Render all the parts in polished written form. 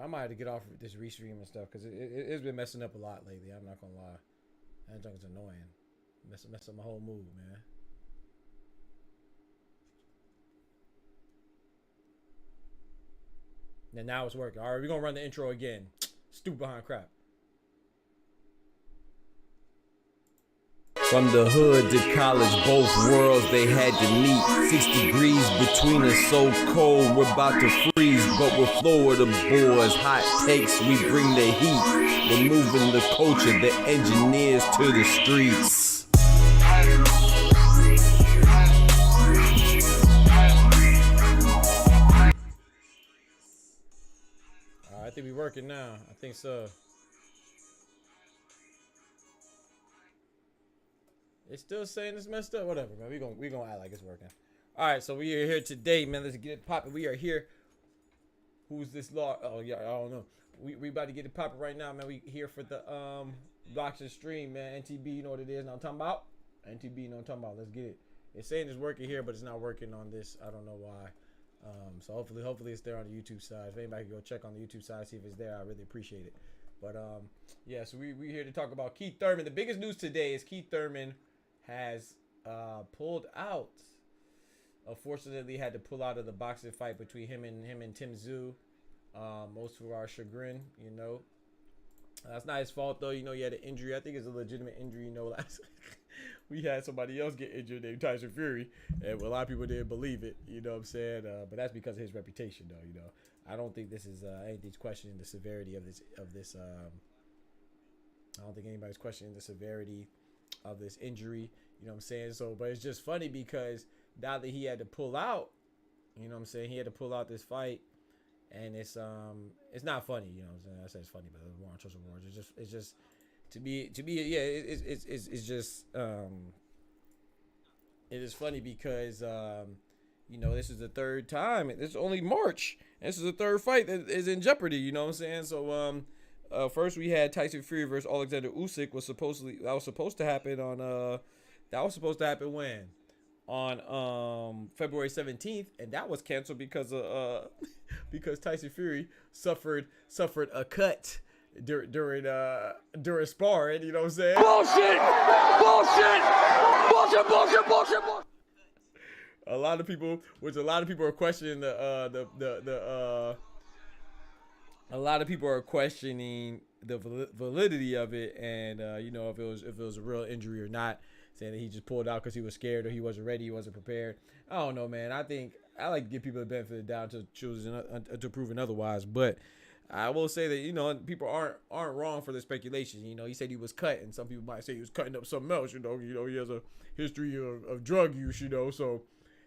I might have to get off this restream and stuff because it's been messing up a lot lately. I'm not gonna lie. That junk is annoying. Mess up my whole mood, man. And now it's working. All right, we're gonna run the intro again. Stupid behind crap. From the hood to college, both worlds they had to meet. 6 degrees between us, so cold we're about to freeze. But we're Florida boys, hot takes, we bring the heat. We're moving the culture, the engineers to the streets. All right, I think we're working now. I think so. It's still saying it's messed up. Whatever, man. We gonna act like it's working. All right, so we are here today, man. Let's get it popping. We are here. Who's this law? Oh yeah, I don't know. We about to get it popping right now, man. We here for the boxing stream, man. NTB, you know what it is. Now I'm talking about NTB. You know what I'm talking about. Let's get it. It's saying it's working here, but it's not working on this. I don't know why. So hopefully it's there on the YouTube side. If anybody can go check on the YouTube side, see if it's there, I really appreciate it. But yeah, so we here to talk about Keith Thurman. The biggest news today is Keith Thurman has pulled out. Unfortunately, had to pull out of the boxing fight between him and Tim Tszyu. Most of our chagrin, you know. That's not his fault though. You know, he had an injury. I think it's a legitimate injury. You know, last we had somebody else get injured named Tyson Fury, and a lot of people didn't believe it. You know what I'm saying? But that's because of his reputation, though. You know, I don't think this is anything's questioning the severity of this. I don't think anybody's questioning the severity of this injury. You know what I'm saying? So, but it's just funny because now that he had to pull out, you know what I'm saying? He had to pull out this fight, and it's not funny. You know what I'm saying? I said it's funny, but it's war on social wars. It's just to be yeah. It's just it is funny because you know, this is the third time. It's only March. This is the third fight that is in jeopardy. You know what I'm saying? So first we had Tyson Fury versus Alexander Usyk was supposed to happen on when? On February 17th, and that was canceled because of because Tyson Fury suffered a cut during sparring, you know what I'm saying? Bullshit! A lot of people are questioning the validity of it, and you know, if it was a real injury or not, saying that he just pulled out because he was scared or he wasn't ready, he wasn't prepared. I don't know, man. I like to give people the benefit of the doubt to choosing to proven otherwise, but I will say that, you know, people aren't wrong for the speculation. You know, he said he was cut, and some people might say he was cutting up something else. You know, he has a history of drug use. You know, so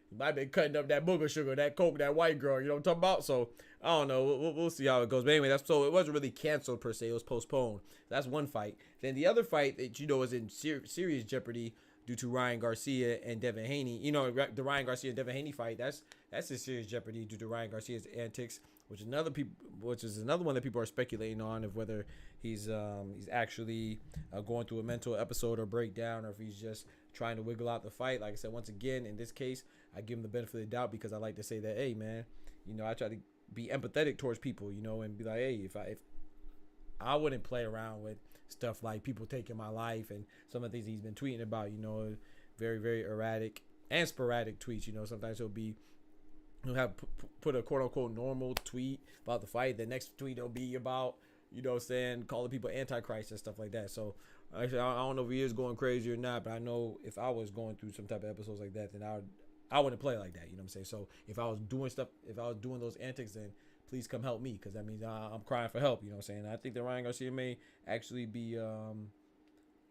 he might have been cutting up that booger sugar, that coke, that white girl. You know what I'm talking about? So I don't know. We'll see how it goes. But anyway, it wasn't really canceled per se. It was postponed. That's one fight. Then the other fight that, you know, is in serious jeopardy due to Ryan Garcia and Devin Haney. You know, the Ryan Garcia and Devin Haney fight, that's in serious jeopardy due to Ryan Garcia's antics, which is another one that people are speculating on, of whether he's actually going through a mental episode or breakdown, or if he's just trying to wiggle out the fight. Like I said, once again, in this case, I give him the benefit of the doubt because I like to say that, hey, man, you know, I try to be empathetic towards people, you know, and be like, hey, if I wouldn't play around with stuff like people taking my life and some of the things he's been tweeting about, you know, very, very erratic and sporadic tweets. You know, sometimes he'll have put a quote unquote normal tweet about the fight. The next tweet will be about, you know what I'm saying, calling people antichrist and stuff like that. So actually, I don't know if he is going crazy or not, but I know if I was going through some type of episodes like that, then I wouldn't play like that. You know what I'm saying? So if I was doing those antics, then please come help me, because that means I'm crying for help. You know what I'm saying? I think that Ryan Garcia may actually be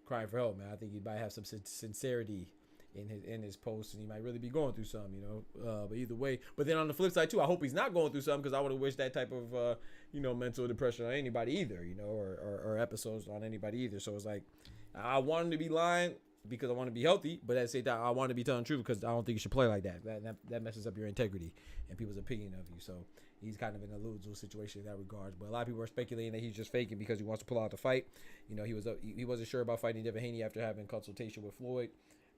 crying for help, man. I think he might have some sincerity in his posts, and he might really be going through something, you know. But either way, but then on the flip side too, I hope he's not going through something, because I would have wished that type of you know, mental depression on anybody either, you know, or episodes on anybody either. So it's like, I want him to be lying because I want to be healthy, but at the same time, I want to be telling the truth because I don't think you should play like that. That messes up your integrity and people's opinion of you. So he's kind of in a lose-lose situation in that regards. But a lot of people are speculating that he's just faking because he wants to pull out the fight. You know, he wasn't sure about fighting Devin Haney after having consultation with Floyd.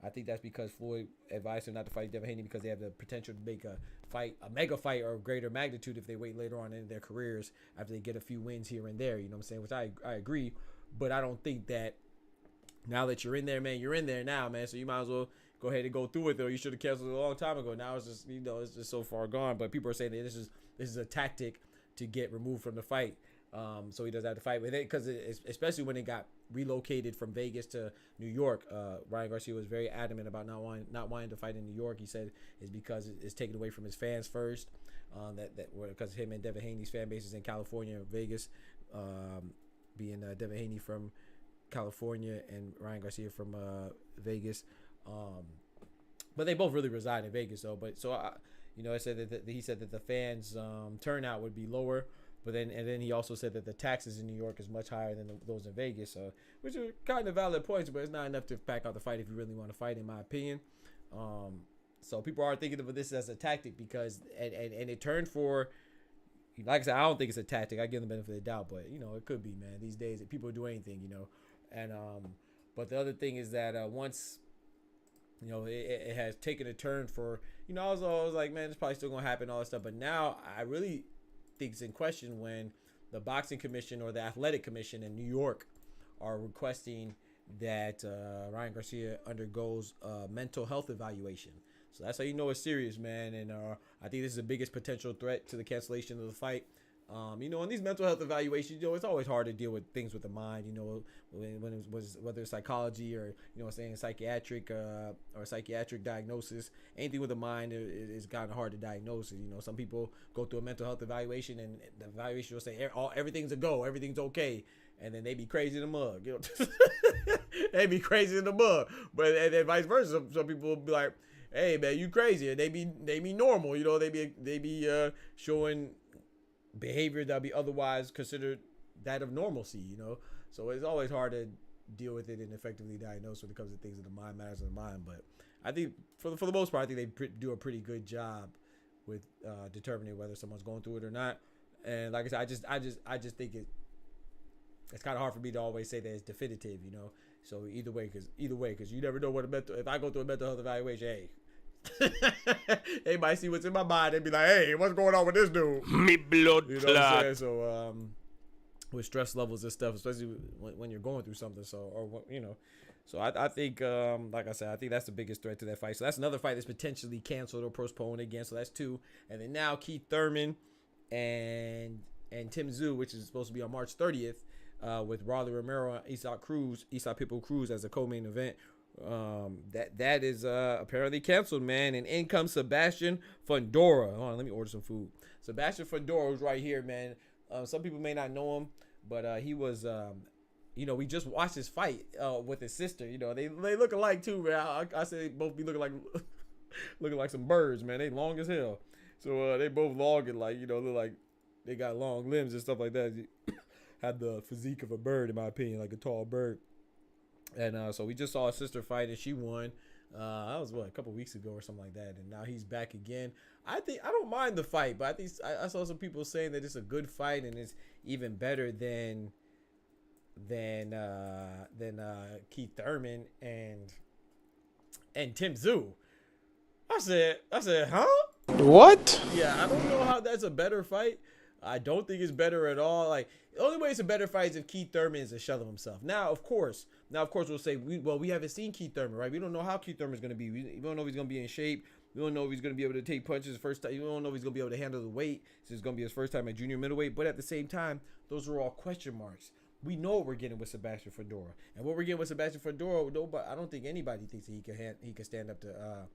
I think that's because Floyd advised him not to fight Devin Haney because they have the potential to make a mega fight or greater magnitude if they wait later on in their careers after they get a few wins here and there. You know what I'm saying? Which I agree, but I don't think that now that you're in there, man, you're in there now, man. So you might as well go ahead and go through it, though. You should have canceled it a long time ago. Now it's just, it's just so far gone. But people are saying that this is a tactic to get removed from the fight. So he doesn't have to fight with it because especially when it got relocated from Vegas to New York, Ryan Garcia was very adamant about not wanting to fight in New York. He said it's because it's taken away from his fans first, because him and Devin Haney's fan base is in California, Vegas, being Devin Haney from California and Ryan Garcia from Vegas, but they both really reside in Vegas though. But so it said that he said that the fans turnout would be lower. But then he also said that the taxes in New York is much higher than those in Vegas, so which are kind of valid points, but it's not enough to back out the fight if you really want to fight, in my opinion. So people are thinking of this as a tactic because and it turned for, like I said, I don't think it's a tactic. I give them the benefit of the doubt, but it could be, man. These days people do anything, and but the other thing is that once it has taken a turn for I was like, man, it's probably still gonna happen, all that stuff, but now I really things in question when the boxing commission or the athletic commission in New York are requesting that Ryan Garcia undergoes a mental health evaluation. So that's how you know it's serious, man. And I think this is the biggest potential threat to the cancellation of the fight. In these mental health evaluations, it's always hard to deal with things with the mind, when it was, whether it's psychology or, psychiatric or psychiatric diagnosis, anything with the mind is kind of hard to diagnose. Some people go through a mental health evaluation and the evaluation will say everything's a go, everything's okay. And then they be crazy in the mug, they be crazy in the mug, but and then vice versa. Some people will be like, hey man, you crazy. And they be normal, they be showing behavior that'll be otherwise considered that of normalcy, so it's always hard to deal with it and effectively diagnose when it comes to things in the mind, matters of the mind. But I think for the most part, I think they do a pretty good job with determining whether someone's going through it or not. And like I said, I just think it's kind of hard for me to always say that it's definitive, so either way, because you never know if I go through a mental health evaluation, hey, they might see what's in my mind and be like, hey, what's going on with this dude? Me blood what I'm saying? So with stress levels and stuff, especially when you're going through something, so I think like I said, I think that's the biggest threat to that fight. So that's another fight that's potentially canceled or postponed again. So that's two. And then now Keith Thurman and Tim Tszyu, which is supposed to be on March 30th, with Rolly Romero and Isaac Pitbull Cruz as a co-main event. That is apparently canceled, man. And in comes Sebastian Fundora. Hold on, let me order some food. Sebastian Fundora is right here, man. Some people may not know him, but he was we just watched his fight with his sister. They look alike too, man. I say they both be looking like some birds, man. They long as hell. So they both long and look like they got long limbs and stuff like that. Have the physique of a bird, in my opinion, like a tall bird. And so we just saw his sister fight and she won. That was a couple weeks ago or something like that. And now he's back again. I don't mind the fight, but I think I saw some people saying that it's a good fight and it's even better than Keith Thurman and Tim Tszyu. I said, huh? What? Yeah, I don't know how that's a better fight. I don't think it's better at all. Like, the only way it's a better fight is if Keith Thurman is a shell of himself. Now, of course, we'll say, we haven't seen Keith Thurman, right? We don't know how Keith Thurman's going to be. We don't know if he's going to be in shape. We don't know if he's going to be able to take punches the first time. We don't know if he's going to be able to handle the weight. This is going to be his first time at junior middleweight. But at the same time, those are all question marks. We know what we're getting with Sebastian Fundora. And what we're getting with Sebastian Fundora, I don't think anybody thinks that he can stand up to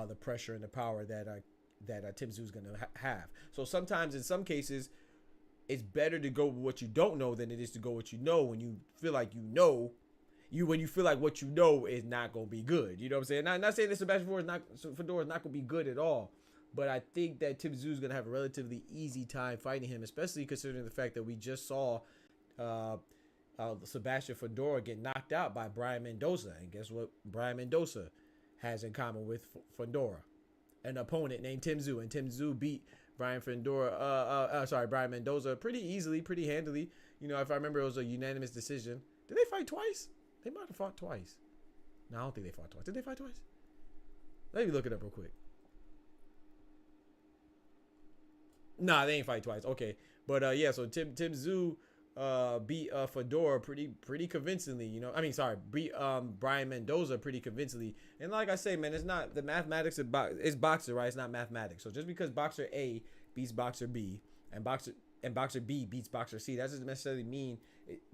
the pressure and the power that Tim Tszyu is going to have. So sometimes, in some cases, it's better to go with what you don't know than it is to go with what you know when you feel like when you feel like what you know is not going to be good. You know what I'm saying? Not saying that Sebastian Fundora is not going to be good at all, but I think that Tim Tszyu is going to have a relatively easy time fighting him, especially considering the fact that we just saw Sebastian Fundora get knocked out by Brian Mendoza. And guess what Brian Mendoza has in common with Fundora? An opponent named Tim Tszyu. And Tim Tszyu beat Brian Mendoza pretty easily, pretty handily. If I remember, it was a unanimous decision. Did they fight twice? They might have fought twice. No, I don't think they fought twice. Did they fight twice? Let me look it up real quick. Nah, they ain't fight twice. Okay, but yeah, so Tim Tszyu beat Fundora pretty convincingly. You know, I mean, sorry, beat Brian Mendoza pretty convincingly. And like I say, man, it's not the mathematics of it's boxer, right? It's not mathematics. So just because boxer A beats boxer B and boxer B beats boxer C, that doesn't necessarily mean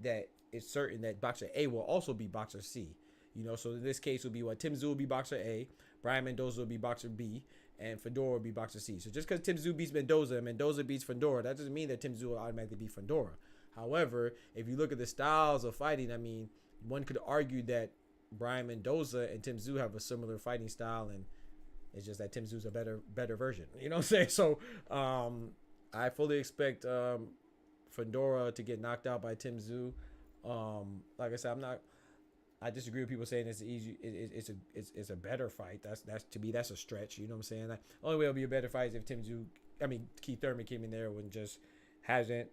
that it's certain that boxer A will also beat boxer C. You know, so in this case would be what Tim Tszyu will be boxer A, Brian Mendoza will be boxer B, and Fundora will be boxer C. So just because Tim Tszyu beats Mendoza and Mendoza beats Fundora, that doesn't mean that Tim Tszyu will automatically beat Fundora. However, if you look at the styles of fighting, I mean, one could argue that Brian Mendoza and Tim Tszyu have a similar fighting style, and it's just that Tim Tszyu is a better version. You know what I'm saying? So I fully expect Fundora to get knocked out by Tim Tszyu. Like I said, I disagree with people saying it's easy. It's a better fight. That's to me, that's a stretch. You know what I'm saying? The only way it'll be a better fight is if Keith Thurman came in there and just hasn't.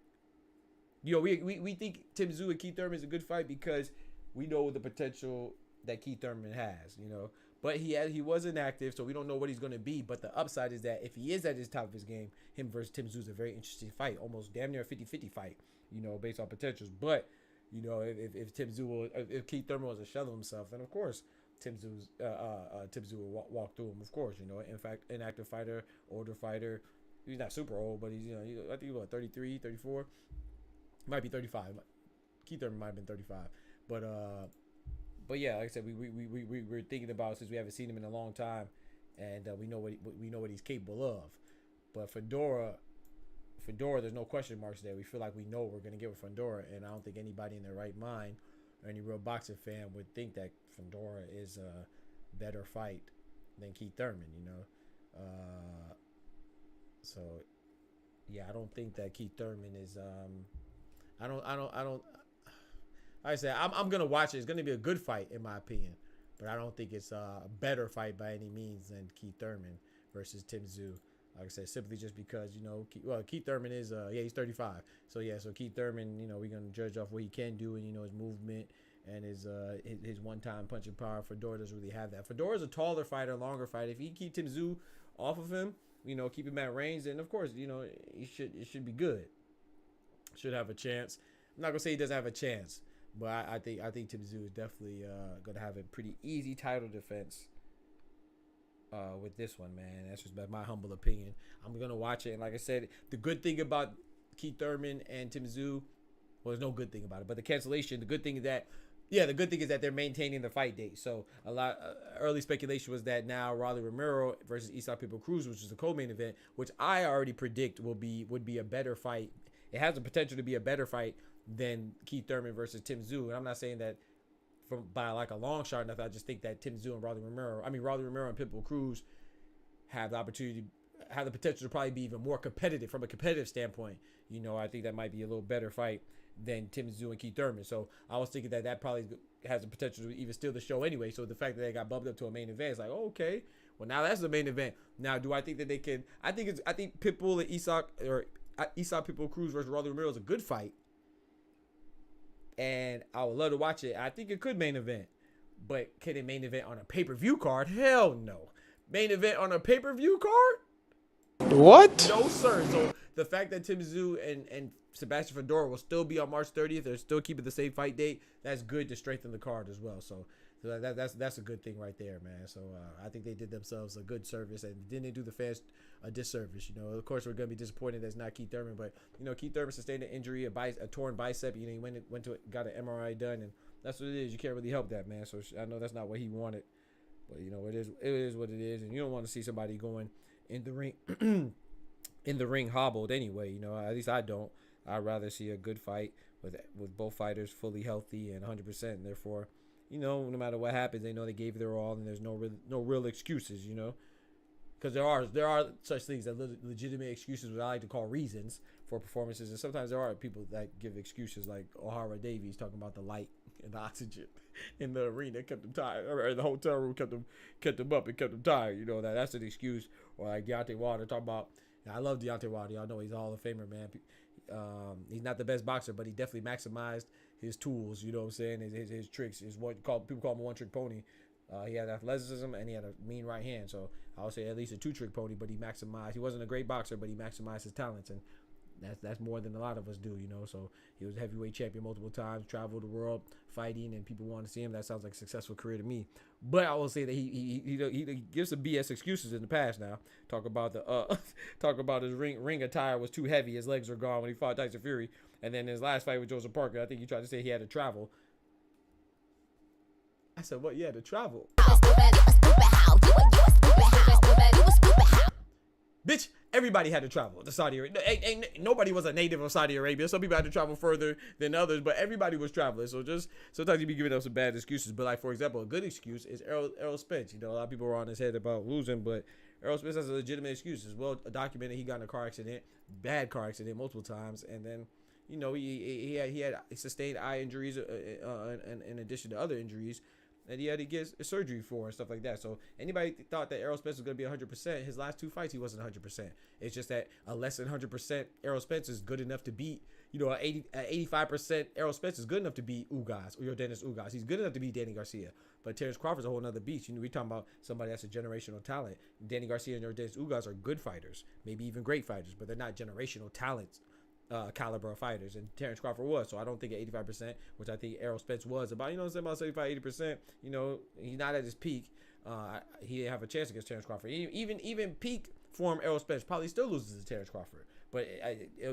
You know, we think Tim Tszyu and Keith Thurman is a good fight because we know the potential that Keith Thurman has. You know, but he was inactive, so we don't know what he's going to be. But the upside is that if he is at his top of his game, him versus Tim Tszyu is a very interesting fight, almost damn near a 50-50 fight. You know, based on potentials, but. You know, if Keith Thurman was a shell of himself, then of course Tim Tszyu will walk through him. Of course, you know. In fact, inactive fighter, older fighter. He's not super old, but he's I think he's what 33, 34, might be 35. Keith Thurman might have been 35, but yeah, like I said, we're thinking about since we haven't seen him in a long time, and we know what he's capable of. But Fundora, there's no question marks there. We feel like we know what we're going to get with Fundora, and I don't think anybody in their right mind or any real boxing fan would think that Fundora is a better fight than Keith Thurman, you know. So yeah, I don't think that Keith Thurman is I don't like I said, I'm going to watch it. It's going to be a good fight in my opinion, but I don't think it's a better fight by any means than Keith Thurman versus Tim Tszyu. Like I said, simply just because, you know, Keith Thurman is, he's 35. So, yeah, so Keith Thurman, you know, we're going to judge off what he can do and, you know, his movement and his one-time punching power. Fundora doesn't really have that. Fundora's a taller fighter, longer fighter. If he keep Tim Tszyu off of him, you know, keep him at range, then, of course, you know, it should be good. Should have a chance. I'm not going to say he doesn't have a chance, but I think Tim Tszyu is definitely going to have a pretty easy title defense. With this one, man. That's just my humble opinion. I'm gonna watch it, and like I said, the good thing about Keith Thurman and Tim Tszyu, well, there's no good thing about it, but the cancellation. The good thing is that they're maintaining the fight date. So a lot early speculation was that now Rolly Romero versus Isaac Pitbull Cruz, which is the co-main event, which I already predict would be a better fight. It has the potential to be a better fight than Keith Thurman versus Tim Tszyu, and I'm not saying that by like a long shot enough. I just think that Tim Tszyu and Rolly Romero and Pitbull Cruz have the potential to probably be even more competitive from a competitive standpoint. You know, I think that might be a little better fight than Tim Tszyu and Keith Thurman. So I was thinking that probably has the potential to even steal the show anyway. So the fact that they got bumped up to a main event is like, oh, okay, well now that's the main event. Now, do I think that they can? I think Pitbull and Isaac Pitbull Cruz versus Rolly Romero is a good fight. And I would love to watch it. I think it could main event. But can it main event on a pay-per-view card? Hell no. Main event on a pay-per-view card? What? No, sir. So the fact that Tim Tszyu and Sebastian Fundora will still be on March 30th, they're still keeping the same fight date, that's good to strengthen the card as well. So that's a good thing right there, man. So I think they did themselves a good service, and didn't do the fans a disservice. You know, of course, we're gonna be disappointed that's not Keith Thurman, but you know, Keith Thurman sustained an injury, a torn bicep. You know, he went to got an MRI done, and that's what it is. You can't really help that, man. So I know that's not what he wanted, but you know, it is what it is, and you don't want to see somebody going in the ring in the ring hobbled anyway. You know, at least I don't. I'd rather see a good fight with both fighters fully healthy and 100%, and therefore, you know, no matter what happens, they know they gave their all, and there's no real excuses, you know, because there are such things as legitimate excuses, what I like to call reasons for performances, and sometimes there are people that give excuses, like O'Hara Davies talking about the light and the oxygen in the arena kept him tired, or in the hotel room kept him up and kept him tired. You know, that's an excuse. Or like Deontay Wilder talking about. I love Deontay Wilder. Y'all know he's a Hall of Famer, man. He's not the best boxer, but he definitely maximized his tools. You know what I'm saying? His tricks. People call him a one-trick pony. He had athleticism and he had a mean right hand. So I would say at least a two-trick pony, but he maximized. He wasn't a great boxer, but he maximized his talents, and that's more than a lot of us do, you know. So he was a heavyweight champion multiple times, traveled the world fighting, and people want to see him. That sounds like a successful career to me. But I will say that he gives some BS excuses in the past now. Talk about the talk about his ring attire was too heavy. His legs were gone when he fought Tyson Fury, and then his last fight with Joseph Parker, I think he tried to say he had to travel. I said, what? You had to travel? Bitch, everybody had to travel to Saudi Arabia. Ain't nobody was a native of Saudi Arabia. Some people had to travel further than others, but everybody was traveling. So just sometimes you be giving up some bad excuses. But like, for example, a good excuse is Errol Spence. You know, a lot of people were on his head about losing, but Errol Spence has a legitimate excuse. It's well documented. He got in a car accident, bad car accident, multiple times, and then, you know, he had sustained eye injuries in addition to other injuries that he had to get surgery for and stuff like that. So anybody thought that Errol Spence was going to be 100%, his last two fights he wasn't 100%. It's just that a less than 100% Errol Spence is good enough to beat, you know, 85% Errol Spence is good enough to beat Ugas or Dennis Ugas. He's good enough to beat Danny Garcia. But Terrence Crawford's a whole nother beast. You know, we're talking about somebody that's a generational talent. Danny Garcia and Dennis Ugas are good fighters, maybe even great fighters, but they're not generational talents. Caliber of fighters, and Terrence Crawford was. So I don't think at 85%, which I think Errol Spence was about, you know, about 75-80%. You know, he's not at his peak. He didn't have a chance against Terrence Crawford. Even peak form Errol Spence probably still loses to Terrence Crawford. But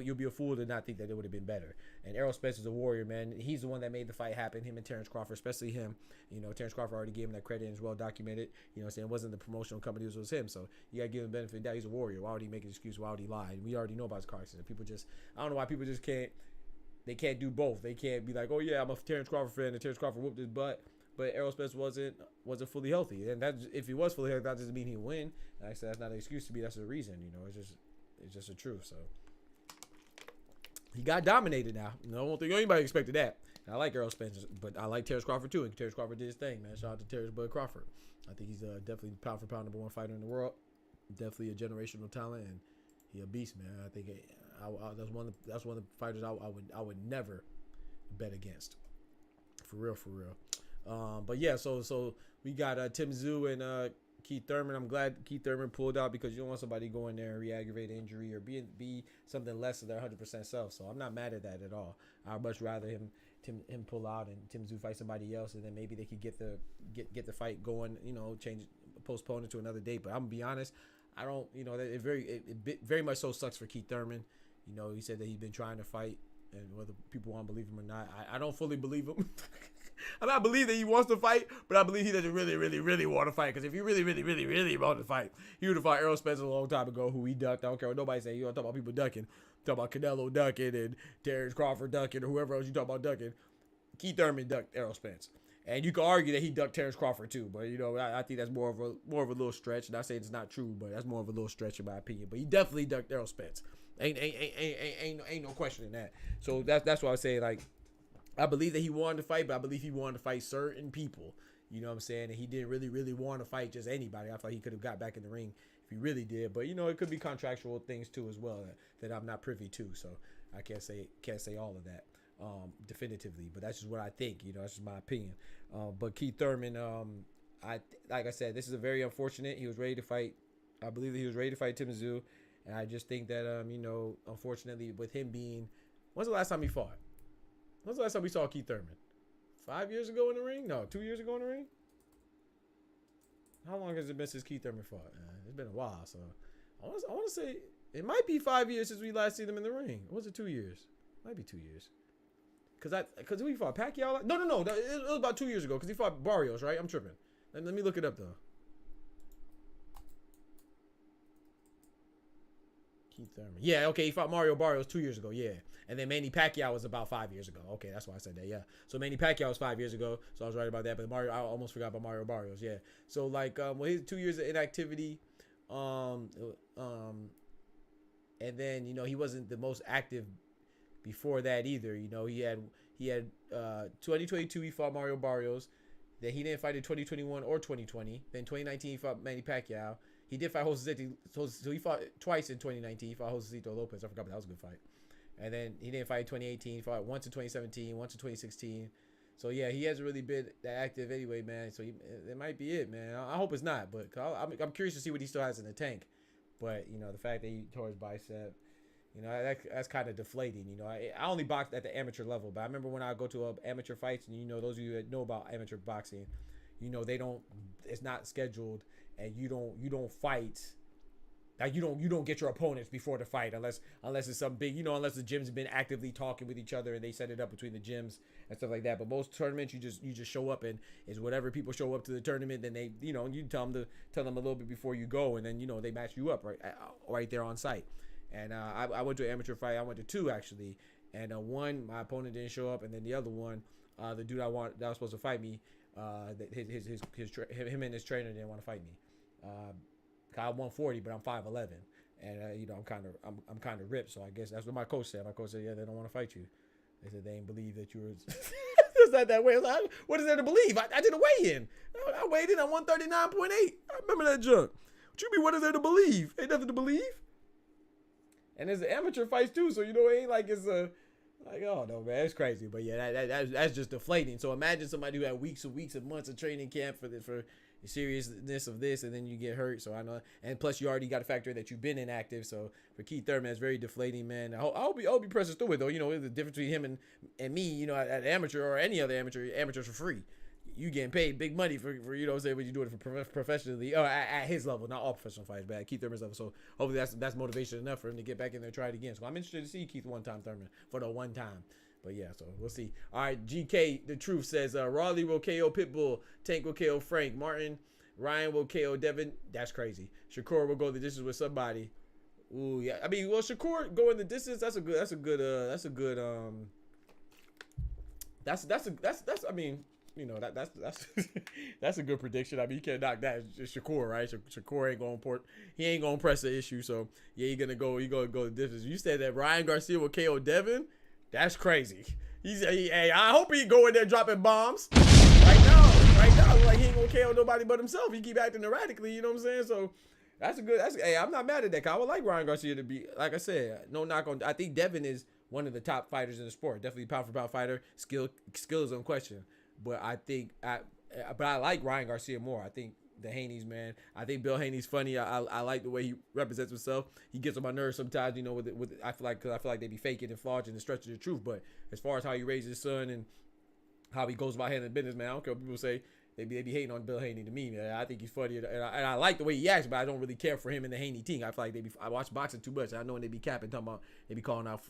you'll be a fool to not think that it would have been better. And Errol Spence is a warrior, man. He's the one that made the fight happen. Him and Terrence Crawford, especially him. You know, Terrence Crawford already gave him that credit and is well documented. You know what I'm saying? It wasn't the promotional company, it was him. So you got to give him the benefit of that. He's a warrior. Why would he make an excuse? Why would he lie? And we already know about his car accident. People just, I don't know why people just can't, they can't do both. They can't be like, oh yeah, I'm a Terrence Crawford fan and Terrence Crawford whooped his butt. But Errol Spence wasn't fully healthy. And that, if he was fully healthy, that doesn't mean he'd win. And I said that's not an excuse to me. That's a reason. You know, it's just the truth. So he got dominated now. I don't think anybody expected that. And I like Errol Spence, but I like Terrence Crawford too. And Terrence Crawford did his thing, man. Shout out to Terrence Bud Crawford. I think he's definitely pound for pound #1 fighter in the world. Definitely a generational talent, and he a beast, man. I think that's one of the fighters I would never bet against. For real. But yeah, so we got Tim Tszyu and Keith Thurman. I'm glad Keith Thurman pulled out, because you don't want somebody going there and re-aggravate injury or be something less than their 100% self. So I'm not mad at that at all. I'd much rather him pull out and Tim Tszyu fight somebody else, and then maybe they could get the fight going. You know, postpone it to another date. But I'm gonna be honest, I don't. You know, it very much so sucks for Keith Thurman. You know, he said that he's been trying to fight, and whether people want to believe him or not, I don't fully believe him. I mean, I believe that he wants to fight, but I believe he doesn't really want to fight. Because if he really want to fight, he would have fought Errol Spence a long time ago, who he ducked. I don't care what nobody say. You don't talk about people ducking. Talk about Canelo ducking and Terrence Crawford ducking or whoever else you talk about ducking. Keith Thurman ducked Errol Spence. And you can argue that he ducked Terrence Crawford too, but you know, I think that's more of a little stretch. Not saying it's not true, but that's more of a little stretch in my opinion. But he definitely ducked Errol Spence. Ain't no question in that. So that's why I say, like, I believe that he wanted to fight, but I believe he wanted to fight certain people. You know what I'm saying? And he didn't really want to fight just anybody. I thought he could have got back in the ring if he really did. But you know, it could be contractual things too as well that I'm not privy to. So I can't say all of that definitively. But that's just what I think. You know, that's just my opinion. But Keith Thurman, like I said, this is a very unfortunate. He was ready to fight. I believe that he was ready to fight Tim Tszyu, and I just think that you know, unfortunately, with him being, when's the last time he fought? When's the last time we saw Keith Thurman? 5 years ago in the ring? No, 2 years ago in the ring? How long has it been since Keith Thurman fought? It's been a while, so I want to say it might be 5 years since we last seen him in the ring. Or was it 2 years? Might be 2 years. Because we fought Pacquiao. No. It was about 2 years ago because he fought Barrios, right? I'm tripping. Let me look it up, though. Keith Thurman. Yeah, okay, he fought Mario Barrios 2 years ago, yeah. And then Manny Pacquiao was about 5 years ago. Okay, that's why I said that, yeah. So Manny Pacquiao was 5 years ago, so I was right about that. But I almost forgot about Mario Barrios, yeah. So, like, his 2 years of inactivity, and then, you know, he wasn't the most active before that either. You know, he had 2022, he fought Mario Barrios. Then he didn't fight in 2021 or 2020. Then 2019, he fought Manny Pacquiao. He did fight Josecito, so he fought twice in 2019. He fought Josecito Lopez. I forgot, but that was a good fight. And then he didn't fight in 2018. He fought once in 2017, once in 2016. So yeah, he hasn't really been that active anyway, man. So it might be it, man. I hope it's not, but I'm curious to see what he still has in the tank. But the fact that he tore his bicep, that's kind of deflating. I only boxed at the amateur level, but I remember when I go to amateur fights, and those of you that know about amateur boxing, they don't. It's not scheduled, and you don't fight. Like you don't get your opponents before the fight unless it's some big, unless the gyms have been actively talking with each other and they set it up between the gyms and stuff like that. But most tournaments, you just show up, and it's whatever people show up to the tournament. Then they, you tell them a little bit before you go, and then they match you up right there on site. And I went to an amateur fight. I went to two actually, and one my opponent didn't show up, and then the other one, the dude that was supposed to fight me, him and his trainer didn't want to fight me. I'm 140, but I'm 5'11", and I'm kind of ripped. So I guess that's what my coach said. My coach said, yeah, they don't want to fight you. They said they didn't believe that you were. It's not that way. I was like, what is there to believe? I did a weigh in. I weighed in at 139.8. I remember that junk. What you mean? What is there to believe? Ain't nothing to believe. And there's amateur fights too, so it ain't like it's a. Like, oh no, man, it's crazy. But yeah, that's just deflating. So imagine somebody who had weeks and months of training camp for the seriousness of this, and then you get hurt. So I know, and plus you already got to factor that you've been inactive. So for Keith Thurman, it's very deflating, man. I'll be presses through it though. The difference between him and me, at amateur or any other amateurs for free. You getting paid big money for when you're doing it for professionally at his level, not all professional fighters, but at Keith Thurman's level. So hopefully that's motivation enough for him to get back in there and try it again. So I'm interested to see Keith Thurman for the one time. But yeah, so we'll see. All right, GK The Truth says Raleigh will KO Pitbull, Tank will KO Frank Martin, Ryan will KO Devin. That's crazy. Shakur will go the distance with somebody. Ooh, yeah. I mean, well, Shakur going the distance. That's I mean. That's a good prediction. I mean, you can't knock that. It's Shakur, right? Shakur ain't gonna press the issue. So yeah, you're gonna go the distance. You said that Ryan Garcia will KO Devin. That's crazy. Hey, I hope he go in there dropping bombs. Right now, like he ain't gonna KO nobody but himself. He keep acting erratically. You know what I'm saying? So hey, I'm not mad at that. I would like Ryan Garcia to be, like I said, no knock on. I think Devin is one of the top fighters in the sport. Definitely pound for pound fighter. Skill is unquestioned. But I like Ryan Garcia more. I think the Haney's, man. I think Bill Haney's funny. I like the way he represents himself. He gets on my nerves sometimes, I feel like they be faking and flogging and stretching the truth. But as far as how he raises his son and how he goes about handling business, man, I don't care what people say. They be hating on Bill Haney to me, man. I think he's funny, and I like the way he acts, but I don't really care for him and the Haney team. I feel like I watch boxing too much. I know when they be capping, talking about they be calling out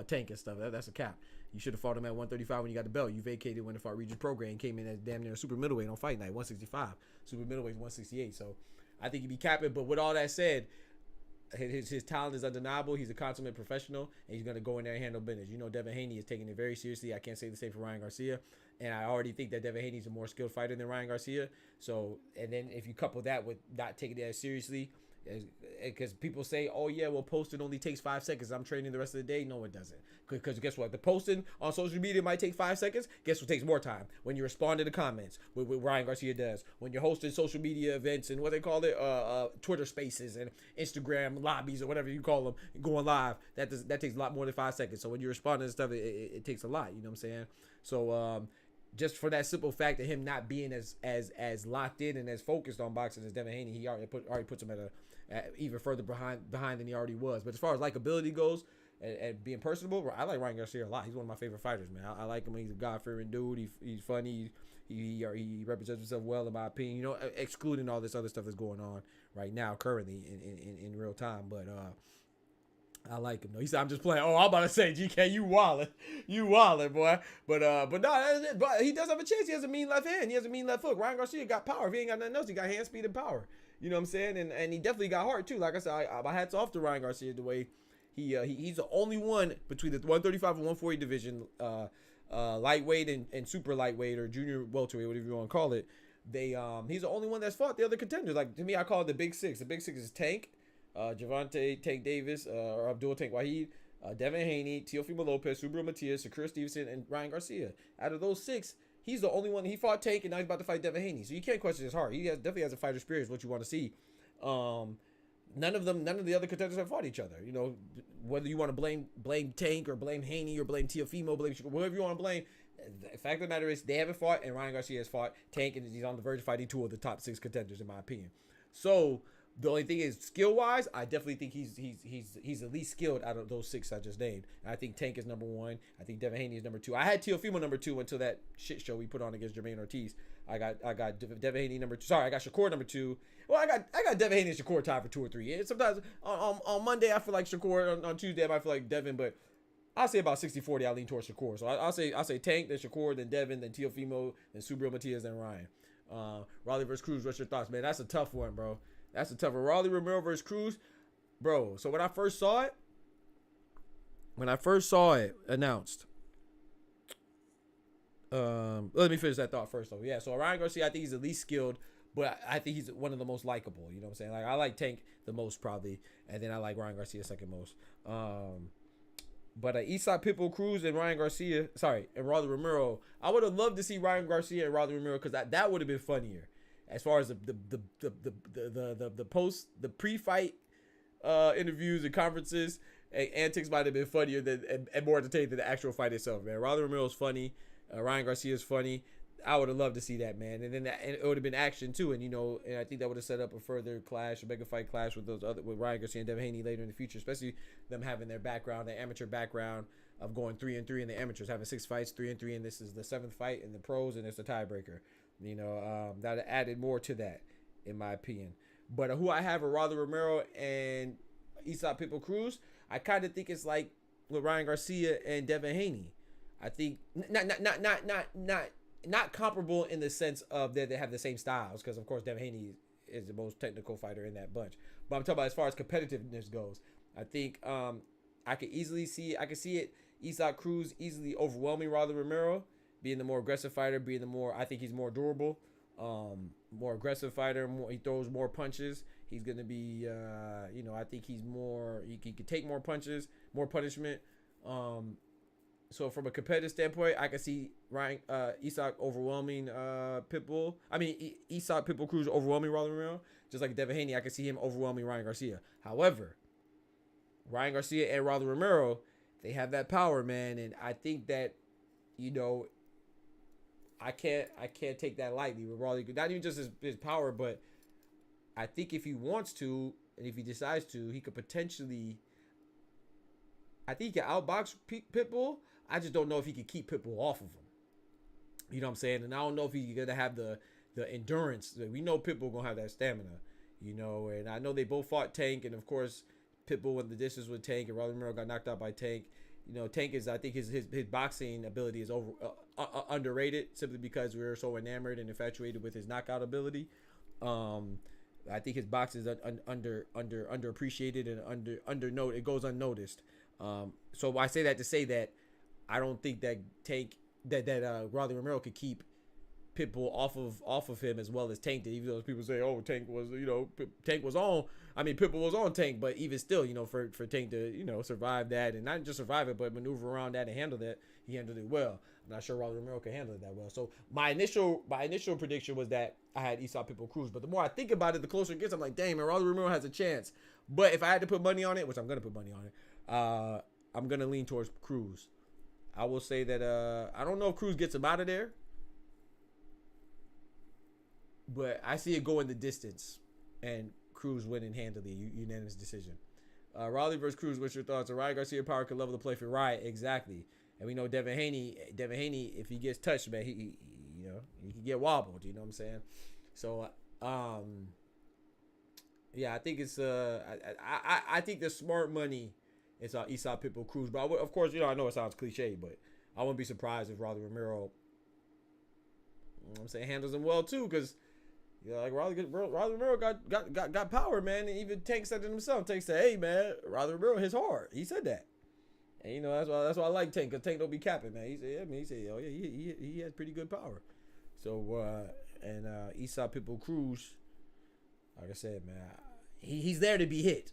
Tank and stuff. That's a cap. You should have fought him at 135 when you got the belt. You vacated when the fought Regis program came in as damn near a super middleweight on fight night, 165. Super middleweight 168. So I think he'd be capping. But with all that said, his talent is undeniable. He's a consummate professional, and he's going to go in there and handle business. Devin Haney is taking it very seriously. I can't say the same for Ryan Garcia. And I already think that Devin Haney is a more skilled fighter than Ryan Garcia. So, and then if you couple that with not taking it as seriously, because people say, oh yeah, well, posting only takes 5 seconds. I'm training the rest of the day. No, it doesn't. Because guess what? The posting on social media might take 5 seconds. Guess what takes more time? When you respond to the comments, what Ryan Garcia does. When you're hosting social media events and what they call it, Twitter Spaces and Instagram lobbies or whatever you call them, going live. That takes a lot more than 5 seconds. So when you're responding to stuff, it takes a lot. You know what I'm saying? So just for that simple fact of him not being as locked in and as focused on boxing as Devin Haney, he already puts him at even further behind than he already was. But as far as likability goes and being personable, I like Ryan Garcia a lot. He's one of my favorite fighters, man. I like him. He's a God-fearing dude. He's funny. He represents himself well, in my opinion. Excluding all this other stuff that's going on right now, currently in real time. But I like him though. He said, "I'm just playing." Oh, I'm about to say, GK, you wildin', boy. But no, but he does have a chance. He has a mean left hand. He has a mean left hook. Ryan Garcia got power. If he ain't got nothing else, he got hand speed and power. You know what I'm saying? And he definitely got heart too. Like I said, my hats off to Ryan Garcia the way he's the only one between the 135 and 140 division, lightweight and super lightweight or junior welterweight, whatever you want to call it. He's the only one that's fought the other contenders. Like to me, I call it the Big Six. The Big Six is Tank. Gervonta Tank Davis, or Abdul Tank Wahid, Devin Haney, Teofimo Lopez, Subaru Matias, Shakur Stevenson, and Ryan Garcia. Out of those six, he's the only one. He fought Tank, and now he's about to fight Devin Haney. So you can't question his heart. He definitely has a fighter spirit, is what you want to see. None of the other contenders have fought each other. Whether you want to blame Tank or blame Haney or blame Teofimo, blame Shakur, whoever you want to blame, the fact of the matter is they haven't fought, and Ryan Garcia has fought Tank, and he's on the verge of fighting 2 of the top 6 contenders in my opinion. So the only thing is skill wise, I definitely think he's the least skilled out of those 6 I just named. And I think Tank is number 1. I think Devin Haney is number 2. I had Teofimo number 2 until that shit show we put on against Jermaine Ortiz. I got Devin Haney number 2. Sorry, I got Shakur number 2. Well, I got Devin Haney and Shakur tied for 2 or 3. And sometimes on Monday I feel like Shakur, on Tuesday I might feel like Devin, but I'll say about 60-40 I lean towards Shakur. So I'll say Tank, then Shakur, then Devin, then Teofimo, then Subriel Matias, then Ryan. Raleigh versus Cruz, what's your thoughts, man? That's a tough one, bro. That's a tough one. Raleigh Romero versus Cruz, bro. So when I first saw it announced, let me finish that thought first, though. Yeah, so Ryan Garcia, I think he's the least skilled, but I think he's one of the most likable. You know what I'm saying? Like, I like Tank the most, probably, and then I like Ryan Garcia second most. But Isaac Pitbull Cruz and Ryan Garcia, and Raleigh Romero, I would have loved to see Ryan Garcia and Raleigh Romero, because that would have been funnier. As far as the pre-fight interviews and conferences, antics might have been funnier and more entertaining than the actual fight itself, man. Raleigh Romero's funny, Ryan Garcia's funny. I would have loved to see that, man. And then it would have been action too, and I think that would have set up a further clash, a mega fight clash with with Ryan Garcia and Devin Haney later in the future, especially them having their amateur background of going 3-3 in the amateurs, having 6 fights, 3-3, and this is the 7th fight in the pros, and it's a tiebreaker. That added more to that, in my opinion. But who I have are Raleigh Romero and Isaac Pitbull Cruz. I kind of think it's like with Ryan Garcia and Devin Haney. I think not comparable in the sense of that they have the same styles, because of course Devin Haney is the most technical fighter in that bunch. But I'm talking about as far as competitiveness goes. I think I could see it. Isaac Cruz easily overwhelming Raleigh Romero, being the more aggressive fighter, I think he's more durable, more aggressive fighter. He throws more punches. He's gonna be, I think he could take more punches, more punishment. So from a competitive standpoint, I can see Isaac overwhelming Isaac Pitbull Cruz overwhelming Raleigh Romero, just like Devin Haney. I can see him overwhelming Ryan Garcia. However, Ryan Garcia and Raleigh Romero, they have that power, man, and I think that, I can't take that lightly with Raleigh. Not even just his power, but I think if he wants to, and if he decides to, he could potentially. I think he can outbox Pitbull. I just don't know if he can keep Pitbull off of him. You know what I'm saying? And I don't know if he's gonna have the endurance. We know Pitbull gonna have that stamina. And I know they both fought Tank, and of course Pitbull won the distance with Tank, and Raleigh Romero got knocked out by Tank. Tank is, I think his boxing ability is underrated, simply because we're so enamored and infatuated with his knockout ability. I think his boxing is underappreciated and it goes unnoticed. So I say that to say that I don't think that Raleigh Romero could keep Pitbull off of him as well as Tank did. Even though people say, "Oh, Tank was on." I mean, Pitbull was on Tank, but even still, for Tank to survive that, and not just survive it, but maneuver around that and handle that, he handled it well. I'm not sure Raleigh Romero can handle it that well. So my initial prediction was that I had Isaac Pitbull Cruz, but the more I think about it, the closer it gets, I'm like, dang, man, Raleigh Romero has a chance. But if I had to put money on it, which I'm gonna put money on it, I'm gonna lean towards Cruz. I will say that I don't know if Cruz gets him out of there, but I see it going the distance and Cruz winning handily, unanimous decision. Raleigh versus Cruz, what's your thoughts? Ryan Garcia power could level the play for Riot, exactly. And we know Devin Haney, if he gets touched, man, he can get wobbled. You know what I'm saying? So, yeah, I think it's I think the smart money is Isaac Pitbull Cruz. But of course, I know it sounds cliche, but I wouldn't be surprised if Raleigh Romero, handles him well too, because Raleigh Romero got power, man. And even Tank said it himself. Tank said, "Hey, man, Raleigh Romero hits hard." He said that. And that's why I like Tank, because Tank don't be capping, man. He said, "Oh yeah, he has pretty good power." So Isaac Pitbull Cruz, like I said, man, he's there to be hit.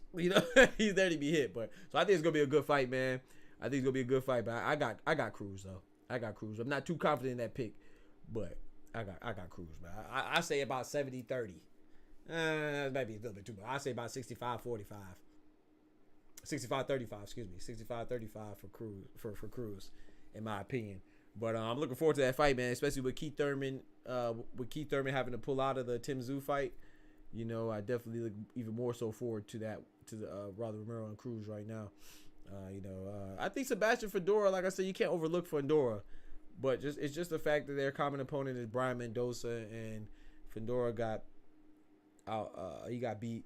He's there to be hit. But so I think it's gonna be a good fight, man. I think it's gonna be a good fight. But I got Cruz though. I got Cruz. I'm not too confident in that pick, but I got Cruz, man. I say about 70-30. Maybe a little bit too much. I say about 65-45. 65-35, excuse me. 65-35 for Cruz, in my opinion. But I'm looking forward to that fight, man. Especially with Keith Thurman. Having to pull out of the Tim Tszyu fight. You know, I definitely look even more so forward to that, to the Rother Romero and Cruz right now. I think Sebastian Fundora, like I said, you can't overlook Fundora, but it's just the fact that their common opponent is Brian Mendoza, and Fundora got he got beat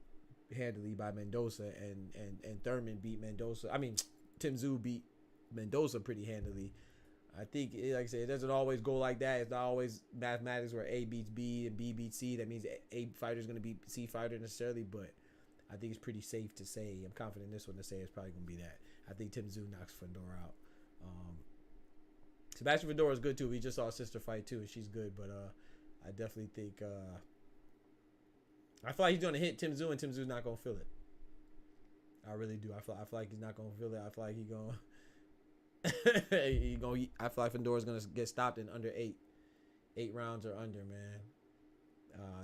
handily by Mendoza, and Thurman beat Mendoza. I mean, Tim Tszyu beat Mendoza pretty handily. I think, like I said, it doesn't always go like that. It's not always mathematics where A beats B and B beats C. That means A fighter is going to beat C fighter necessarily, but I think it's pretty safe to say, I'm confident in this one to say it's probably going to be that. I think Tim Tszyu knocks Fundora out. Sebastian Fundora is good too. We just saw a sister fight too, and she's good, but I definitely think I feel like he's going to hit Tim Tszyu, and Tim Tszyu not going to feel it. I really do. I feel like he's not going to feel it. I feel like he's going to I feel like Fundora's gonna get stopped in under 8 rounds or under, man.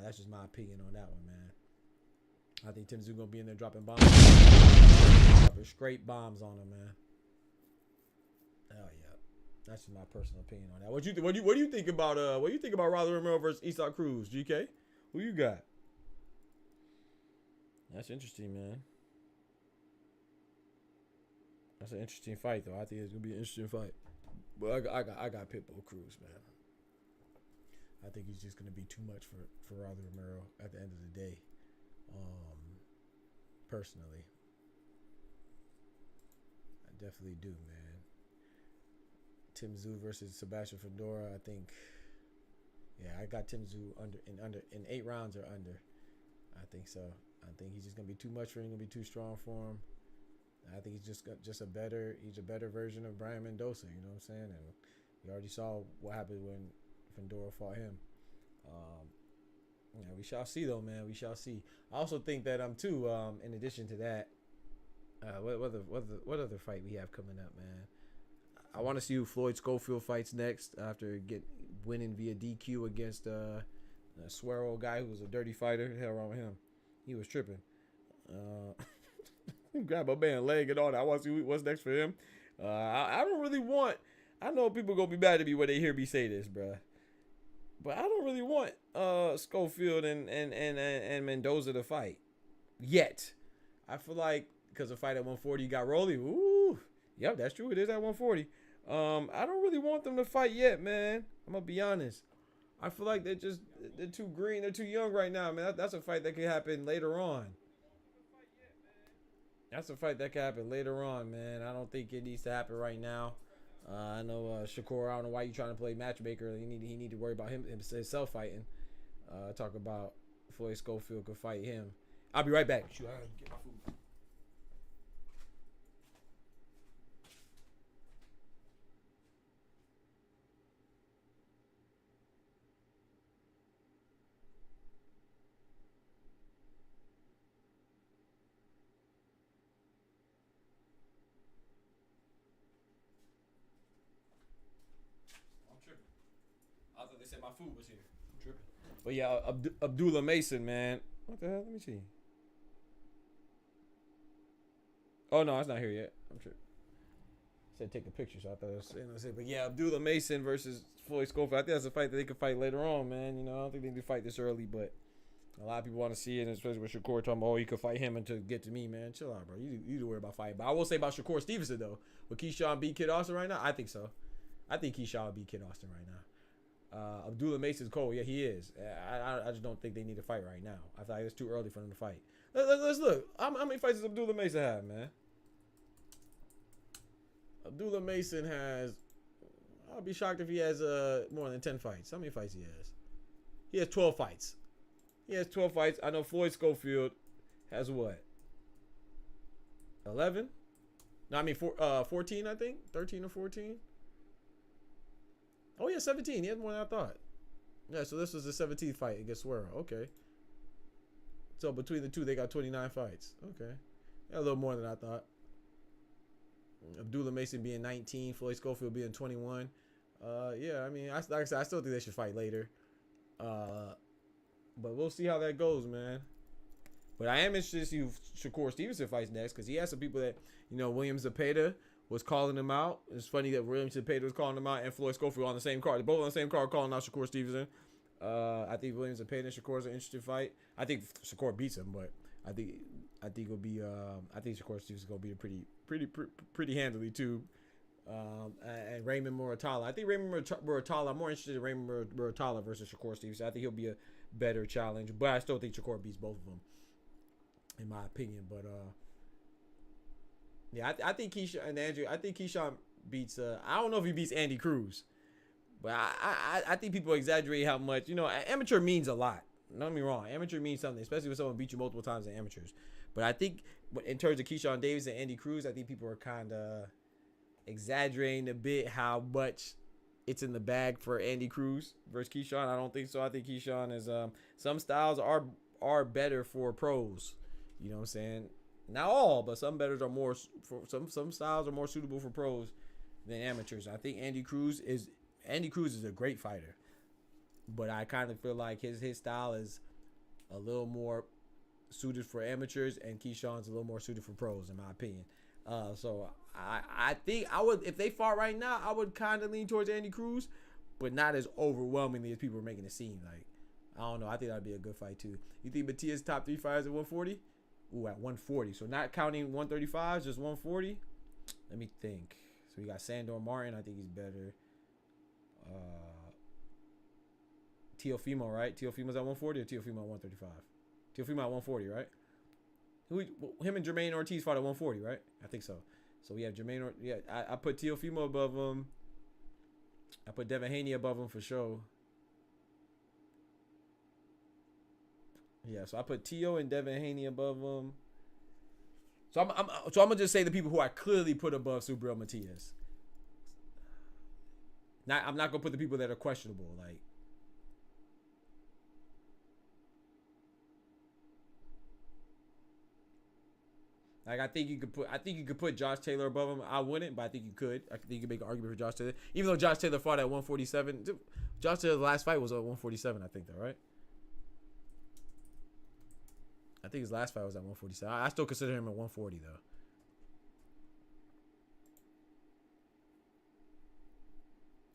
That's just my opinion on that one, man. I think Tim Tszyu gonna be in there dropping bombs, dropping straight bombs on him, man. Oh yeah, that's just my personal opinion on that. What do you think about Rother Romero versus Isak Cruz, GK? Who you got? That's interesting, man. That's an interesting fight, though. I think it's gonna be an interesting fight. But I got Pitbull Cruz, man. I think he's just gonna be too much for Rother Romero at the end of the day. Personally, I definitely do, man. Tim Tszyu versus Sebastian Fundora. I think, yeah, I got Tim Tszyu in 8 rounds or under. I think so. I think he's just gonna be too much for him. Gonna be too strong for him. I think he's just a better version of Brian Mendoza, you know what I'm saying? And we already saw what happened when Fundora fought him. Yeah, we shall see though, man. We shall see. I also think that too. In addition to that, what other fight we have coming up, man? I want to see who Floyd Schofield fights next after winning via DQ against a Swearo guy who was a dirty fighter. The hell wrong with him? He was tripping. Grab a man leg and all that. I want to see what's next for him. I don't really want. I know people gonna be mad at me when they hear me say this, bruh. But I don't really want Schofield and Mendoza to fight yet. I feel like because the fight at 140 got rolling. Ooh, yep, that's true. It is at 140. I don't really want them to fight yet, man. I'm gonna be honest. I feel like they're too green. They're too young right now, man. That's a fight that could happen later on. That's a fight that could happen later on, man. I don't think it needs to happen right now. I know Shakur, I don't know why you're trying to play matchmaker. He need to worry about himself fighting. Talk about Floyd Schofield could fight him. I'll be right back. Shoot, I gotta get my food. I thought they said my food was here. I'm tripping. But yeah, Abdullah Mason, man. What the hell? Let me see. Oh no, it's not here yet. I'm tripping. It said take a picture, so I thought it was saying. But yeah, Abdullah Mason versus Floyd Schofield. I think that's a fight that they could fight later on, man. You know, I don't think they need to fight this early, but a lot of people want to see it, and especially with Shakur talking about, oh, you could fight him until get to me, man. Chill out, bro. You do worry about fighting. But I will say about Shakur Stevenson though, would Keyshawn beat Kid Austin right now? I think so. I think Keyshawn would beat Kid Austin right now. Abdullah Mason's cold. Yeah, he is. I just don't think they need to fight right now. I feel like it's too early for them to fight. Let's look. How many fights does Abdullah Mason have, man? Abdullah Mason has... I'll be shocked if he has more than 10 fights. How many fights he has? He has 12 fights. He has 12 fights. I know Floyd Schofield has what? 11? No, I mean 14, I think. 13 or 14. Oh, yeah, 17. He had more than I thought. Yeah, so this was the 17th fight against Swearo. Okay. So between the two, they got 29 fights. Okay. Yeah, a little more than I thought. Abdullah Mason being 19, Floyd Schofield being 21. Yeah, I mean, like I said, I still think they should fight later. But we'll see how that goes, man. But I am interested to see who Shakur Stevenson fights next, because he has some people that, you know, William Zepeda was calling him out. It's funny that Williams and Pater was calling him out and Floyd Schofield on the same card. They're both on the same card calling out Shakur Stevenson. I think Williams and Pater and Shakur's an interesting fight. I think Shakur beats him, but I think it'll be I think Shakur Stevenson's gonna beat him pretty handily too. And Raymond Muratalla. I think Raymond Muratalla. I'm more interested in Raymond Muratalla versus Shakur Stevenson. I think he'll be a better challenge, but I still think Shakur beats both of them, in my opinion. But yeah, I think Keyshawn and Andrew. I think Keyshawn beats. I don't know if he beats Andy Cruz, but I think people exaggerate how much. Amateur means a lot. Don't get me wrong. Amateur means something, especially when someone beats you multiple times in amateurs. But I think in terms of Keyshawn Davis and Andy Cruz, I think people are kind of exaggerating a bit how much it's in the bag for Andy Cruz versus Keyshawn. I don't think so. I think Keyshawn is some styles are better for pros. You know what I'm saying? Not all, but some betters are more for some styles are more suitable for pros than amateurs. I think Andy Cruz is a great fighter, but I kind of feel like his style is a little more suited for amateurs, and Keyshawn's a little more suited for pros, in my opinion. So I think I would, if they fought right now, I would kind of lean towards Andy Cruz, but not as overwhelmingly as people are making it seem. Like, I don't know. I think that'd be a good fight too. You think Matias top 3 fighters at 140? Ooh, at 140. So not counting 135, just 140. Let me think. So we got Sandor Martin. I think he's better. Teofimo, right? Teofimo's at 140 or Teofimo at 135? Teofimo at 140, right? Him and Jermaine Ortiz fought at 140, right? I think so. So we have Jermaine. I put Teofimo above him. I put Devin Haney above him for sure. Yeah, so I put Teo and Devin Haney above him. So I'm gonna just say the people who I clearly put above Subriel Matias. I'm not gonna put the people that are questionable. Like I think you could put Josh Taylor above him. I wouldn't, but I think you could. I think you could make an argument for Josh Taylor, even though Josh Taylor fought at 147. Josh Taylor's last fight was at 147. I think though, right? I think his last fight was at 147. I still consider him at 140 though.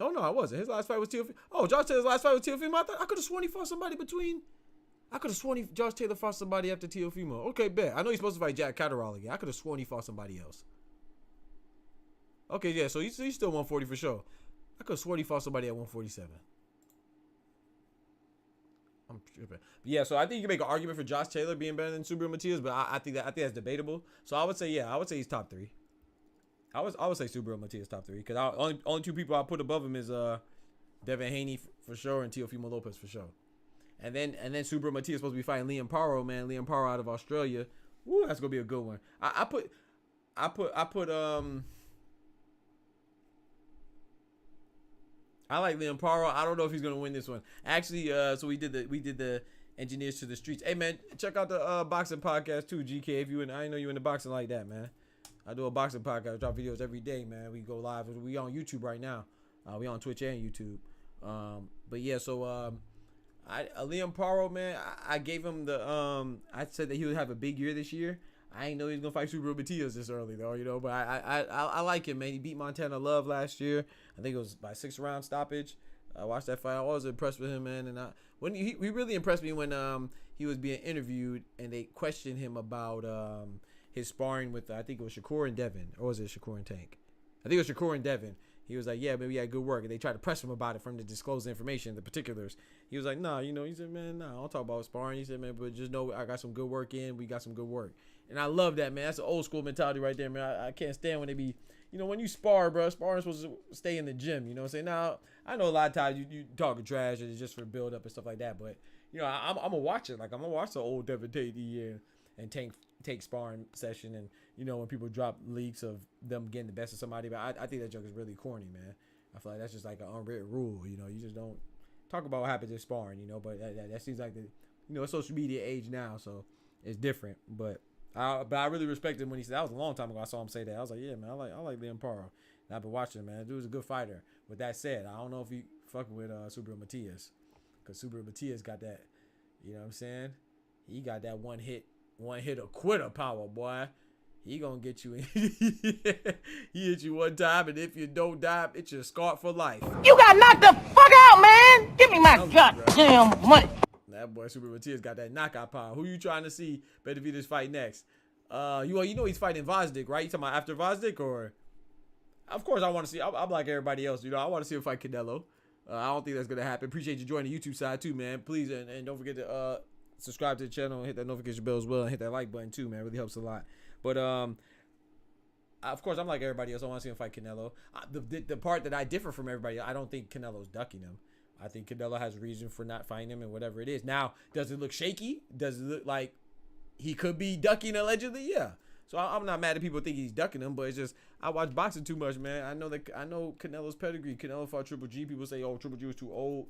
Oh no, I wasn't. His last fight was Teofimo. Oh, Josh Taylor's last fight was Teofimo. I could have sworn he fought somebody between. I could have sworn Josh Taylor fought somebody after Teofimo. Okay, bet. I know he's supposed to fight Jack Catterall again. I could have sworn he fought somebody else. Okay, yeah. So he's still 140 for sure. I could have sworn he fought somebody at 147. I'm tripping. But yeah, so I think you can make an argument for Josh Taylor being better than Subriel Matias, but I think that's debatable. So I would say he's top 3. I would say Subriel Matias top 3 because only 2 people I put above him is Devin Haney for sure and Teofimo Lopez for sure. And then Subriel Matias supposed to be fighting Liam Paro, man. Liam Paro out of Australia. Woo, that's gonna be a good one. I put I like Liam Paro. I don't know if he's gonna win this one. Actually, so we did the engineers to the streets. Hey man, check out the boxing podcast too, GK. If you I didn't know you into boxing like that, man. I do a boxing podcast. I drop videos every day, man. We go live. We on YouTube right now. We on Twitch and YouTube. But yeah, so Liam Paro, man, I gave him the I said that he would have a big year this year. I ain't know he was gonna fight Subriel Matias this early though, but I like him, man. He beat Montana Love last year. I think it was by 6-round stoppage. I watched that fight. I was impressed with him, man. And when he really impressed me when he was being interviewed and they questioned him about his sparring with I think it was Shakur and Devin, or was it Shakur and Tank? I think it was Shakur and Devin. He was like, yeah, maybe he had good work. And they tried to press him about it from the disclosed information, the particulars. He was like, nah, he said, man, nah, I don't talk about sparring. He said, man, but just know I got some good work in. We got some good work. And I love that, man. That's an old school mentality right there, man. I can't stand when they be, when you spar, bro, sparring supposed to stay in the gym. You know what I'm saying? Now, I know a lot of times you talking trash and it's just for build up and stuff like that. But, I'm going to watch it. Like, I'm going to watch the old Devin Tate and Tank sparring session and, when people drop leaks of them getting the best of somebody. But I think that joke is really corny, man. I feel like that's just like an unwritten rule. You just don't talk about what happens in sparring, but that seems like it's social media age now, so it's different. But I really respect him when he said that was a long time ago. I saw him say that. I was like, yeah, man, I like Liam Paro. And I've been watching him, man. Dude was a good fighter. With that said, I don't know if he fucking with Subriel Matias, because Subriel Matias got that. You know what I'm saying? He got that one hit a quitter power, boy. he gonna get you. He hit you one time, and if you don't die, it's your scar for life. You got knocked the fuck out, man. Give me my goddamn money. That boy Super Matias got that knockout power. Who you trying to see Benavidez fight next? You know he's fighting Vazdik, right? You talking about after Vazdik, or? Of course, I want to see. I'm like everybody else, you know. I want to see him fight Canelo. I don't think that's gonna happen. Appreciate you joining the YouTube side too, man. Please and don't forget to subscribe to the channel and hit that notification bell as well, and hit that like button too, man. It really helps a lot. But of course, I'm like everybody else. I want to see him fight Canelo. The part that I differ from everybody, I don't think Canelo's ducking him. I think Canelo has a reason for not fighting him and whatever it is. Now, does it look shaky? Does it look like he could be ducking allegedly? Yeah. So I'm not mad at people think he's ducking him, but it's just I watch boxing too much, man. I know Canelo's pedigree. Canelo fought Triple G. People say, oh, Triple G was too old.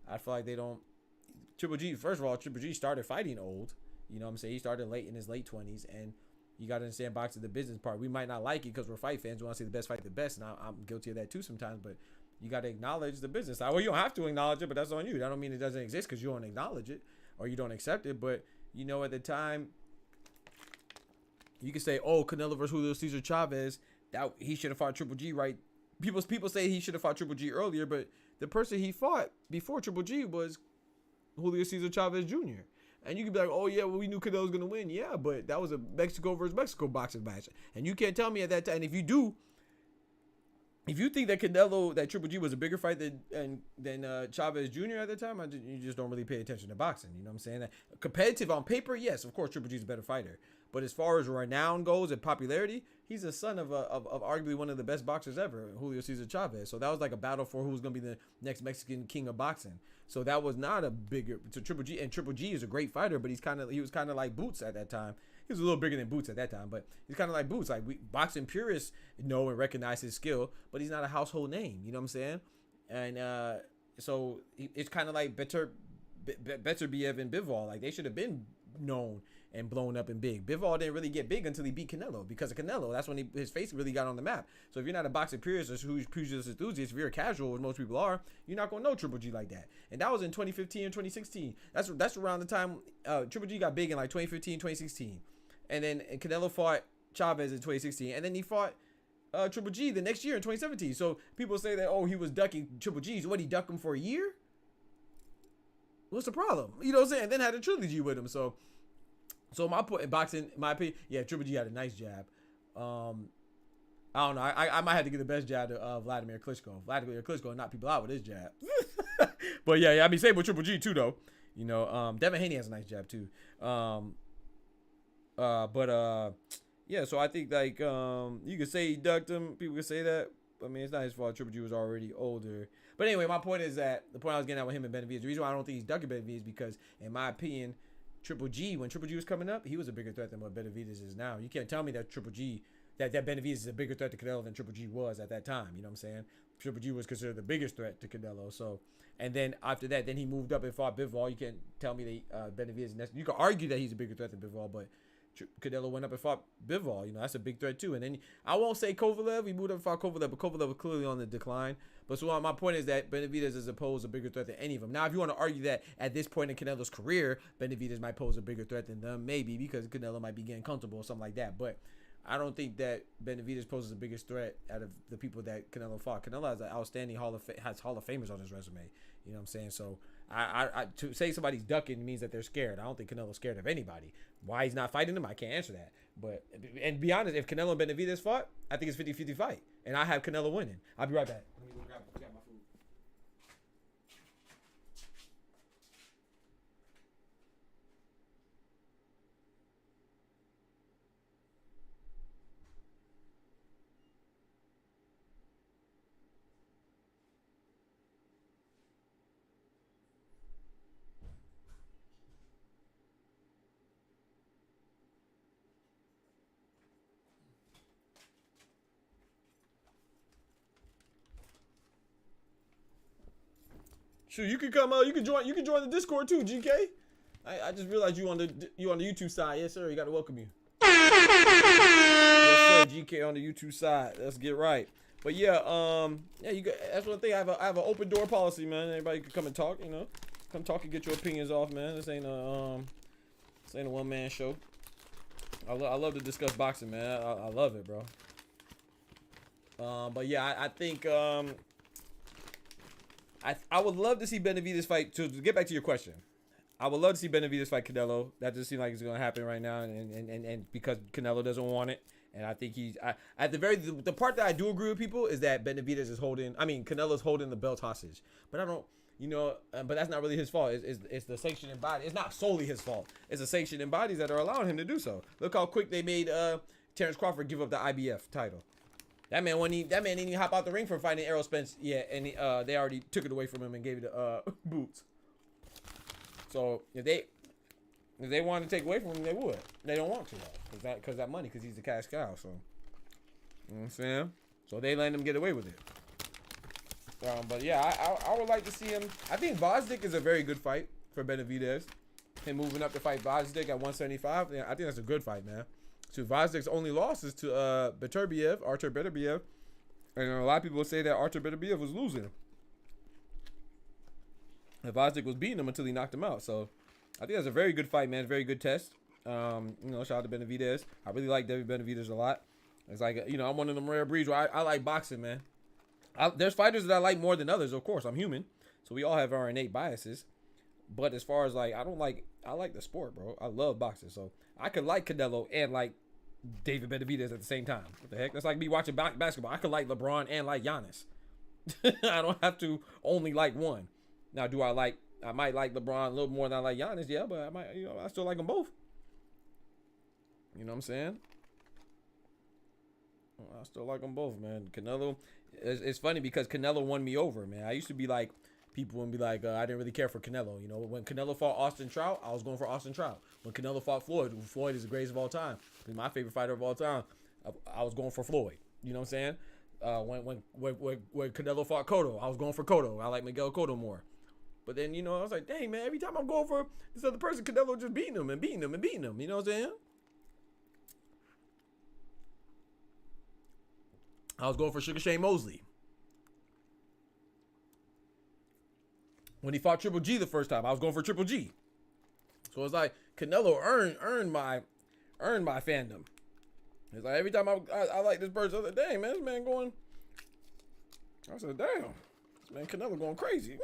I feel like they don't. Triple G, first of all, Triple G started fighting old. You know what I'm saying? He started late in his late 20s, and you got to understand boxing, the business part. We might not like it because we're fight fans. We want to see the best fight the best, and I'm guilty of that too sometimes, but you got to acknowledge the business. Well, you don't have to acknowledge it, but that's on you. That don't mean it doesn't exist because you don't acknowledge it or you don't accept it. But, you know, at the time, you can say, oh, Canelo versus Julio Cesar Chavez, that he should have fought Triple G, right? People say he should have fought Triple G earlier, but the person he fought before Triple G was Julio Cesar Chavez Jr. And you can be like, oh, yeah, well, we knew Canelo was going to win. Yeah, but that was a Mexico versus Mexico boxing match. And you can't tell me at that time. And if you do, if you think that that Triple G was a bigger fight than Chavez Jr. at the time, you just don't really pay attention to boxing. You know what I'm saying? That competitive on paper, yes, of course, Triple G's a better fighter. But as far as renown goes and popularity, he's a son of arguably one of the best boxers ever, Julio Cesar Chavez. So that was like a battle for who was going to be the next Mexican king of boxing. So that was not a bigger to Triple G. And Triple G is a great fighter, but he was kind of like Boots at that time. He was a little bigger than Boots at that time, but he's kind of like Boots. Like boxing purists know and recognize his skill, but he's not a household name. You know what I'm saying? And so it's kind of like Beterbiev and Bivol. Like they should have been known and blown up and big. Bivol didn't really get big until he beat Canelo. Because of Canelo, that's when his face really got on the map. So if you're not a boxing purist or who's pugilist enthusiast, if you're a casual, as most people are, you're not gonna know Triple G like that. And that was in 2015 and 2016. That's around the time Triple G got big in like 2015, 2016. And then Canelo fought Chavez in 2016, and then he fought Triple G the next year in 2017. So people say that, oh, he was ducking Triple G. So what, he ducked him for a year? What's the problem? You know what I'm saying? And then had a trilogy with him. So my point in boxing, my opinion, yeah, Triple G had a nice jab. I don't know. I might have to get the best jab to Vladimir Klitschko. Vladimir Klitschko knocked people out with his jab. But yeah, I mean, same with Triple G too, though. You know, Devin Haney has a nice jab too. Yeah, so I think like you could say he ducked him. People could say that. I mean, it's not his fault. Triple G was already older. But anyway, my point is that the point I was getting at with him and Benavidez, the reason why I don't think he's ducking Benavidez is because, in my opinion, Triple G, when Triple G was coming up, he was a bigger threat than what Benavidez is now. You can't tell me that that Benavidez is a bigger threat to Canelo than Triple G was at that time. You know what I'm saying? Triple G was considered the biggest threat to Canelo. So, and then after that, then he moved up and fought Bivol. You can't tell me that Benavidez. You could argue that he's a bigger threat than Bivol, but Canelo went up and fought Bivol. You know, that's a big threat too. And then I won't say Kovalev. He moved up and fought Kovalev, but Kovalev was clearly on the decline. But so my point is that Benavidez is opposed a bigger threat than any of them. Now, if you want to argue that at this point in Canelo's career, Benavidez might pose a bigger threat than them, maybe because Canelo might be getting comfortable or something like that. But I don't think that Benavidez poses the biggest threat out of the people that Canelo fought. Canelo has an outstanding Hall of Famers on his resume. You know what I'm saying? So I to say somebody's ducking means that they're scared. I don't think Canelo's scared of anybody. Why he's not fighting them, I can't answer that. But and be honest, if Canelo and Benavidez fought, I think it's 50-50 fight, and I have Canelo winning. I'll be right back. Let me go grab my food. Sure, you can come. You can join the Discord too, GK. I just realized you on the YouTube side. Yes, sir. You got to welcome you. Yes, sir. GK on the YouTube side. Let's get right. But yeah, yeah, you got. That's one thing. I have an open door policy, man. Anybody can come and talk. You know, come talk and get your opinions off, man. This ain't a one man show. I love to discuss boxing, man. I love it, bro. But yeah, I think I would love to see Benavidez fight. To get back to your question, I would love to see Benavidez fight Canelo. That just seems like it's gonna happen right now, and because Canelo doesn't want it, and I think the part that I do agree with people is that Benavidez is Canelo's holding the belt hostage, but I don't. But that's not really his fault. It's the sanctioning body. It's not solely his fault. It's the sanctioning bodies that are allowing him to do so. Look how quick they made Terrence Crawford give up the IBF title. That man didn't even hop out the ring for fighting Errol Spence. Yeah, and they already took it away from him and gave it to Boots. So if they wanted to take away from him, they would. They don't want to though, because that money, because he's a cash cow. So you know what I'm saying. So they let him get away with it. But yeah, I would like to see him. I think Vosdick is a very good fight for Benavidez. Him moving up to fight Vosdick at 175. Yeah, I think that's a good fight, man. So Vosdick's only loss is to Artur Beterbiev. And a lot of people say that Artur Beterbiev was losing. And Vosdick was beating him until he knocked him out. So I think that's a very good fight, man. Very good test. Shout out to Benavidez. I really like David Benavidez a lot. It's like, I'm one of them rare breeds where I like boxing, man. There's fighters that I like more than others, of course. I'm human, so we all have our innate biases. But as far as I like the sport, bro. I love boxing, so I could like Canelo and like David Benavidez at the same time. What the heck? That's like me watching basketball. I could like LeBron and like Giannis. I don't have to only like one. Now, I might like LeBron a little more than I like Giannis, yeah, but I still like them both. You know what I'm saying? I still like them both, man. Canelo, it's funny because Canelo won me over, man. I used to be like, people would be like, I didn't really care for Canelo. When Canelo fought Austin Trout, I was going for Austin Trout. When Canelo fought Floyd is the greatest of all time. He's my favorite fighter of all time. I was going for Floyd. You know what I'm saying? When Canelo fought Cotto, I was going for Cotto. I like Miguel Cotto more. But then, I was like, dang, man, every time I'm going for this other person, Canelo just beating him and beating him and beating him. You know what I'm saying? I was going for Sugar Shane Mosley. When he fought Triple G the first time, I was going for Triple G. So it's like Canelo earned my fandom. It's like every time I like this person, I was like, dang, man, this man going. I said, damn, this man Canelo going crazy.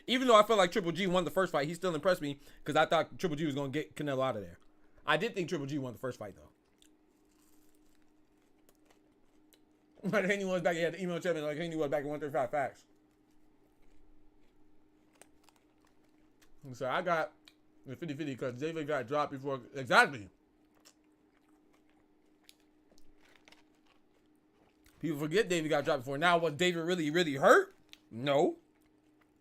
Even though I felt like Triple G won the first fight, he still impressed me because I thought Triple G was going to get Canelo out of there. I did think Triple G won the first fight, though. Like Haney was back, he had the email chat me like Haney was back in 135 facts. And so I got the 50-50 because David got dropped before. Exactly. People forget David got dropped before. Now, was David really hurt? No.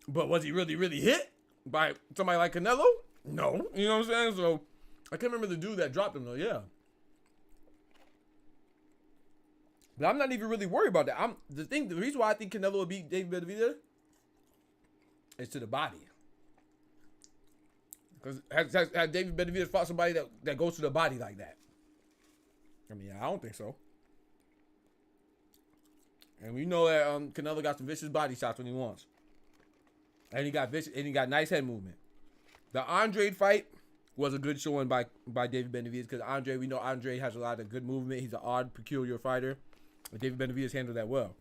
But was he really hit by somebody like Canelo? No. You know what I'm saying? So I can't remember the dude that dropped him though. Yeah. But I'm not even really worried about that. The reason why I think Canelo will beat David Benavidez is to the body. Because has David Benavidez fought somebody that goes to the body like that? I mean, I don't think so. And we know that Canelo got some vicious body shots when he wants. And he got nice head movement. The Andre fight was a good showing by David Benavidez because we know Andre has a lot of good movement. He's an odd, peculiar fighter. But David Benavidez handled that well.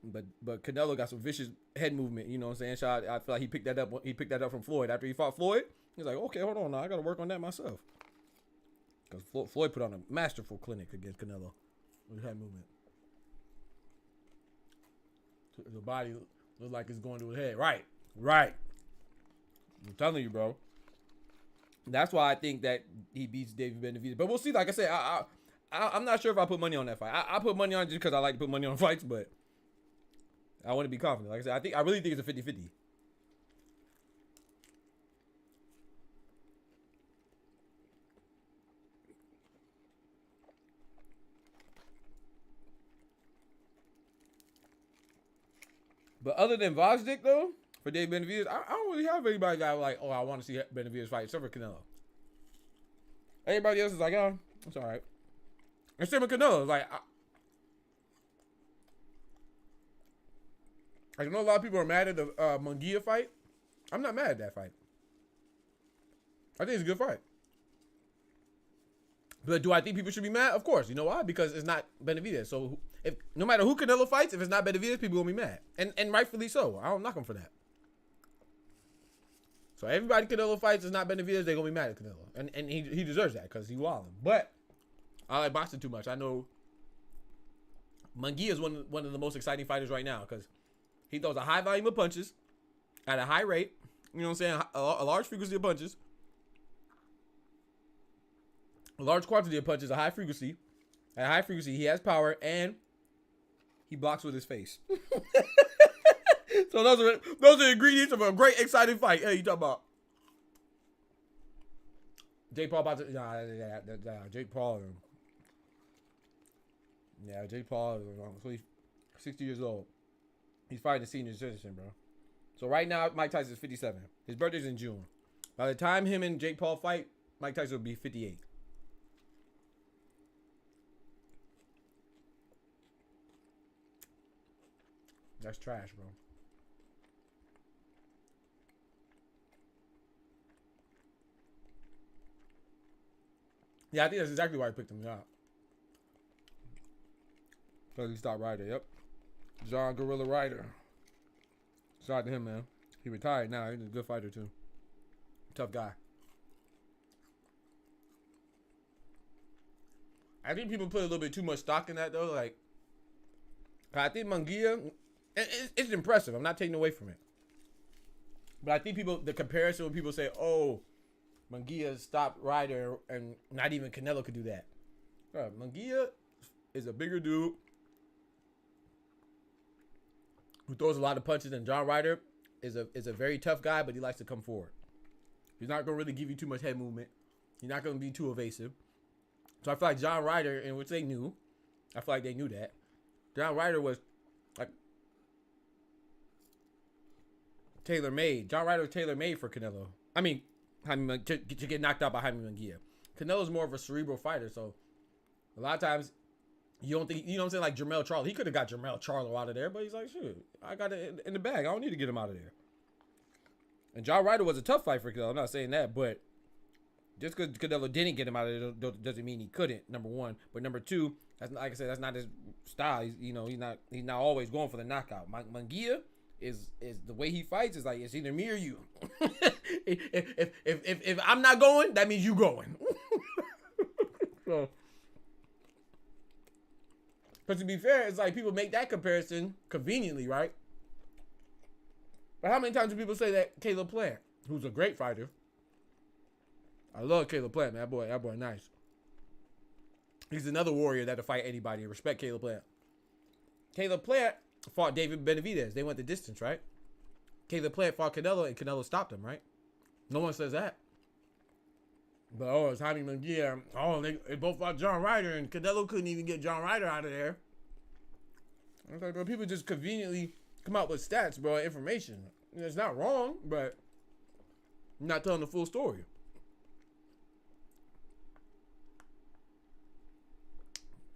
But Canelo got some vicious head movement, you know what I'm saying? So I feel like he picked that up. He picked that up from Floyd. After he fought Floyd, he's like, okay, hold on now. I got to work on that myself. Because Floyd put on a masterful clinic against Canelo with head movement. The body looks like it's going to his head. Right. I'm telling you, bro. That's why I think that he beats David Benavidez. But we'll see. Like I said, I'm not sure if I put money on that fight. I put money on it just because I like to put money on fights, but I want to be confident. Like I said, I really think it's a 50-50. But other than Vosdick, though, for Dave Benavidez, I don't really have anybody that like, I want to see Benavidez fight, except for Canelo. Everybody else is like, it's all right. And same with Canelo. Like, I know a lot of people are mad at the Munguia fight. I'm not mad at that fight. I think it's a good fight. But do I think people should be mad? Of course. You know why? Because it's not Benavidez. So if no matter who Canelo fights, if it's not Benavidez, people will be mad, and rightfully so. I don't knock him for that. So everybody Canelo fights is not Benavidez, they're gonna be mad at Canelo, and he deserves that because he wilding. But I like boxing too much. I know Munguia is one of the most exciting fighters right now because he throws a high volume of punches at a high rate. You know what I'm saying? A large frequency of punches. A large quantity of punches, a high frequency. At high frequency, he has power, and he blocks with his face. So those are ingredients of a great, exciting fight. Hey, you talking about Jake Paul about to... Jake Paul... Yeah, Jake Paul is 60 years old. He's fighting a senior citizen, bro. So right now, Mike Tyson is 57. His birthday's in June. By the time him and Jake Paul fight, Mike Tyson will be 58. That's trash, bro. Yeah, I think that's exactly why I picked him out. Because he stopped Ryder, yep. John Gorilla Ryder. Shout out to him, man. He retired now. He's a good fighter, too. Tough guy. I think people put a little bit too much stock in that, though. Like, I think Munguia, it's impressive. I'm not taking away from it. But I think the comparison when people say, oh, Munguia stopped Ryder, and not even Canelo could do that. Munguia is a bigger dude who throws a lot of punches, and John Ryder is a very tough guy, but he likes to come forward. He's not going to really give you too much head movement. He's not going to be too evasive. So I feel like John Ryder, in which they knew, I feel like they knew that. John Ryder was like tailor-made. John Ryder was tailor-made for Canelo. I mean, to get knocked out by Jaime Munguia. Canelo's more of a cerebral fighter, so a lot of times you don't think, you know what I'm saying, like Jermell Charlo. He could have got Jermell Charlo out of there, but he's like, shoot, I got it in the bag. I don't need to get him out of there. And John Ryder was a tough fight for Canelo. I'm not saying that, but just because Canelo didn't get him out of there doesn't mean he couldn't, number one. But number two, that's, like I said, that's not his style. He's not always going for the knockout. Munguia is the way he fights is like, it's either me or you. if I'm not going, that means you going. So, but to be fair, it's like people make that comparison conveniently, right? But how many times do people say that Caleb Plant, who's a great fighter? I love Caleb Plant, man. That boy nice. He's another warrior that'll fight anybody. Respect Caleb Plant. Caleb Plant fought David Benavidez. They went the distance, right? Caleb Plant fought Canelo, and Canelo stopped him, right? No one says that. But, oh, it's Jaime Munguia. Oh, they both fought John Ryder, and Canelo couldn't even get John Ryder out of there. Okay, bro, people just conveniently come out with stats, bro, information. It's not wrong, but I'm not telling the full story.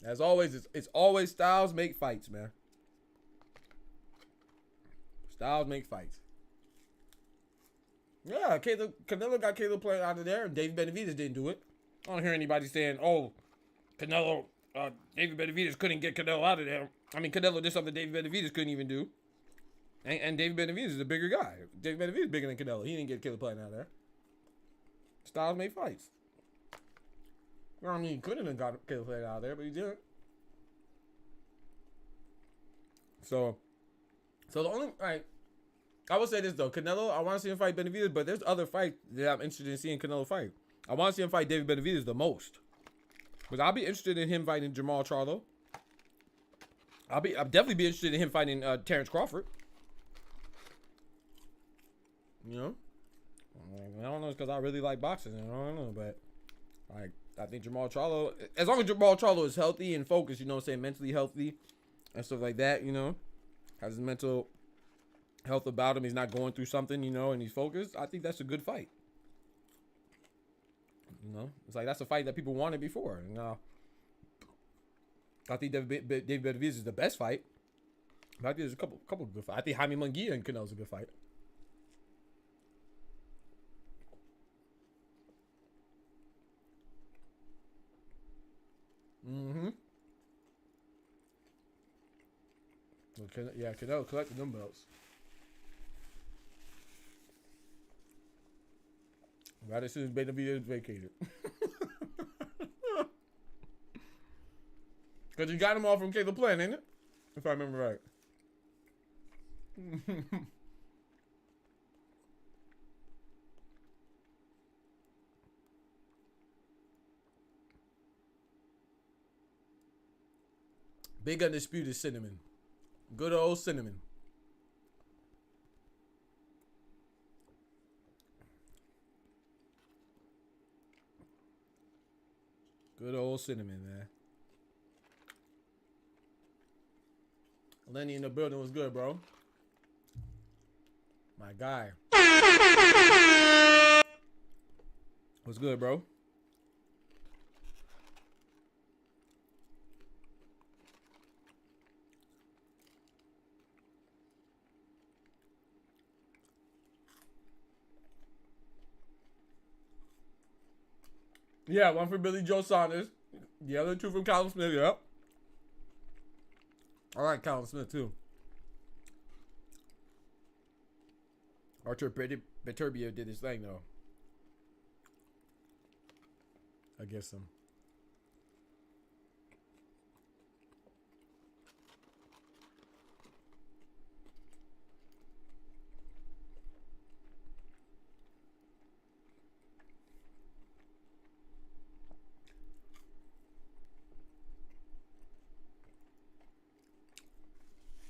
As always, it's always styles make fights, man. Styles make fights. Yeah, Canelo got Caleb Plant out of there, and David Benavidez didn't do it. I don't hear anybody saying, oh, Canelo, David Benavidez couldn't get Canelo out of there. I mean, Canelo did something David Benavidez couldn't even do. And David Benavidez is a bigger guy. David Benavidez is bigger than Canelo. He didn't get Caleb Plant out of there. Styles make fights. I mean, he couldn't have got Caleb Plant out of there, but he didn't. So the only, right, I will say this, though. Canelo, I want to see him fight Benavidez, but there's other fights that I'm interested in seeing Canelo fight. I want to see him fight David Benavidez the most. But I'll be interested in him fighting Jermall Charlo. I'll definitely be interested in him fighting Terrence Crawford. You know? I don't know, it's because I really like boxing. I don't know, but I think Jermall Charlo, as long as Jermall Charlo is healthy and focused, you know what I'm saying, mentally healthy and stuff like that, you know, has his mental health about him, he's not going through something, you know, and he's focused, I think that's a good fight. You know, it's like that's a fight that people wanted before. Now, I think David Benavidez is the best fight. But I think there's a couple of good fights. I think Jaime Munguia and Canelo is a good fight. Yeah, Canelo collected them belts. Right as soon as Benavidez was vacated. Because you got them all from Caleb Plant, ain't it? If I remember right. Big undisputed Cinnamon. Good old Cinnamon. Good old Cinnamon, man. Lenny in the building was good, bro. My guy. What's good, bro? Yeah, one for Billy Joe Saunders. The other two from Callum Smith, yep. I like Callum Smith, too. Artur Beterbiev did his thing, though. Against him.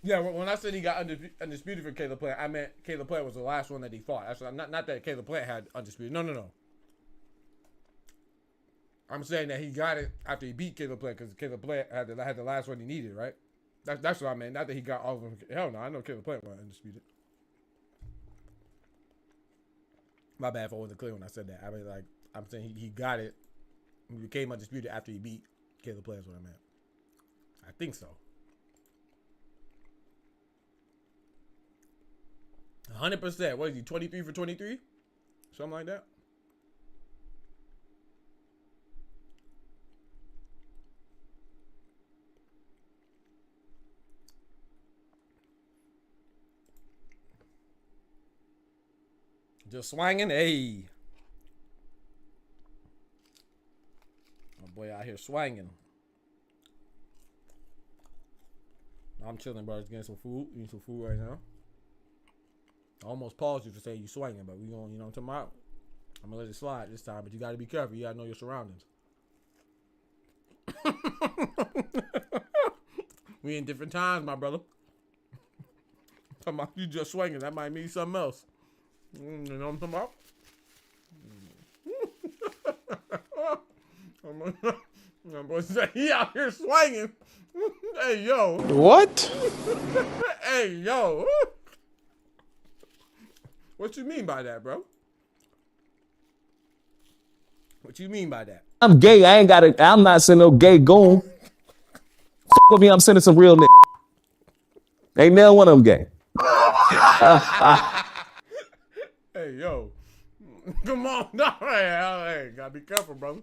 Yeah, when I said he got undisputed for Caleb Plant, I meant Caleb Plant was the last one that he fought. Actually, not that Caleb Plant had undisputed. No. I'm saying that he got it after he beat Caleb Plant because Caleb Plant had the last one he needed, right? That's what I meant. Not that he got all of them. Hell no, I know Caleb Plant was undisputed. My bad if I wasn't clear when I said that. I mean, like, I'm saying he got it. He became undisputed after he beat Caleb Plant is what I meant. I think so. 100%. What is he? 23 for 23? Something like that. Just swinging. Hey. My boy out here swinging. I'm chilling, bro. Just getting some food. Eating some food right now. I almost paused you for saying you swinging, but we gonna, you know what I'm talking about? I'm gonna let it slide this time, but you gotta be careful. You gotta know your surroundings. We in different times, my brother. Talking about you just swinging, that might mean something else. You know what I'm talking about? I'm gonna say he out here swinging. Hey yo. What? Hey yo. What you mean by that, bro? What you mean by that? I'm gay. I'm not sending no gay goon. With me, I'm sending some real niggas. Ain't never one of them gay. Hey, yo. Come on. No, hey, gotta be careful, brother.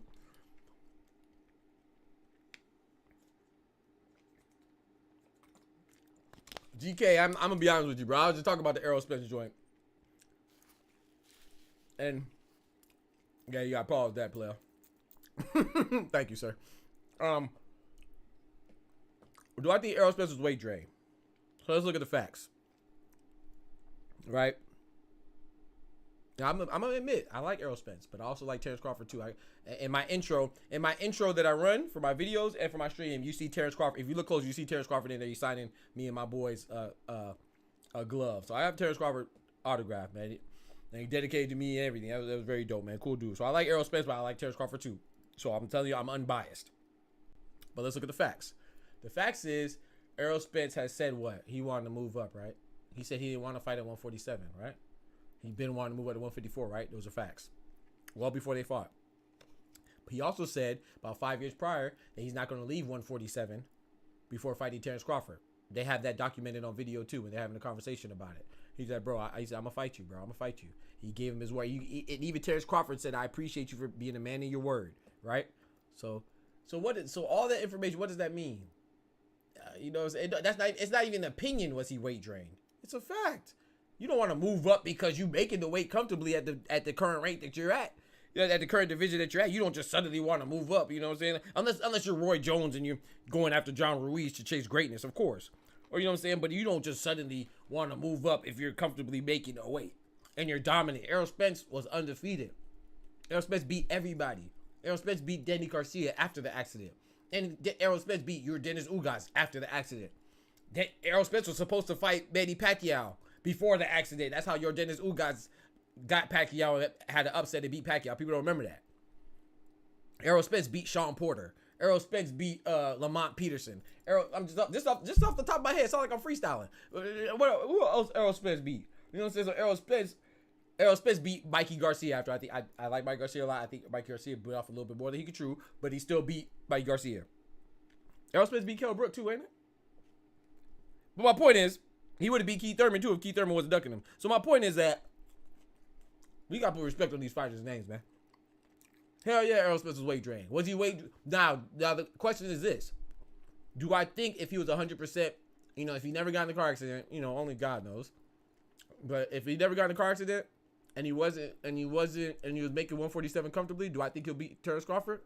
GK, I'm gonna be honest with you, bro. I was just talking about the Errol Spence joint. And yeah, you gotta pause that, player. Thank you, sir. Do I think Errol Spence was weight drain? So let's look at the facts. Right? Now, I'm gonna admit I like Errol Spence, but I also like Terrence Crawford too. In my intro that I run for my videos and for my stream, you see Terrence Crawford. If you look close, you see Terrence Crawford in there. He's signing me and my boys a glove. So I have Terrence Crawford autograph, man. And he dedicated to me and everything. That was very dope, man. Cool dude. So I like Errol Spence, but I like Terrence Crawford too. So I'm telling you, I'm unbiased. But let's look at the facts. The facts is Errol Spence has said what? He wanted to move up, right? He said he didn't want to fight at 147, right? He'd been wanting to move up to 154, right? Those are facts. Well before they fought. But he also said about 5 years prior that he's not going to leave 147 before fighting Terrence Crawford. They have that documented on video too when they're having a conversation about it. He said, bro, I'm going to fight you, bro. I'm going to fight you. He gave him his word. And even Terrence Crawford said, I appreciate you for being a man of your word, right? So all that information, what does that mean? You know, that's not. It's not even an opinion. Was he weight drained? It's a fact. You don't want to move up because you making the weight comfortably at the current rate that you're at. At the current division that you're at, you don't just suddenly want to move up. You know what I'm saying? Unless you're Roy Jones and you're going after John Ruiz to chase greatness, of course. Or you know what I'm saying? But you don't just suddenly want to move up if you're comfortably making a weight and you're dominant. Errol Spence was undefeated. Errol Spence beat everybody. Errol Spence beat Danny Garcia after the accident. And Errol Spence beat your Dennis Ugas after the accident. Errol Spence was supposed to fight Manny Pacquiao before the accident. That's how your Dennis Ugas got Pacquiao and had an upset and beat Pacquiao. People don't remember that. Errol Spence beat Sean Porter. Errol Spence beat Lamont Peterson. I'm just off the top of my head. It sounds like I'm freestyling. Who else Errol Spence beat? You know what I'm saying? So Errol Spence beat Mikey Garcia after. I like Mikey Garcia a lot. I think Mikey Garcia bit off a little bit more than he could chew, but he still beat Mikey Garcia. Errol Spence beat Kell Brook too, ain't it? But my point is, he would have beat Keith Thurman too if Keith Thurman wasn't ducking him. So my point is that we got to put respect on these fighters' names, man. Hell yeah, Errol Spence was weight drained. Was he weight? Now the question is this: do I think if he was 100%, you know, if he never got in a car accident, you know, only God knows. But if he never got in a car accident and he was making 147 comfortably, do I think he'll beat Terrence Crawford?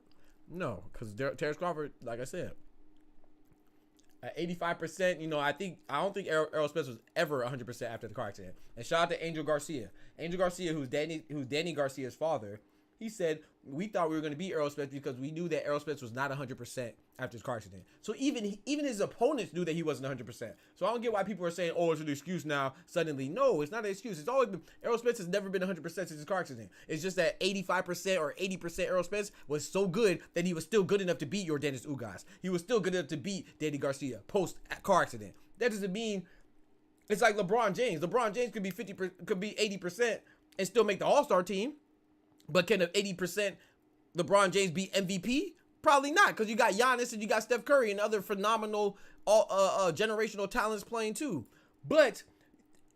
No, because Terrence Crawford, like I said, at 85%, you know, I don't think Errol Spence was ever 100% after the car accident. And shout out to Angel Garcia. Angel Garcia, who's Danny Garcia's father, he said, we thought we were going to beat Errol Spence because we knew that Errol Spence was not 100% after his car accident. So even his opponents knew that he wasn't 100%. So I don't get why people are saying, oh, it's an excuse now suddenly. No, it's not an excuse. It's always been, Errol Spence has never been 100% since his car accident. It's just that 85% or 80% Errol Spence was so good that he was still good enough to beat your Dennis Ugas. He was still good enough to beat Danny Garcia post-car accident. That doesn't mean, it's like LeBron James. LeBron James could be 80% and still make the All-Star team. But can an 80% LeBron James be MVP? Probably not, because you got Giannis and you got Steph Curry and other phenomenal generational talents playing too. But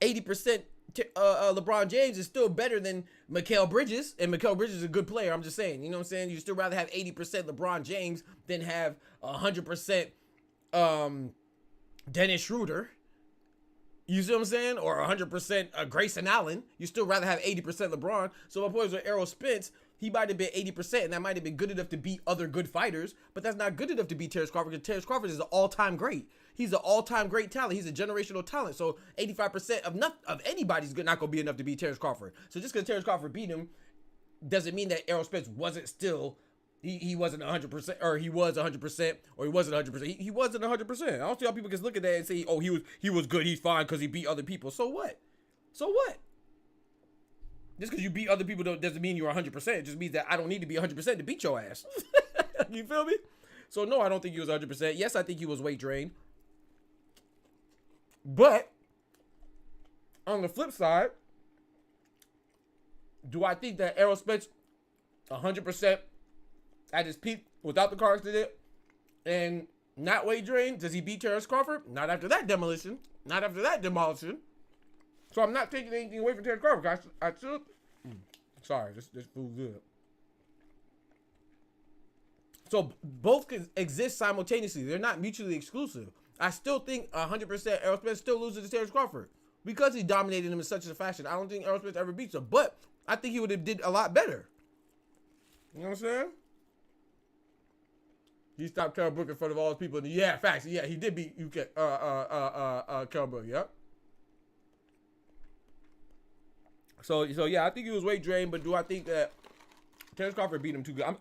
80% LeBron James is still better than Mikal Bridges, and Mikal Bridges is a good player. I'm just saying, you know what I'm saying? You'd still rather have 80% LeBron James than have 100% Dennis Schroeder. You see what I'm saying? Or 100% Grayson Allen. You still rather have 80% LeBron. So my point is with Errol Spence, he might have been 80%, and that might have been good enough to beat other good fighters, but that's not good enough to beat Terrence Crawford, because Terrence Crawford is an all-time great. He's an all-time great talent. He's a generational talent. So 85% of anybody's not going to be enough to beat Terrence Crawford. So just because Terrence Crawford beat him doesn't mean that Errol Spence wasn't still... He wasn't 100%, or he was 100%, or he wasn't 100%. He wasn't 100%. I don't see how people can look at that and say, "Oh, he was good. He's fine because he beat other people." So what? So what? Just because you beat other people doesn't mean you're 100%. It just means that I don't need to be 100% to beat your ass. You feel me? So no, I don't think he was 100%. Yes, I think he was weight drained. But on the flip side, do I think that Errol Spence 100%? At his peak without the car accident and not weight drained? Does he beat Terrence Crawford? Not after that demolition. Not after that demolition. So I'm not taking anything away from Terrence Crawford. I should. Sorry, this food's good. So both can exist simultaneously. They're not mutually exclusive. I still think 100% Errol Spence still loses to Terrence Crawford because he dominated him in such a fashion. I don't think Errol Spence ever beats him, but I think he would have did a lot better. You know what I'm saying? He stopped Kell Brook in front of all those people. Yeah, facts. Yeah, he did beat Kell Brook. Yep. So yeah, I think he was weight drained, but do I think that Terrence Crawford beat him too good?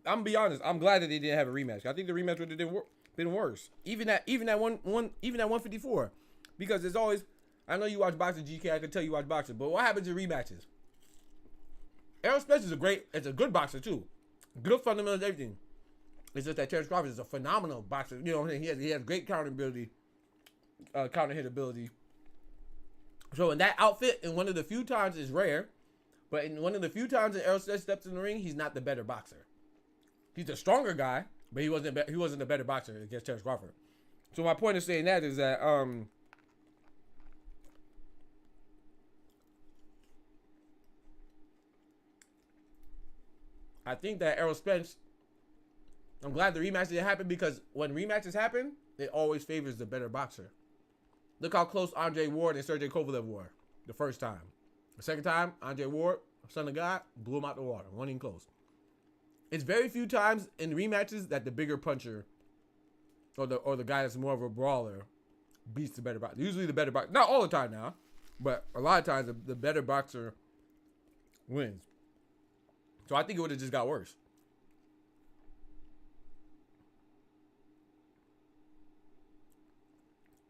I'm be honest. I'm glad that they didn't have a rematch. I think the rematch would have been worse. Even at 154, because there's always. I know you watch boxing, GK. I can tell you watch boxing, but what happens in rematches? Errol Spence is a good boxer too. Good fundamentals, everything. It's just that Terrence Crawford is a phenomenal boxer. You know what I'm saying? He has great counter hit ability. So in that outfit, in one of the few times, it's rare, but in one of the few times that Errol Spence steps in the ring, he's not the better boxer. He's a stronger guy, but he wasn't a better boxer against Terrence Crawford. So my point of saying that is that I think that Errol Spence, I'm glad the rematch didn't happen, because when rematches happen, it always favors the better boxer. Look how close Andre Ward and Sergey Kovalev were the first time. The second time, Andre Ward, son of God, blew him out the water. Wasn't even close. It's very few times in rematches that the bigger puncher or the guy that's more of a brawler beats the better boxer. Usually the better boxer, not all the time now, but a lot of times the better boxer wins. So I think it would have just got worse.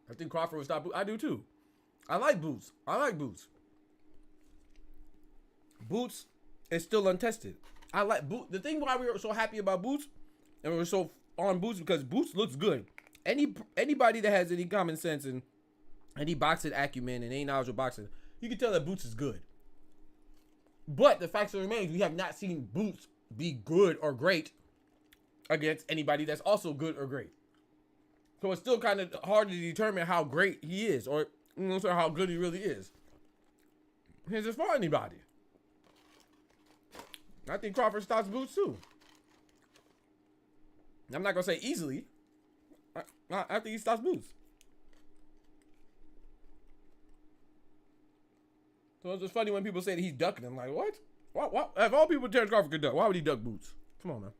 I think Crawford would stop. I do too. I like Boots. Boots is still untested. I like Boots. The thing why we were so happy about Boots and we were so on Boots because Boots looks good. Anybody that has any common sense and any boxing acumen and any knowledge of boxing, you can tell that Boots is good. But the fact still remains, we have not seen Boots be good or great against anybody that's also good or great. So it's still kind of hard to determine how great he is or how good he really is. He's just for anybody. I think Crawford stops Boots too. I'm not going to say easily. I think he stops Boots. So it's just funny when people say that he's ducking him. Like, what? What? If all people Terrence Crawford could duck, why would he duck Boots? Come on, man.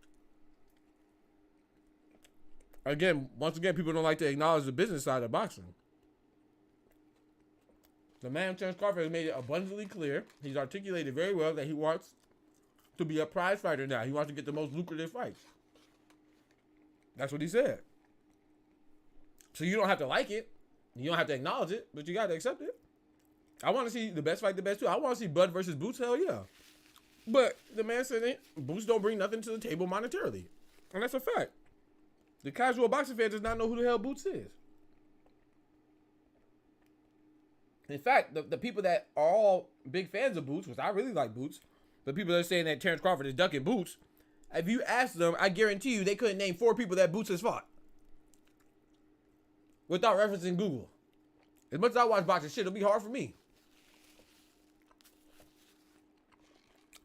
Once again, people don't like to acknowledge the business side of boxing. The man, Terrence Crawford, has made it abundantly clear. He's articulated very well that he wants to be a prize fighter now. He wants to get the most lucrative fights. That's what he said. So you don't have to like it. You don't have to acknowledge it, but you got to accept it. I want to see the best fight the best too. I want to see Bud versus Boots. Hell yeah. But the man said Boots don't bring nothing to the table monetarily. And that's a fact. The casual boxing fan does not know who the hell Boots is. In fact, the people that are all big fans of Boots, which I really like Boots, but people that are saying that Terrence Crawford is ducking Boots, if you ask them, I guarantee you they couldn't name 4 people that Boots has fought. Without referencing Google. As much as I watch boxing shit, it'll be hard for me.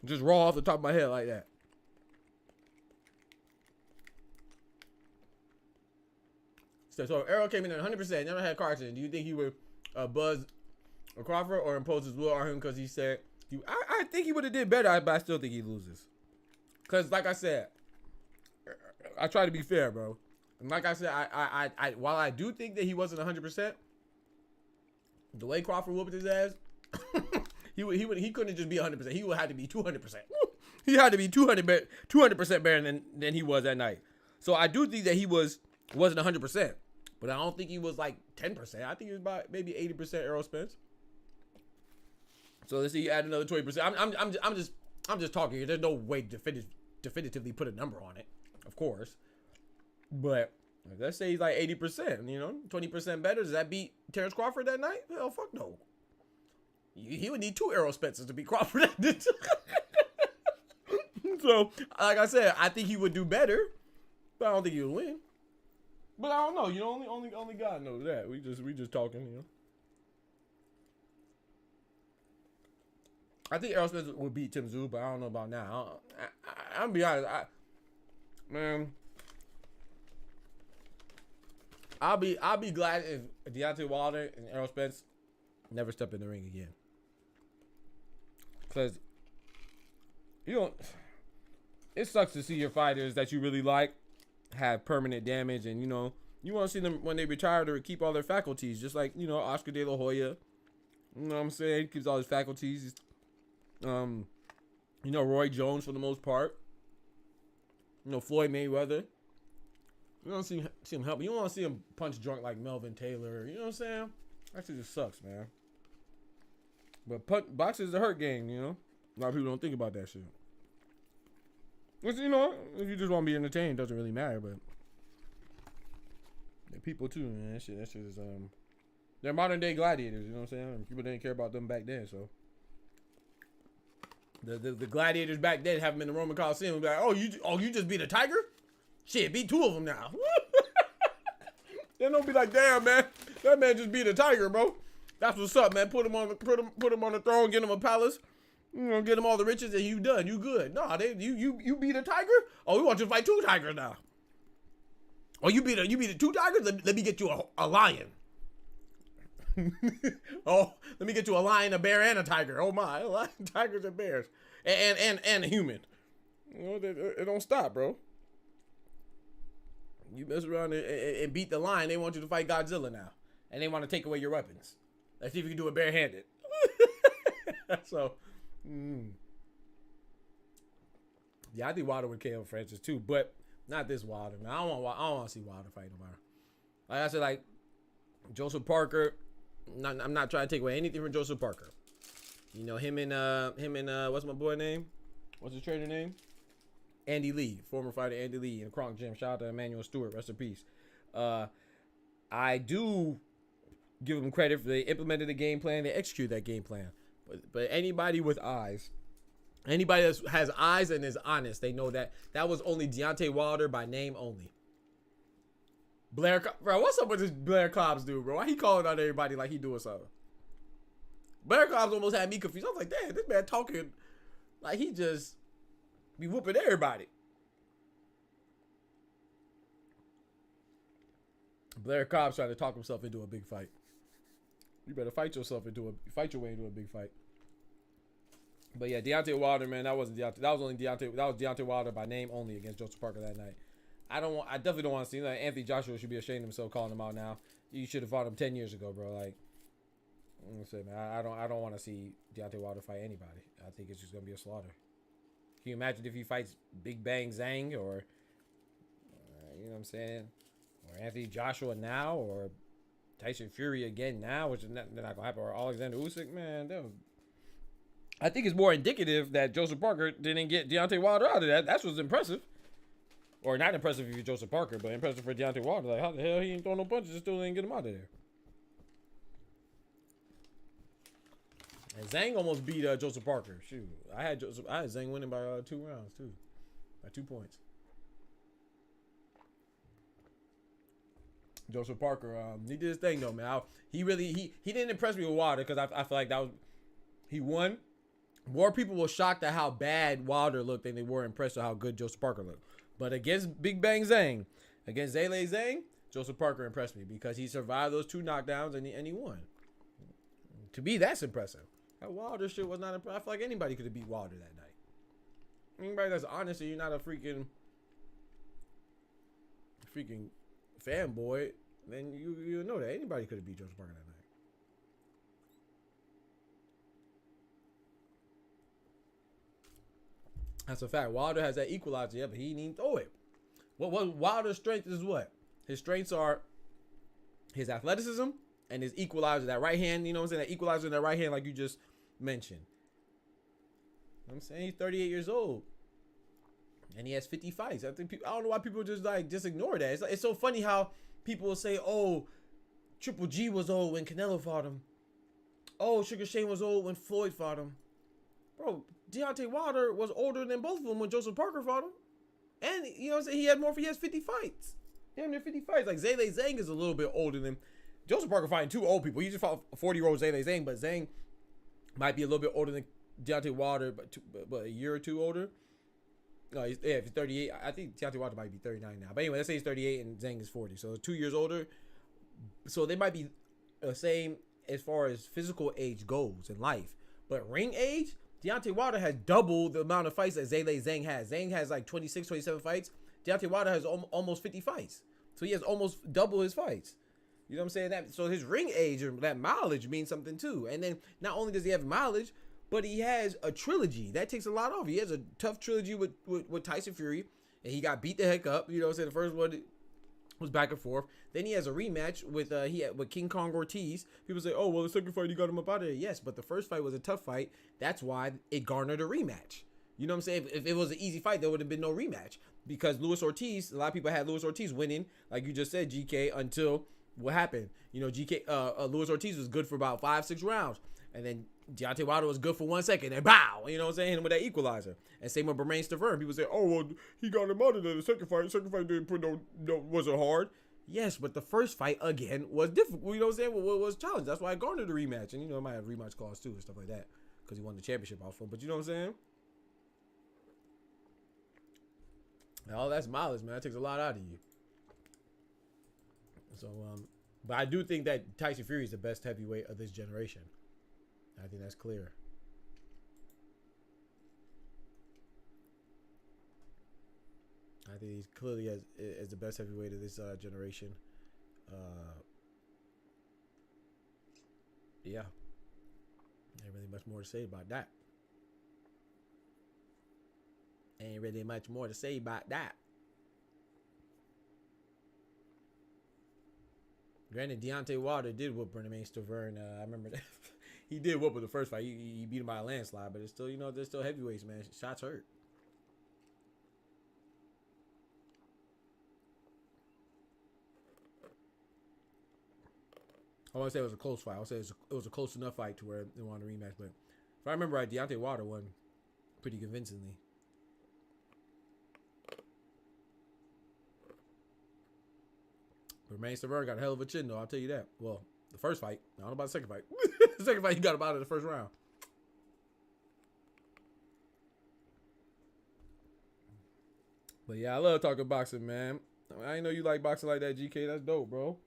Just raw off the top of my head like that. So if Errol came in at 100%, never had car accident, do you think he would buzz a Crawford or impose his will on him because he said, I think he would have did better, but I still think he loses. Because like I said, I try to be fair, bro. And like I said, I while I do think that he wasn't 100%, the way Crawford whooped his ass, he couldn't just be 100%. He would have to be 200%. He had to be 200% better than he was that night. So I do think that he wasn't 100%, but I don't think he was like 10%. I think he was about maybe 80% Errol Spence. So let's see, you add another 20%. I'm just talking here. There's no way to definitively put a number on it, of course. But let's say he's like 80%, 20% better. Does that beat Terrence Crawford that night? Hell, fuck no. He would need 2 Errol Spencers to beat Crawford. So, like I said, I think he would do better, but I don't think he would win. But I don't know. Only God knows that. We just talking, I think Errol Spence would beat Tim Tszyu, but I don't know about now. I'm gonna be honest. I'll be glad if Deontay Wilder and Errol Spence never step in the ring again. Because it sucks to see your fighters that you really like have permanent damage, and you want to see them when they retire to keep all their faculties, just like Oscar De La Hoya. You know what I'm saying? Keeps all his faculties. Roy Jones for the most part. Floyd Mayweather. You don't see him help. You don't want to see him punch drunk like Melvin Taylor. You know what I'm saying? That shit just sucks, man. But boxing is a hurt game, A lot of people don't think about that shit. Which, if you just want to be entertained, it doesn't really matter, but they're people too, man. That shit is, they're modern day gladiators, you know what I'm saying? People didn't care about them back then, so. The gladiators back then have them in the Roman Coliseum and be like, you just beat a tiger? Shit, beat 2 of them now. They don't be like, damn, man, that man just beat a tiger, bro. That's what's up, man. Put him on the throne, get him a palace, get him all the riches, and you done. You good. Nah, you beat a tiger? Oh, we want you to fight 2 tigers now. Oh, you beat 2 tigers? Let me get you a lion. Oh, let me get you a lion, a bear, and a tiger. Oh my, a lion, tigers, and bears, and a human. You know, it don't stop, bro. You mess around and beat the lion, they want you to fight Godzilla now, and they want to take away your weapons. Let's see if you can do it barehanded. So, yeah, I think Wilder would KO Francis too, but not this Wilder, man. I don't want to see Wilder fight no more. Like I said, like Joseph Parker. I'm not trying to take away anything from Joseph Parker. You know, him and what's my boy name? What's his trainer name? Andy Lee, former fighter Andy Lee in the Kronk Gym. Shout out to Emmanuel Stewart, rest in peace. I do give them credit for they implemented the game plan, they executed that game plan. But anybody with eyes, anybody that has eyes and is honest, they know that was only Deontay Wilder by name only. Blair, bro, what's up with this Blair Cobbs dude, bro? Why he calling out everybody like he doing something? Blair Cobbs almost had me confused. I was like, damn, this man talking like he just be whooping everybody. Blair Cobbs trying to talk himself into a big fight. You better fight your way into a big fight. But yeah, Deontay Wilder, man, that was Deontay Wilder by name only against Joseph Parker that night. I definitely don't want to see that. Anthony Joshua should be ashamed of himself calling him out now. You should have fought him 10 years ago, bro. Like, I'm gonna say, man, I don't want to see Deontay Wilder fight anybody. I think it's just gonna be a slaughter. Can you imagine if he fights Big Bang Zhang or, you know what I'm saying, or Anthony Joshua now, or Tyson Fury again now, which is not gonna happen, or Alexander Usyk, man. I think it's more indicative that Joseph Parker didn't get Deontay Wilder out of that. That's what's impressive. Or not impressive if you're Joseph Parker, but impressive for Deontay Wilder. Like, how the hell he ain't throwing no punches and still didn't get him out of there? And Zhang almost beat Joseph Parker. Shoot, I had Zhang winning by 2 rounds too, by 2 points. Joseph Parker, he did his thing though, man. He didn't impress me with Wilder because I feel like he won. More people were shocked at how bad Wilder looked than they were impressed with how good Joseph Parker looked. But against Big Bang Zhang, against Zhale Zhang, Joseph Parker impressed me because he survived those 2 knockdowns and he won. To me, that's impressive. That Wilder shit was not impressive. I feel like anybody could have beat Wilder that night. Anybody that's honest and you're not a freaking fanboy, then you know that anybody could have beat Joseph Parker that night. That's a fact. Wilder has that equalizer, yeah, but he didn't even throw it. What Wilder's strength is what? His strengths are his athleticism and his equalizer, that right hand, you know what I'm saying? That equalizer in that right hand, like you just mentioned. You know what I'm saying? He's 38 years old. And he has 50 fights. I don't know why people just ignore that. It's so funny how people will say, oh, Triple G was old when Canelo fought him. Oh, Sugar Shane was old when Floyd fought him. Bro, Deontay Wilder was older than both of them when Joseph Parker fought him. And, you know what I'm saying, he has 50 fights. Damn near 50 fights. Like, Zhale Zhang is a little bit older than Joseph Parker fighting 2 old people. He just fought a 40-year-old Zhale Zhang, but Zhang might be a little bit older than Deontay Wilder, but a year or 2 older. No, if he's 38, I think Deontay Wilder might be 39 now. But anyway, let's say he's 38 and Zhang is 40. So 2 years older. So they might be the same as far as physical age goes in life. But ring age, Deontay Wilder has double the amount of fights that Zhale Zhang has. Zhang has like 26, 27 fights. Deontay Wilder has almost 50 fights. So he has almost double his fights. You know what I'm saying? So his ring age or that mileage means something too. And then not only does he have mileage, but he has a trilogy. That takes a lot off. He has a tough trilogy with Tyson Fury. And he got beat the heck up. You know what I'm saying? The first one was back and forth. Then he has a rematch with King Kong Ortiz. People say, oh, well, the second fight, he got him up out of there. Yes, but the first fight was a tough fight. That's why it garnered a rematch. You know what I'm saying? If it was an easy fight, there would have been no rematch. Because Luis Ortiz, a lot of people had Luis Ortiz winning, like you just said, GK, until what happened? You know, Luis Ortiz was good for about 5-6 rounds. And then Deontay Wilder was good for 1 second. And bow! You know what I'm saying? With that equalizer. And same with Bermane Stiverne. People say, oh, well, he got him out of there. The second fight didn't put wasn't hard. Yes, but the first fight, again, was difficult. You know what I'm saying? Was challenged. That's why I garnered the rematch. And, you know, it might have rematch clause, too, and stuff like that. Because he won the championship off of him. But you know what I'm saying? And all that's mileage, man. That takes a lot out of you. So, but I do think that Tyson Fury is the best heavyweight of this generation. I think that's clear. I think he's clearly as the best heavyweight of this generation. Yeah. Ain't really much more to say about that. Ain't really much more to say about that. Granted, Deontay Wilder did whoop Bernays Tavern. I remember that. He did whoop with the first fight. He beat him by a landslide, but it's still, you know, there's still heavyweights, man. Shots hurt. I want to say it was a close fight. I want to say it was a close enough fight to where they wanted a rematch. But if I remember right, Deontay Wilder won pretty convincingly. Bernays Tavern got a hell of a chin, though. I'll tell you that. Well, the first fight. I don't know about the second fight. The second fight, he got him out of the first round. But yeah, I love talking boxing, man. I didn't know you like boxing like that, GK. That's dope, bro.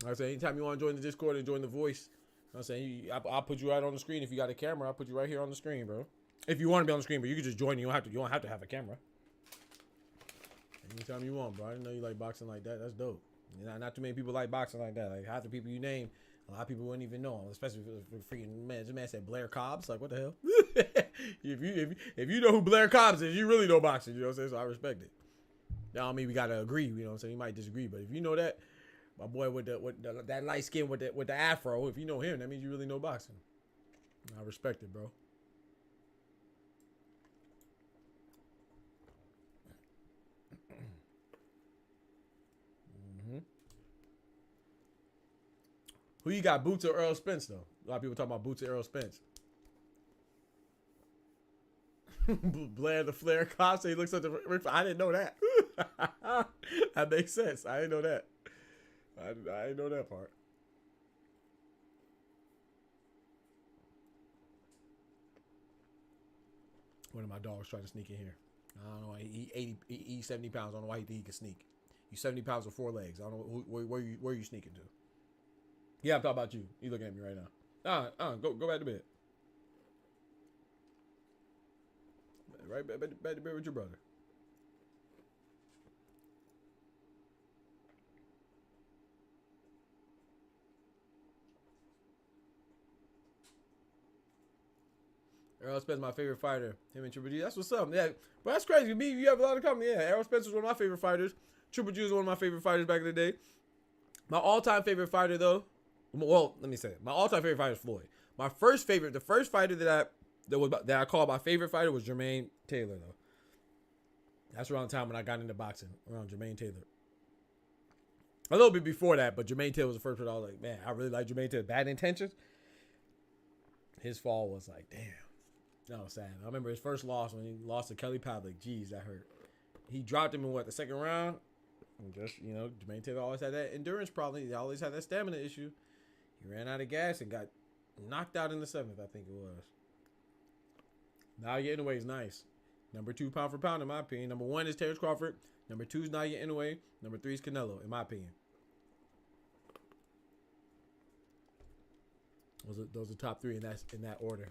Like I said, anytime you want to join the Discord and join the voice, I'm saying I'll put you right on the screen. If you got a camera, I'll put you right here on the screen, bro. If you want to be on the screen, but you can just join. You don't have to have a camera. Anytime you want, bro. I didn't know you like boxing like that. That's dope. Not too many people like boxing like that. Like half the people you name, a lot of people wouldn't even know. Especially if freaking man. This man said Blair Cobbs. Like what the hell? if you know who Blair Cobbs is, you really know boxing. You know what I'm saying? So I respect it. That don't mean we gotta agree. You know what I'm saying? You might disagree, but if you know that. My boy with that light skin with the afro, if you know him, that means you really know boxing. I respect it, bro. Who you got, Boots or Earl Spence, though? A lot of people talking about Boots or Earl Spence. Blair the Flair Cobb, so he looks at the... I didn't know that. That makes sense. I didn't know that. I didn't know that part. One of my dogs trying to sneak in here. I don't know. He's 70 pounds. I don't know why he think he can sneak. You 70 pounds with 4 legs. I don't know where you sneaking to. Yeah, I'm talking about you. You looking at me right now. Go back to bed. Right back to bed with your brother. Errol Spence, my favorite fighter. Him and Triple G. That's what's up. Yeah, but that's crazy. Me, you have a lot of common. Yeah, Errol Spence was one of my favorite fighters. Triple G was one of my favorite fighters back in the day. My all-time favorite fighter, though. Well, let me say it. My all-time favorite fighter is Floyd. My first favorite, the first fighter that I called my favorite fighter was Jermaine Taylor, though. That's around the time when I got into boxing, around Jermaine Taylor. A little bit before that, but Jermaine Taylor was the first one I was like, man, I really like Jermaine Taylor. Bad Intentions. His fall was like, damn. That was sad. I remember his first loss when he lost to Kelly Pavlik. Jeez, that hurt. He dropped him in the second round? And just, Jermaine Taylor always had that endurance problem. He always had that stamina issue. He ran out of gas and got knocked out in the 7th, I think it was. Naoya Inoue is nice. Number 2 pound for pound, in my opinion. Number 1 is Terrence Crawford. Number 2 is Naoya Inoue. Number 3 is Canelo, in my opinion. Those are top 3 in that order.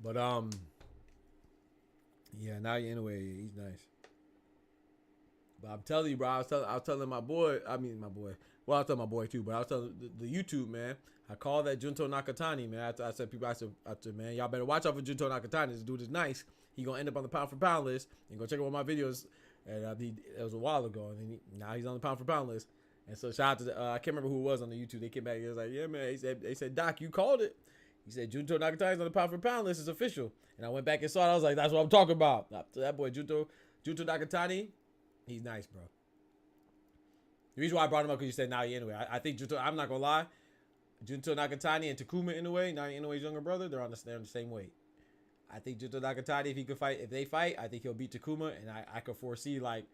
But yeah, Naoya Inoue, he's nice. But I'm telling you, bro, I was telling my boy. Well, I was telling my boy too, but I was telling the YouTube man. I called that Junto Nakatani, man. I said, man, y'all better watch out for Junto Nakatani. This dude is nice. He gonna end up on the pound for pound list. And go check out one of my videos. And it was a while ago, and now he's on the pound for pound list. And so shout out to I can't remember who it was on the YouTube. They came back. He was like, yeah, man. They said, Doc, you called it. He said, Junto Nakatani's on the pound for pound list. It's official. And I went back and saw it. I was like, that's what I'm talking about. So that boy, Junto Nakatani, he's nice, bro. The reason why I brought him up because you said Naoya Inoue. I think Junto, I'm not going to lie. Junto Nakatani and Takuma Inoue, Naoya Inoue's younger brother, they're on the same weight. I think Junto Nakatani, if they fight, I think he'll beat Takuma. And I could foresee, like,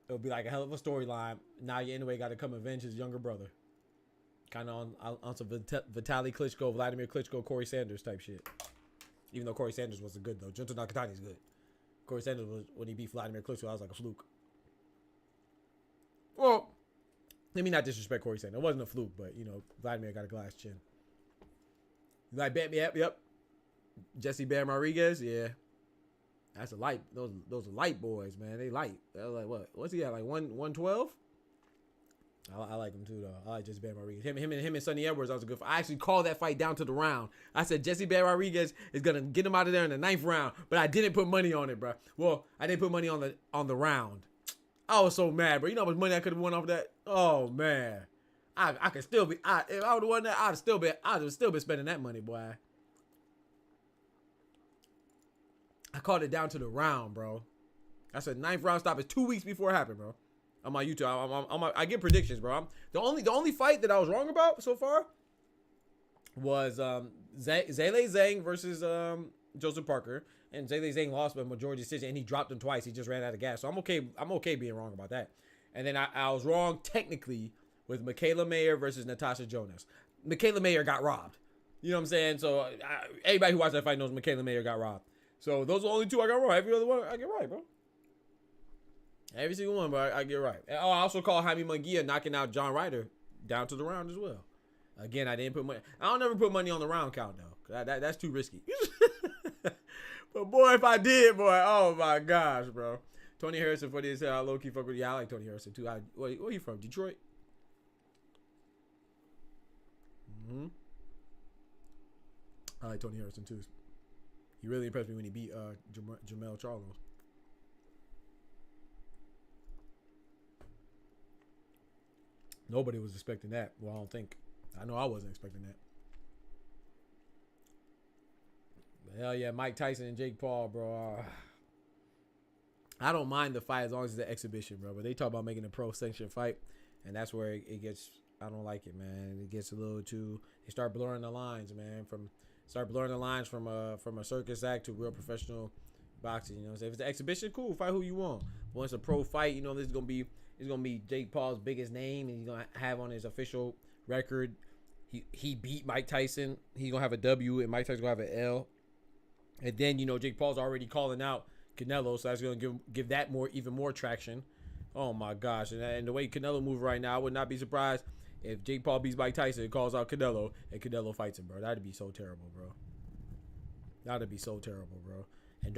it'll be like a hell of a storyline. Naoya Inoue got to come avenge his younger brother. Kind of on some Vitaly Klitschko, Vladimir Klitschko, Corey Sanders type shit. Even though Corey Sanders wasn't good, though. Junto Nakatani's good. Corey Sanders was, when he beat Vladimir Klitschko, I was like a fluke. Well, let me not disrespect Corey saying it wasn't a fluke, but you know, Vladimir got a glass chin. You like bet me up? Yep. Jesse Bear Rodriguez, yeah. That's a light. Those are light boys, man. They light. They're like what? What's he at? Like 112? I like him too though. I like Jesse Bear Rodriguez. Him and Sonny Edwards. That was a good fight. I actually called that fight down to the round. I said Jesse Bear Rodriguez is gonna get him out of there in the 9th round, but I didn't put money on it, bro. Well, I didn't put money on the round. I was so mad, bro. You know how much money I could have won off that? Oh man, I could still be. If I would have won that, I'd have still been spending that money, boy. I called it down to the round, bro. I said 9th round stop is 2 weeks before it happened, bro. On my YouTube, I get predictions, bro. The only fight that I was wrong about so far was Zhale Zhang versus Joseph Parker, and Zhale Zhang lost by majority decision, and he dropped him twice. He just ran out of gas, so I'm okay being wrong about that. And then I was wrong technically with Michaela Mayer versus Natasha Jonas. Michaela Mayer got robbed. You know what I'm saying? So everybody who watched that fight knows Michaela Mayer got robbed. So those are the only 2 I got wrong. Every other one I get right, bro. Every single one, but I get right. And, I also call Jaime Munguia knocking out John Ryder down to the round as well. Again, I didn't put money. I don't ever put money on the round count though. That's too risky. But boy, if I did, boy, oh my gosh, bro. Tony Harrison for this low key fuck with. Yeah, I like Tony Harrison too. Where you from? Detroit. I like Tony Harrison too. He really impressed me when he beat Jamel Charlo. Nobody was expecting that. Well, I don't think. I know I wasn't expecting that. But hell yeah, Mike Tyson and Jake Paul, bro. I don't mind the fight as long as it's an exhibition, bro. But they talk about making a pro sanctioned fight, and that's where it gets. I don't like it, man. It gets a little too. They start blurring the lines, man. From a circus act to real professional boxing. You know, so if it's an exhibition, cool. Fight who you want. But when it's a pro fight, you know, this is gonna be. It's gonna be Jake Paul's biggest name, and he's gonna have on his official record. He beat Mike Tyson. He's gonna have a W, and Mike Tyson's gonna have an L. And then you know Jake Paul's already calling out Canelo, so that's gonna give that even more traction. Oh my gosh! And the way Canelo moves right now, I would not be surprised if Jake Paul beats Mike Tyson, calls out Canelo, and Canelo fights him, bro. That'd be so terrible, bro. That'd be so terrible, bro. And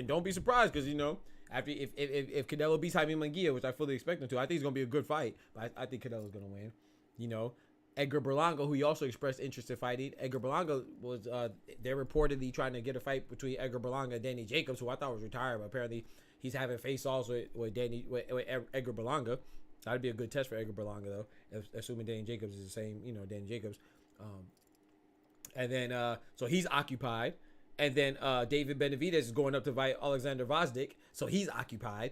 don't be surprised because you know. After if Canelo beats Jaime Munguia, which I fully expect him to, I think it's gonna be a good fight. But I think Canelo's gonna win. You know, Edgar Berlanga, who he also expressed interest in fighting. Edgar Berlanga was they're reportedly trying to get a fight between Edgar Berlanga and Danny Jacobs, who I thought was retired, but apparently he's having face-offs with Edgar Berlanga. That'd be a good test for Edgar Berlanga though, assuming Danny Jacobs is the same, you know, Danny Jacobs. And then so he's occupied. And then David Benavidez is going up to fight Alexander Vosdik, so he's occupied.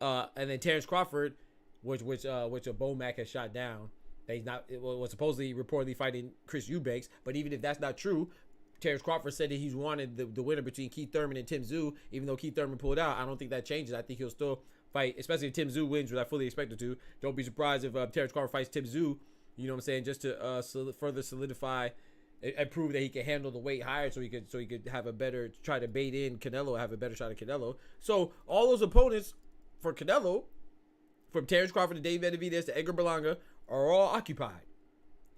And then Terrence Crawford, which a Bomac has shot down. He's not was supposedly reportedly fighting Chris Eubanks, but even if that's not true, Terrence Crawford said that he's wanted the winner between Keith Thurman and Tim Tszyu. Even though Keith Thurman pulled out, I don't think that changes. I think he'll still fight, especially if Tim Tszyu wins, which I fully expect him to. Don't be surprised if Terrence Crawford fights Tim Tszyu. You know what I'm saying? Just to further solidify and prove that he can handle the weight higher, so he could have a better try to bait in Canelo, have a better shot at Canelo. So all those opponents for Canelo, from Terrence Crawford to Dave Benavidez to Edgar Berlanga, are all occupied.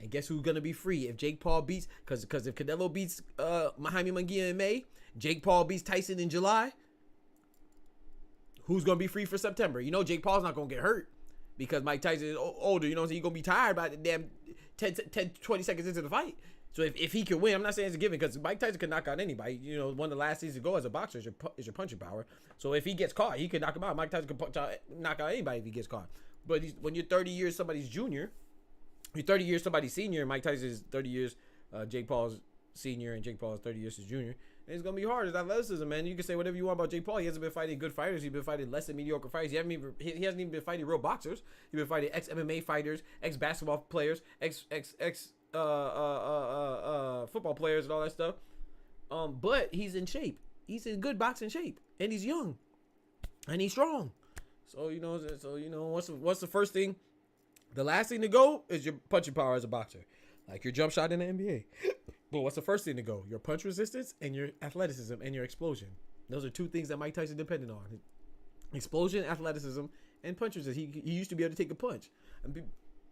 And guess who's gonna be free if Jake Paul beats? Because if Canelo beats Jaime Munguia in May, Jake Paul beats Tyson in July. Who's gonna be free for September? You know Jake Paul's not gonna get hurt because Mike Tyson is older. You know, so he's gonna be tired by the damn 10, 20 seconds into the fight. So if he can win, I'm not saying it's a given because Mike Tyson can knock out anybody. You know, one of the last things to go as a boxer is your punching power. So if he gets caught, he can knock him out. Mike Tyson can knock out anybody if he gets caught. But when you're 30 years somebody's junior, you're 30 years somebody's senior, and Mike Tyson is 30 years Jake Paul's senior, and Jake Paul is 30 years his junior. And it's going to be hard. It's athleticism, man. You can say whatever you want about Jake Paul. He hasn't been fighting good fighters. He's been fighting less than mediocre fighters. He hasn't even been fighting real boxers. He's been fighting ex-MMA fighters, ex-basketball players, football players and all that stuff. But he's in shape. He's in good boxing shape, and he's young, and he's strong. So you know, what's the first thing? The last thing to go is your punching power as a boxer, like your jump shot in the NBA. But what's the first thing to go? Your punch resistance and your athleticism and your explosion. Those are two things that Mike Tyson depended on: explosion, athleticism, and punch resist. He used to be able to take a punch. And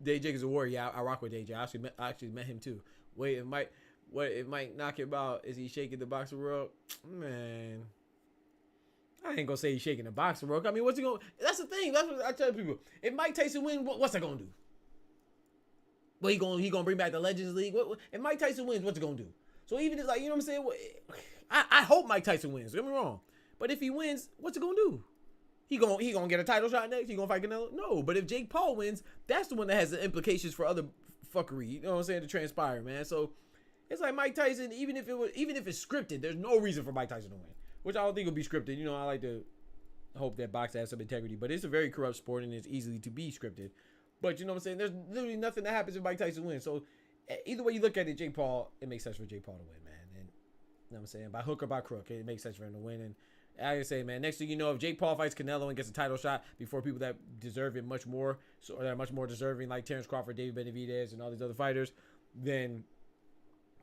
Jake is a warrior. Yeah, I rock with AJ. I actually met him too. Wait, it might knock him out. Is he shaking the boxing world? Man, I ain't gonna say he's shaking the boxing world. I mean, what's he gonna? That's the thing. That's what I tell people. If Mike Tyson wins, what's that gonna do? Well, he gonna bring back the Legends League. If Mike Tyson wins, what's it gonna do? So even if, like, you know what I'm saying? I hope Mike Tyson wins. Don't get me wrong. But if he wins, what's it gonna do? He gonna get a title shot next? He gonna fight Canelo? No. But if Jake Paul wins, that's the one that has the implications for other fuckery. You know what I'm saying? To transpire, man. So it's like Mike Tyson. Even if it's scripted, there's no reason for Mike Tyson to win. Which I don't think will be scripted. You know, I like to hope that boxing has some integrity. But it's a very corrupt sport and it's easily to be scripted. But you know what I'm saying? There's literally nothing that happens if Mike Tyson wins. So either way you look at it, Jake Paul, it makes sense for Jake Paul to win, man. And you know what I'm saying? By hook or by crook, it makes sense for him to win. And I say, man, next thing you know, if Jake Paul fights Canelo and gets a title shot before people that deserve it much more, so that are much more deserving, like Terrence Crawford, David Benavidez, and all these other fighters, then,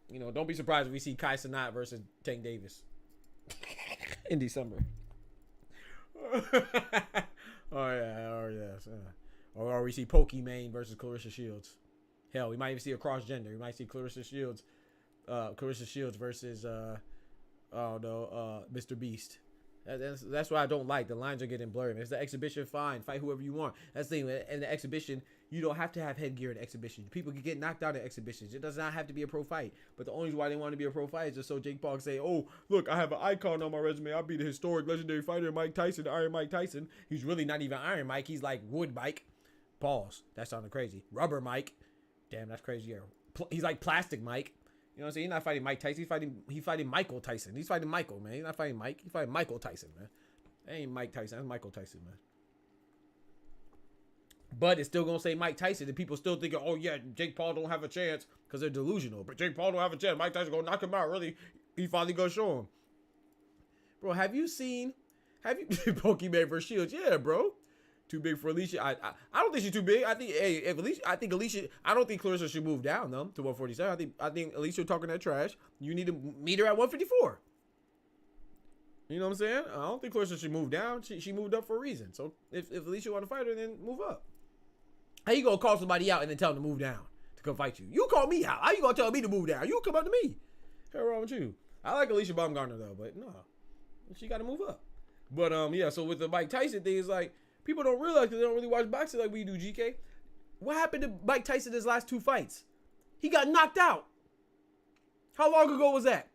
you know, don't be surprised if we see Kai Cenat versus Tank Davis in December. Or we see Pokimane versus Clarissa Shields. Hell, we might even see a cross gender. We might see Clarissa Shields versus Mr. Beast. That's what I don't like. The lines are getting blurred. If it's the exhibition, fine. Fight whoever you want. That's the thing. In the exhibition, you don't have to have headgear in exhibition. People can get knocked out in exhibitions. It does not have to be a pro fight. But the only reason why they want to be a pro fight is just so Jake Paul can say, oh, look, I have an icon on my resume. I'll be the historic legendary fighter Mike Tyson, Iron Mike Tyson. He's really not even Iron Mike. He's like Wood Mike. Pause. That sounded crazy. Rubber Mike. Damn, that's crazy. Yeah. He's like Plastic Mike. You know what I'm saying? He's not fighting Mike Tyson. He's fighting Michael Tyson. He's fighting Michael, man. He's not fighting Mike. He's fighting Michael Tyson, man. That ain't Mike Tyson. That's Michael Tyson, man. But it's still going to say Mike Tyson. And people still thinking, oh, yeah, Jake Paul don't have a chance because they're delusional. But Jake Paul don't have a chance. Mike Tyson going to knock him out. Really, he finally going to show him. Bro, have you Pokemon versus Shields? Yeah, bro. Too big for Alicia. I don't think she's too big. I think Alicia. I don't think Clarissa should move down though to 147. I think Alicia talking that trash. You need to meet her at 154. You know what I'm saying? I don't think Clarissa should move down. She moved up for a reason. So if Alicia want to fight her, then move up. How you gonna call somebody out and then tell them to move down to come fight you? You call me out. How you gonna tell me to move down? You come up to me. What's wrong with you? I like Alicia Baumgartner though, but no, she got to move up. But yeah. So with the Mike Tyson thing, it's like, people don't realize because they don't really watch boxing like we do, GK. What happened to Mike Tyson in his last two fights? He got knocked out. How long ago was that?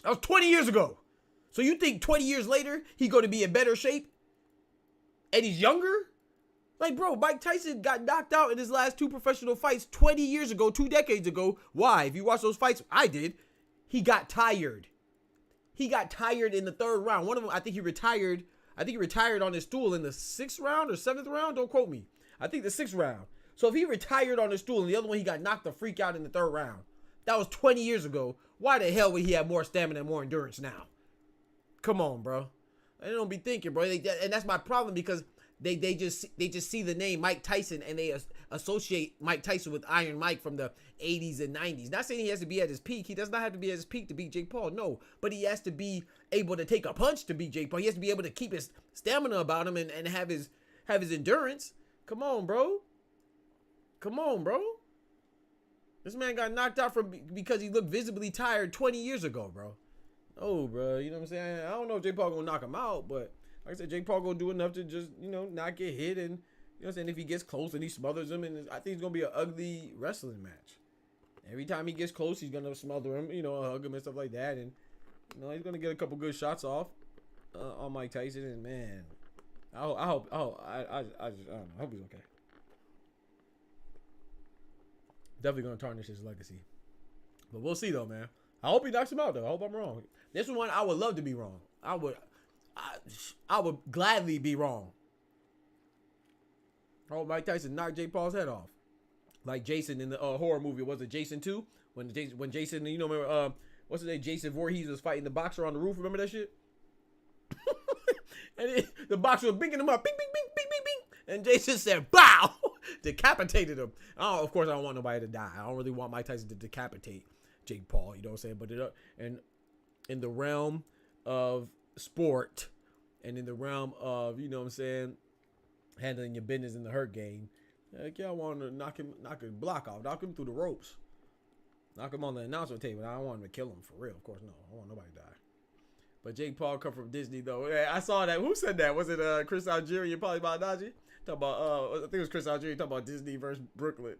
That was 20 years ago. So you think 20 years later, he's going to be in better shape? And he's younger? Like, bro, Mike Tyson got knocked out in his last two professional fights 20 years ago, 2 decades ago. Why? If you watch those fights, I did. He got tired. He got tired in the third round. One of them, I think he retired on his stool in the 6th round or 7th round. Don't quote me. I think the 6th round. So if he retired on his stool and the other one he got knocked the freak out in the 3rd round, that was 20 years ago. Why the hell would he have more stamina and more endurance now? Come on, bro. They don't be thinking, bro. And that's my problem because they just see the name Mike Tyson and they associate Mike Tyson with Iron Mike from the 80s and 90s. Not saying he has to be at his peak. He does not have to be at his peak to beat Jake Paul. No, but he has to be able to take a punch to beat Jake Paul. He has to be able to keep his stamina about him and have his endurance. Come on, bro. Come on, bro. This man got knocked out because he looked visibly tired 20 years ago, bro. Oh, bro. You know what I'm saying? I don't know if Jake Paul gonna knock him out, but like I said, Jake Paul gonna do enough to just, not get hit. And, you know what I'm saying, if he gets close and he smothers him, and I think it's gonna be an ugly wrestling match. Every time he gets close, he's gonna smother him, hug him and stuff like that. And, he's gonna get a couple good shots off on Mike Tyson. And, man, I hope he's okay. Definitely gonna tarnish his legacy. But we'll see, though, man. I hope he knocks him out, though. I hope I'm wrong. This one, I would love to be wrong. I would gladly be wrong. I hope Mike Tyson knocked Jake Paul's head off. Like Jason in the horror movie. Was it Jason 2? When Jason, remember, what's his name? Jason Voorhees was fighting the boxer on the roof. Remember that shit? And the boxer was beating him up. Bing, bing, bing, bing, bing, bing. And Jason said, bow! Decapitated him. Of course, I don't want nobody to die. I don't really want Mike Tyson to decapitate Jake Paul. You know what I'm saying? But in the realm of sport and in the realm of, handling your business in the hurt game. Heck yeah, I want to knock a block off, knock him through the ropes, knock him on the announcement table. I don't want him to kill him for real, of course. No, I don't want nobody to die. But Jake Paul come from Disney though. I saw that. Who said that? Was it Chris Algieri and Paulie Malignaggi? Talk about I think it was Chris Algieri talking about Disney versus Brooklyn.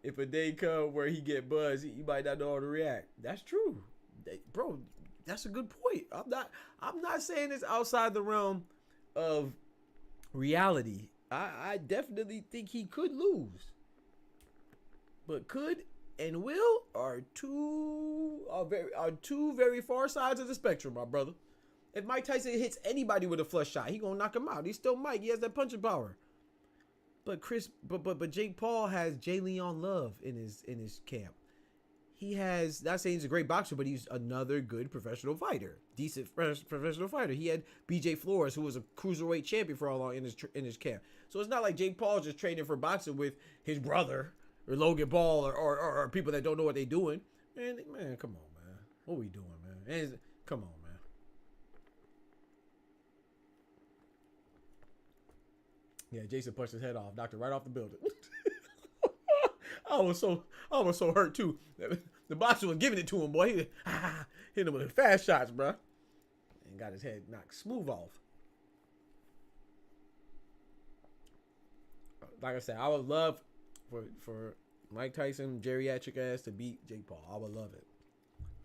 If a day come where he get buzzed, he might not know how to react. That's true, bro. That's a good point. I'm not saying it's outside the realm of reality. I definitely think he could lose, but could and will are two very far sides of the spectrum, my brother. If Mike Tyson hits anybody with a flush shot, he gonna knock him out. He's still Mike. He has that punching power. But Jake Paul has Jay Leon Love in his camp. He has, not saying he's a great boxer, but he's another good professional fighter, decent professional fighter. He had BJ Flores, who was a cruiserweight champion for all long in his camp. So it's not like Jake Paul is just training for boxing with his brother or Logan Paul or people that don't know what they're doing. Man, come on, man. What we doing, man? Come on, man. Yeah, Jason punched his head off, knocked it right off the building. I was so hurt too. The boxer was giving it to him, boy. He hit him with fast shots, bro, and got his head knocked smooth off. Like I said, I would love for Mike Tyson geriatric ass to beat Jake Paul. I would love it.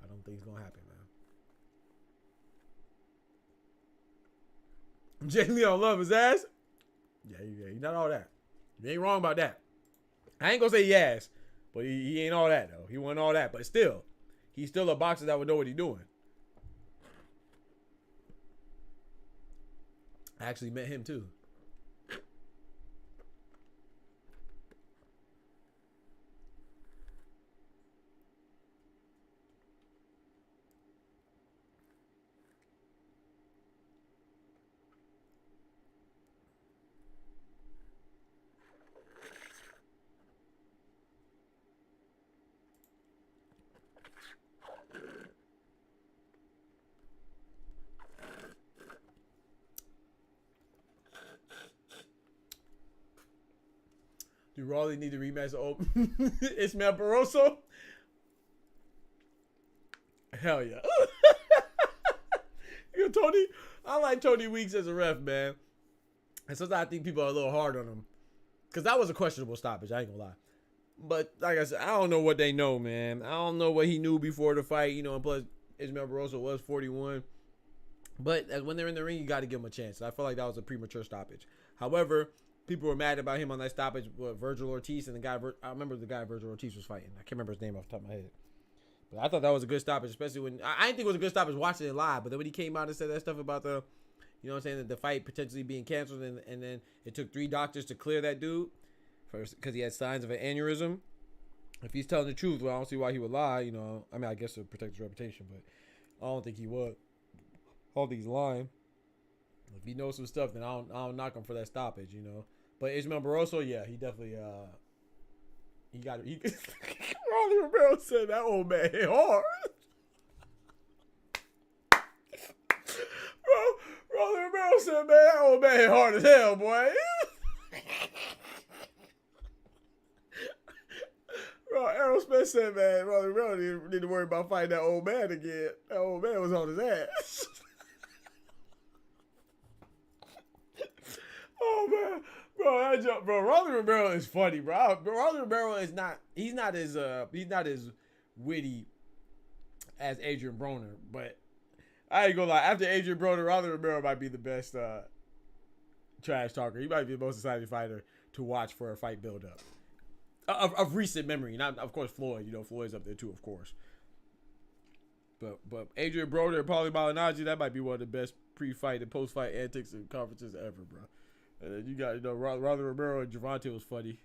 I don't think it's gonna happen, man. Jay Leon love his ass. Yeah, he's not all that. You ain't wrong about that. I ain't gonna say yes, but he ain't all that though. He wasn't all that, but still, he's still a boxer that would know what he's doing. I actually met him too. Do Rawley need to rematch the open Ismael Barroso? Hell yeah. You know, Tony, I like Tony Weeks as a ref, man. And sometimes I think people are a little hard on him. Because that was a questionable stoppage, I ain't gonna lie. But like I said, I don't know what they know, man. I don't know what he knew before the fight, you know, and plus Ismael Barroso was 41. But when they're in the ring, you got to give them a chance. I feel like that was a premature stoppage. However, people were mad about him on that stoppage with Virgil Ortiz and the guy. I remember the guy Virgil Ortiz was fighting. I can't remember his name off the top of my head. But I thought that was a good stoppage, especially when I didn't think it was a good stoppage watching it live. But then when he came out and said that stuff about the, you know what I'm saying, the fight potentially being canceled, and then it took 3 doctors to clear that dude because he had signs of an aneurysm. If he's telling the truth, well, I don't see why he would lie. You know, I mean, I guess to protect his reputation, but I don't think he would. I don't think he's lying. If he knows some stuff, then I don't knock him for that stoppage, you know. But Ismael Barroso, yeah, he definitely he got it. Rolly Romero said that old man hit hard. Rolly Romero said, man, that old man hit hard as hell, boy. Bro, Errol Spence said, man, Rolly Romero didn't need to worry about fighting that old man again. That old man was on his ass. Oh man, bro, Rolly Romero is funny, bro. Rolly Romero is not. He's not as witty as Adrian Broner, but I ain't gonna lie. After Adrian Broner, Rolly Romero might be the best trash talker. He might be the most exciting fighter to watch for a fight build up of recent memory. Not, of course, Floyd. You know, Floyd's up there too, of course. But Adrian Broner and Paulie Malignaggi, that might be one of the best pre-fight and post-fight antics and conferences ever, bro. And then you got, you know, Rolly Romero and Gervonta was funny.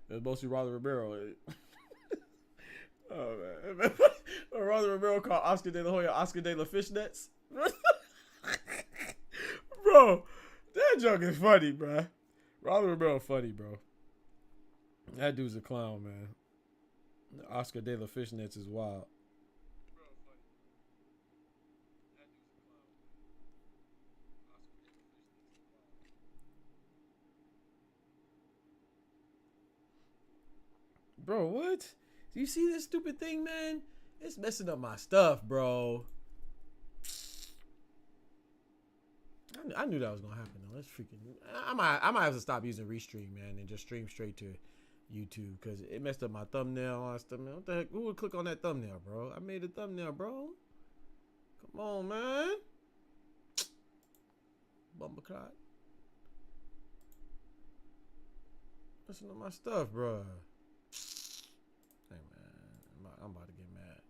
It was mostly Rolly Romero. Oh, man. Rolly Romero called Oscar De La Hoya Oscar De La Fishnets. Bro, that joke is funny, bro. Rolly Romero funny, bro. That dude's a clown, man. Oscar De La Fishnets is wild. Bro, what? Do you see this stupid thing, man? It's messing up my stuff, bro. I knew that was gonna happen though. That's freaking. I might have to stop using Restream, man, and just stream straight to YouTube because it messed up my thumbnail and all that stuff, man. What the heck? Who would click on that thumbnail, bro? I made a thumbnail, bro. Come on, man. Bumbleclot. Listen to my stuff, bro. Hey, man. I'm about to get mad.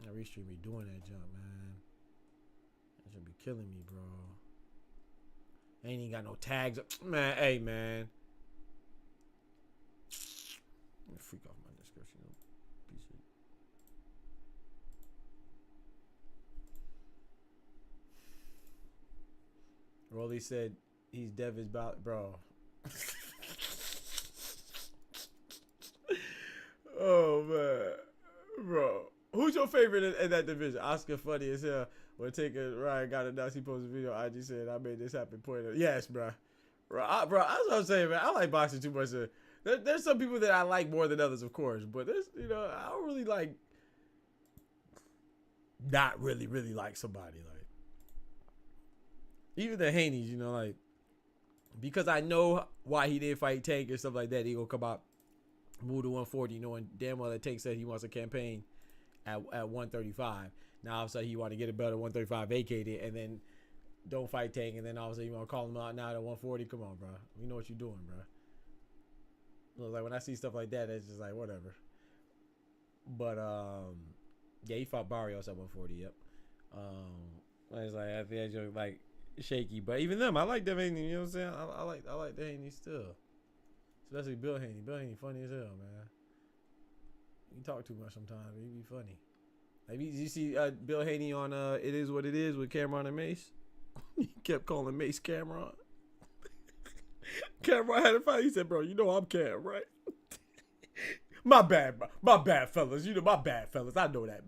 That Restream be doing that jump, man. That should be killing me, bro. Ain't even got no tags. Man, hey, man. Let me freak off my description. Piece of shit. Rolly said he's Devin's about, bro. Oh, man. Bro. Who's your favorite in that division? Oscar funny as hell. When Ryan got announced, he posted a video on IG saying, I made this happen. Yes, bro. Bro, that's what I'm saying, man. I like boxing too much. There's some people that I like more than others, of course. But there's, I don't really like, not really like somebody. Like, even the Haney's, like, because I know why he didn't fight Tank and stuff like that. He gonna come out, move to 140, knowing damn well that Tank said he wants a campaign at 135. Now all of a sudden he want to get a belt at 135 vacated and then don't fight Tank, and then all of a sudden you want to call him out now at 140. Come on, bro. We know what you're doing, bro. Like when I see stuff like that, it's just like whatever. But yeah, he fought Barrios at 140. Yep. It's like I think that's like shaky, but even them, I like them. You know what I'm saying? I like the Haney still, especially Bill Haney. Bill Haney funny as hell, man. He talk too much sometimes, but he be funny. Like, you see Bill Haney on It Is What It Is with Cameron and Mace? He kept calling Mace Cameron. Cameron had a fight. He said, bro, I'm Cam, right? My bad, fellas. My bad, fellas. I know that.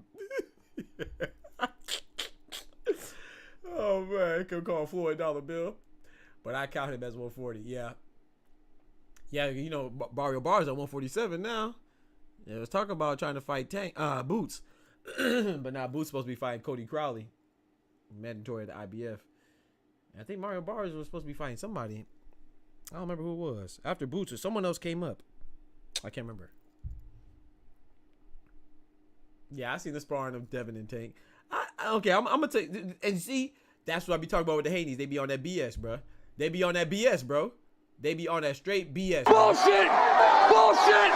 Oh, man. Could call Floyd Dollar Bill. But I count him as 140. Yeah. Yeah, Barrio Bar's at 147 now. Yeah, let's talk about trying to fight Boots. But now Boots supposed to be fighting Cody Crowley, mandatory at the IBF. And I think Mario Barnes was supposed to be fighting somebody. I don't remember who it was. After Boots, or someone else came up. I can't remember. Yeah, I seen the sparring of Devin and Tank. Okay, I'm gonna take and see. That's what I be talking about with the Haney's. They be on that BS, bro. They be on that BS, bro. They be on that straight BS. Bullshit! Bullshit!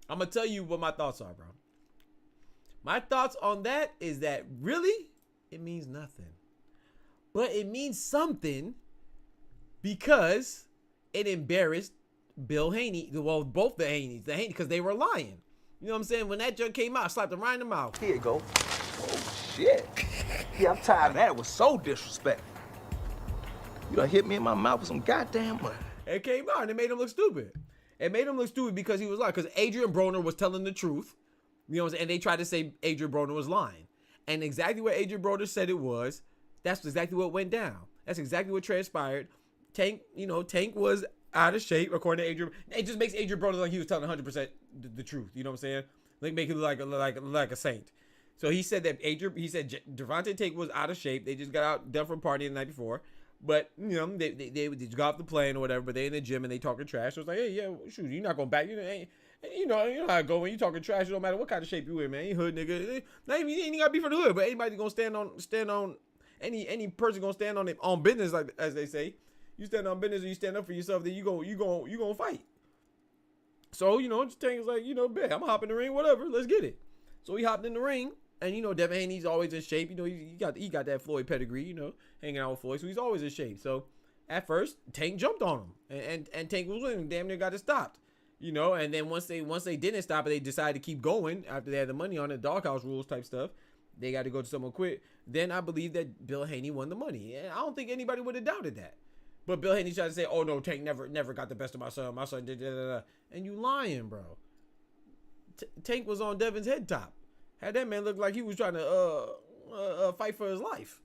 I'm gonna tell you what my thoughts are, bro. My thoughts on that is that really, it means nothing. But it means something because it embarrassed Bill Haney. Well, both the Haneys. The Haney, because they were lying. You know what I'm saying? When that junk came out, I slapped him right in the mouth. Here you go. Oh, shit. Yeah, I'm tired of that. It was so disrespectful. You done hit me in my mouth with some goddamn money. It came out and it made him look stupid. It made him look stupid because he was lying. Because Adrian Broner was telling the truth. You know what I'm saying? And they tried to say Adrian Broner was lying. And exactly what Adrian Broner said it was, that's exactly what went down. That's exactly what transpired. Tank was out of shape, according to Adrian. It just makes Adrian Broner like he was telling 100% the truth. You know what I'm saying? Like make him look like a saint. So he said that Gervonta and Tank was out of shape. They just got done from partying the night before. But, they just got off the plane or whatever, but they in the gym and they talking trash. So it's like, hey, yeah, shoot, you're not going back. You know how it go when you talking trash. It don't matter what kind of shape you in, man. You hood nigga. Not even, you ain't got to be for the hood, but anybody going to stand on, any person going to stand on business, like as they say. You stand on business or you stand up for yourself, then you gonna fight. So, just Tank was like, bet, I'm going to hop in the ring, whatever, let's get it. So he hopped in the ring. And Devin Haney's always in shape. He got that Floyd pedigree. Hanging out with Floyd, so he's always in shape. So at first, Tank jumped on him, and Tank was winning. Damn near got it stopped. And then once they didn't stop it, they decided to keep going after they had the money on it, doghouse rules type stuff. They got to go to someone quit. Then I believe that Bill Haney won the money, and I don't think anybody would have doubted that. But Bill Haney tried to say, "Oh no, Tank never got the best of my son. My son did da. And you lying, bro. Tank was on Devin's head top. Had that man look like he was trying to fight for his life.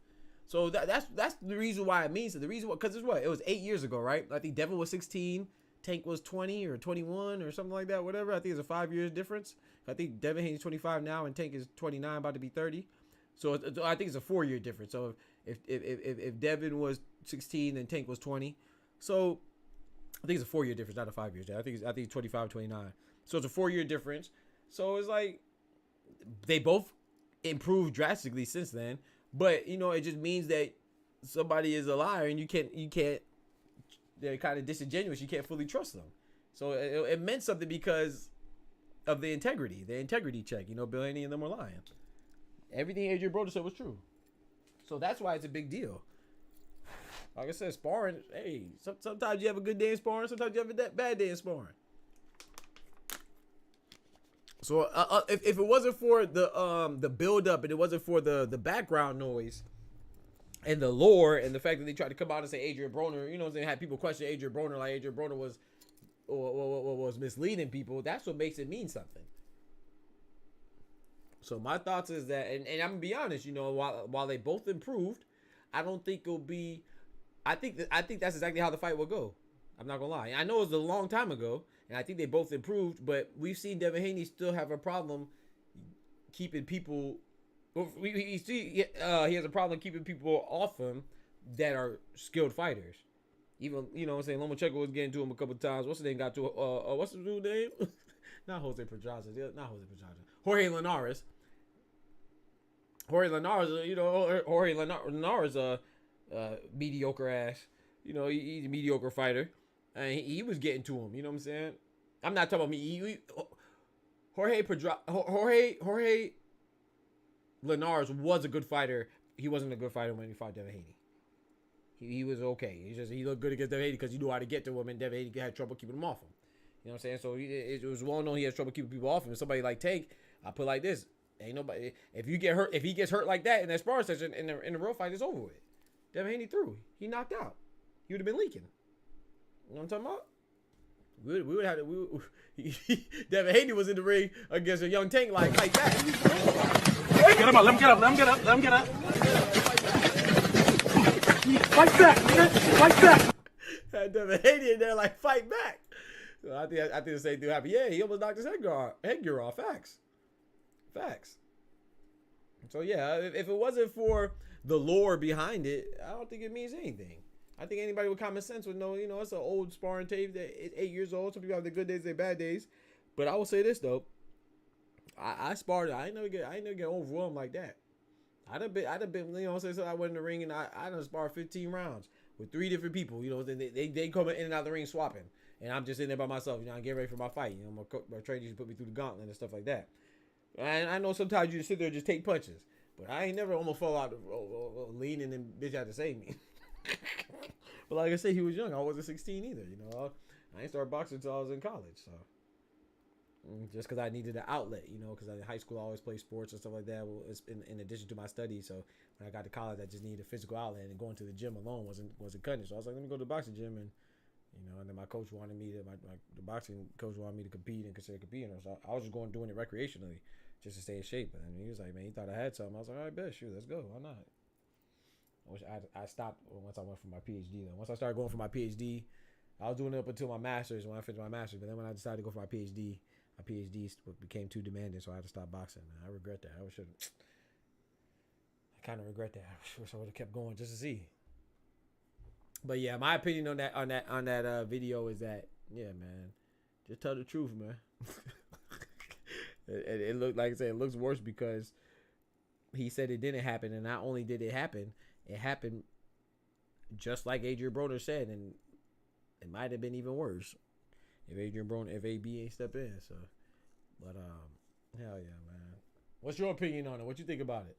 So that's the reason why it means it. The reason why, because it's what? It was 8 years ago, right? I think Devin was 16, Tank was 20 or 21 or something like that, whatever. I think it's a 5 years difference. I think Devin Haney's 25 now and Tank is 29, about to be 30. So I think it's a 4 year difference. So if Devin was 16 and Tank was 20, so I think it's a 4 year difference, not a 5 years. I think it's 25, 29. So it's a 4 year difference. So it's like they both improved drastically since then. But you know, it just means that somebody is a liar, and you can't. They're kind of disingenuous. You can't fully trust them. So it meant something because of the integrity check. You know, Bill Haney and them were lying. Everything Adrian Broner said was true. So that's why it's a big deal. Like I said, sparring. Hey, sometimes you have a good day in sparring. Sometimes you have a bad day in sparring. So if it wasn't for the build up, and it wasn't for the background noise and the lore and the fact that they tried to come out and say Adrian Broner, you know, they had people question Adrian Broner, like Adrian Broner was misleading people. That's what makes it mean something. So my thoughts is that, and I'm gonna be honest, you know, while they both improved, I don't think it'll be. I think that's exactly how the fight will go. I'm not gonna lie. I know it was a long time ago, and I think they both improved, but we've seen Devin Haney still have a problem keeping people. We see he has a problem keeping people off him that are skilled fighters. Even, you know what I'm saying, Lomachenko was getting to him a couple of times. What's the name got to what's the dude's name? Not Jose Pedraza. Not Jose Pedraza. Jorge Linares. Jorge Linares, you know, Jorge Linares mediocre ass. You know, he's a mediocre fighter. And he was getting to him, you know what I'm saying? I'm not talking about me. Jorge Linares was a good fighter. He wasn't a good fighter when he fought Devin Haney. He was okay. He looked good against Devin Haney because he knew how to get to him, and Devin Haney had trouble keeping him off him. You know what I'm saying? So it was well known he has trouble keeping people off him. Somebody like Tank, I put like this: ain't nobody. If you get hurt, if he gets hurt like that in that sparring session in the real fight, it's over with. Devin Haney threw. He knocked out. He would have been leaking. You know what I'm talking about? We would have to. Devin Haney was in the ring against a young Tank like that. Get him up. Let him get up. Let him get up. Let him get up. Fight back, nigga. Fight back. Had Devin Haney in there like fight back. So I think the same thing happened. Yeah, he almost knocked his headgear off. Facts. So yeah, if it wasn't for the lore behind it, I don't think it means anything. I think anybody with common sense would know, you know, it's an old sparring tape that it's 8 years old. Some people have their good days, their bad days. But I will say this though. I sparred. I ain't never get overwhelmed like that. I'd have been, you know, so I went in the ring and I done sparred 15 rounds with 3 different people. You know, they come in and out of the ring swapping, and I'm just in there by myself. You know, I'm getting ready for my fight. You know, my trainer used to put me through the gauntlet and stuff like that. And I know sometimes you just sit there and just take punches, but I ain't never almost fall out leaning and bitch had to save me. But like I said, he was young. I wasn't 16 either. You know, I ain't started boxing until I was in college. So just because I needed an outlet, you know, because in high school I always played sports and stuff like that. Well, it's in addition to my studies. So when I got to college, I just needed a physical outlet, and going to the gym alone wasn't cutting it. So I was like, let me go to the boxing gym, and you know, and then my coach wanted me to, the boxing coach wanted me to compete and consider competing. So I was just doing it recreationally, just to stay in shape. And he was like, man, he thought I had something. I was like, all right, bet, shoot, let's go. Why not? I stopped once I went for my PhD. Though once I started going for my PhD, I was doing it up until my master's when I finished my master's. But then when I decided to go for my PhD became too demanding, so I had to stop boxing. I regret that. I kind of regret that. I wish I would have kept going just to see. But yeah, my opinion on that video is that, yeah, man, just tell the truth, man. it looked, like I said, it looks worse because he said it didn't happen, and not only did it happened just like Adrian Broner said, and it might have been even worse if AB ain't step in. So, but hell yeah, man. What's your opinion on it? What you think about it?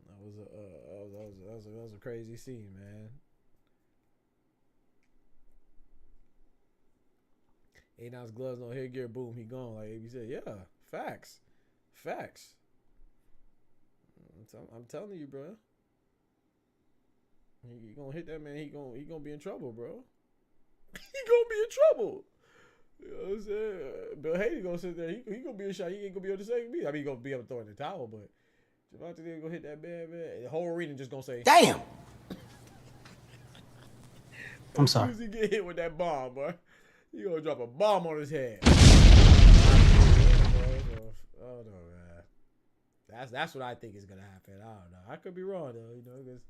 That was a crazy scene, man. 8-ounce gloves, no headgear, boom, he gone. Like AB said, yeah, facts. I'm telling you, bro. He gonna hit that man. He gonna be in trouble, bro. He gonna be in trouble. You know what I'm saying? Bill Haney gonna sit there. He gonna be in shot. He ain't gonna be able to save me. I mean, he gonna be able to throw in the towel, but Gervonta didn't go hit that man. The whole arena just gonna say, Damn. I'm as sorry. soon as he get hit with that bomb, boy, he gonna drop a bomb on his head. Oh no, man. That's what I think is gonna happen. I don't know. I could be wrong though, you know, because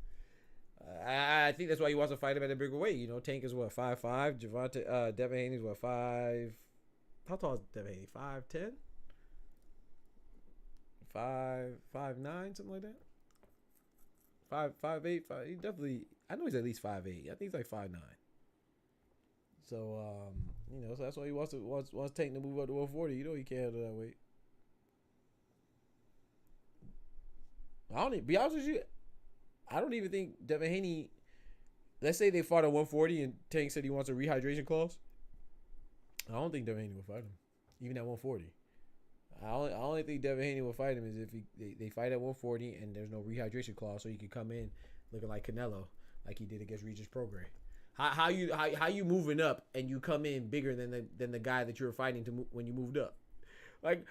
I think that's why he wants to fight him at a bigger weight. You know, Tank is what 5'5", Gervonta, Devin Haney's what 5. How tall is Devin Haney? 5'10", 5'9", something like that. 5'8". He definitely. I know he's at least 5'8". I think he's like 5'9". So you know, so that's why he wants Tank to move up to 140. You know, he can't handle that weight. I don't be honest with you. I don't even think Devin Haney. Let's say they fought at 140 and Tank said he wants a rehydration clause. I don't think Devin Haney will fight him, even at 140. I only think Devin Haney will fight him is if they fight at 140 and there's no rehydration clause, so he could come in looking like Canelo, like he did against Regis Prograis. How you moving up and you come in bigger than the guy that you were fighting when you moved up? Like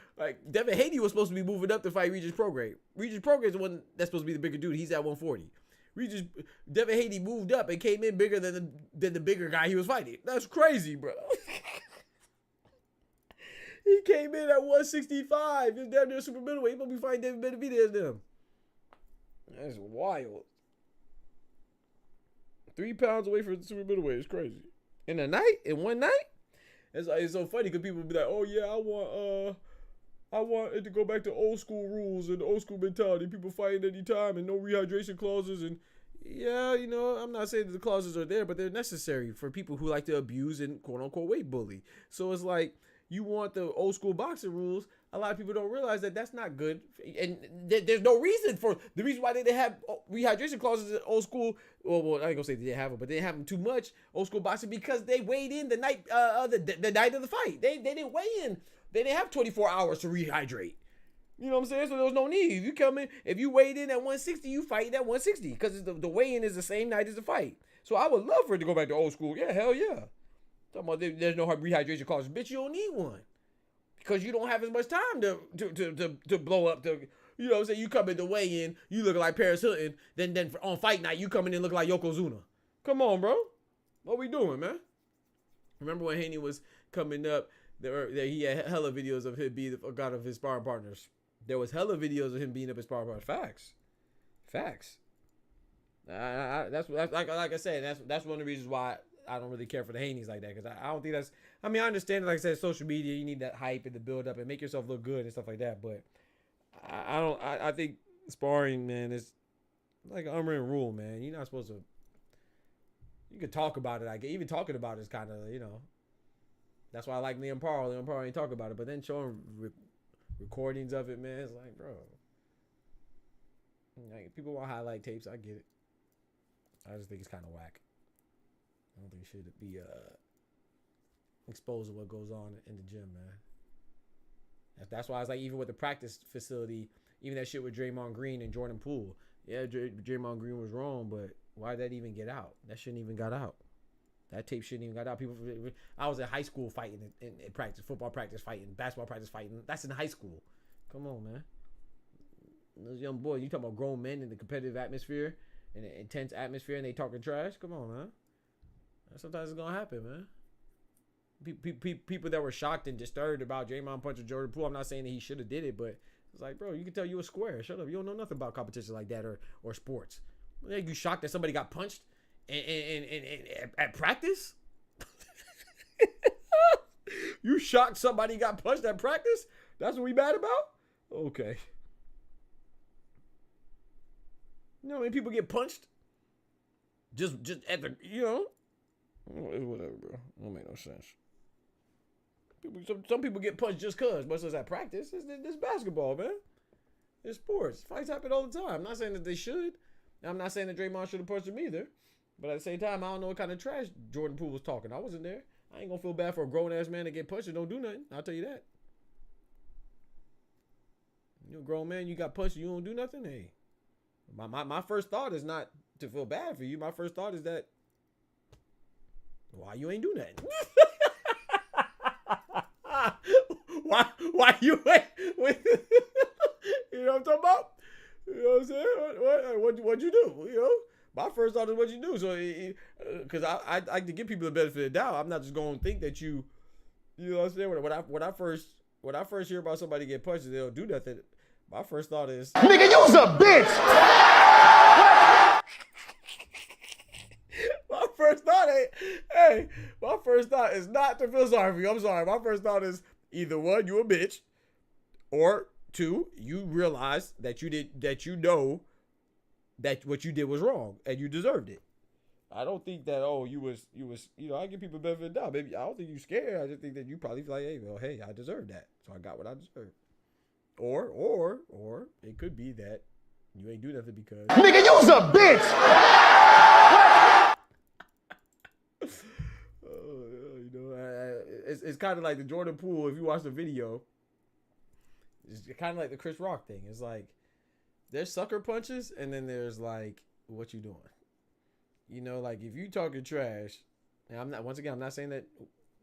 Devin Haney was supposed to be moving up to fight Regis Prograis. Regis Prograis is the one that's supposed to be the bigger dude. He's at 140. Devin Haney moved up and came in bigger than the bigger guy he was fighting. That's crazy, bro. He came in at 165. He's damn near super middleweight. He's supposed to be fighting David Benavidez them. That's wild. 3 pounds away from the super middleweight. It's crazy. In one night? It's so funny because people be like, oh yeah, I want it to go back to old school rules and old school mentality. People fighting any time and no rehydration clauses. And yeah, you know, I'm not saying that the clauses are there, but they're necessary for people who like to abuse and quote unquote weight bully. So it's like, you want the old school boxing rules. A lot of people don't realize that that's not good. And there's no reason for the reason why they didn't have rehydration clauses in old school. Well, I ain't gonna say they didn't have them, but they didn't have them too much old school boxing because they weighed in the night the night of the fight. They didn't weigh in. They didn't have 24 hours to rehydrate. You know what I'm saying? So there was no need. If you come in, if you weighed in at 160, you fight at 160 because the weigh-in is the same night as the fight. So I would love for it to go back to old school. Yeah, hell yeah. Talking about there's no rehydration clause. Bitch, you don't need one. Because you don't have as much time to blow up. You know what I'm saying? You come in the weigh-in, you looking like Paris Hilton. Then on fight night, you coming in looking like Yokozuna. Come on, bro. What we doing, man? Remember when Haney was coming up, he had hella videos of him being the god of his sparring partners. There was hella videos of him beating up his sparring partners. Facts. That's like I said, that's one of the reasons why I don't really care for the Haneys like that, because I don't think that's. I mean, I understand, like I said, social media, you need that hype and the build up and make yourself look good and stuff like that. But I don't. I think sparring, man, is like an unwritten rule, man. You're not supposed to. You could talk about it. Even talking about it is kind of, you know. That's why I like Liam Parr. Liam Parr ain't talk about it, but then showing recordings of it, man, it's like, bro. Like, people want highlight tapes. I get it. I just think it's kind of whack. I don't think it should be exposing what goes on in the gym, man. That's why it's like, even with the practice facility, even that shit with Draymond Green and Jordan Poole. Yeah, Draymond Green was wrong, but why did that even get out? That shouldn't even got out. That tape shouldn't even got out. I was in high school fighting in practice, football practice fighting, basketball practice fighting. That's in high school. Come on, man. Those young boys, you talking about grown men in the competitive atmosphere, in an intense atmosphere, and they talking trash? Come on, man. Sometimes it's gonna happen, man. People that were shocked and disturbed about Draymond punching Jordan Poole. I'm not saying that he should have did it, but it's like, bro, you can tell you a square. Shut up. You don't know nothing about competition like that or sports. You shocked that somebody got punched and at practice? You shocked somebody got punched at practice? That's what we mad about? Okay. You know how many people get punched? Just at the, you know? Whatever, bro. Don't make no sense. Some people get punched just cause, much as at practice. It's basketball, man. It's sports. Fights happen all the time. I'm not saying that they should. I'm not saying that Draymond should have punched him either. But at the same time, I don't know what kind of trash Jordan Poole was talking. I wasn't there. I ain't gonna feel bad for a grown-ass man to get punched and don't do nothing. I'll tell you that. You're a grown man, you got punched, you don't do nothing? Hey. My first thought is not to feel bad for you. My first thought is that, why you ain't do nothing? why you ain't? You know what I'm talking about? You know what I'm saying? What'd you do? You know, my first thought is what you do. So, because I like to give people the benefit of the doubt. I'm not just going to think that you know what I'm saying? When I first hear about somebody get punched and they don't do nothing, my first thought is, Nigga, you's a bitch! my first thought is not to feel sorry for you. I'm sorry. My first thought is either one, you a bitch, or two, you realize that you know that what you did was wrong and you deserved it. I don't think that, you was, you know, I give people benefit of the doubt. Maybe I don't think you scared. I just think that you probably feel like, hey, I deserve that. So I got what I deserved. Or it could be that you ain't do nothing because Nigga, you's a bitch! you know, it's kind of like the Jordan Poole. If you watch the video, it's kind of like the Chris Rock thing. It's like there's sucker punches, and then there's like, what you doing? You know, like if you talking trash, and I'm not saying that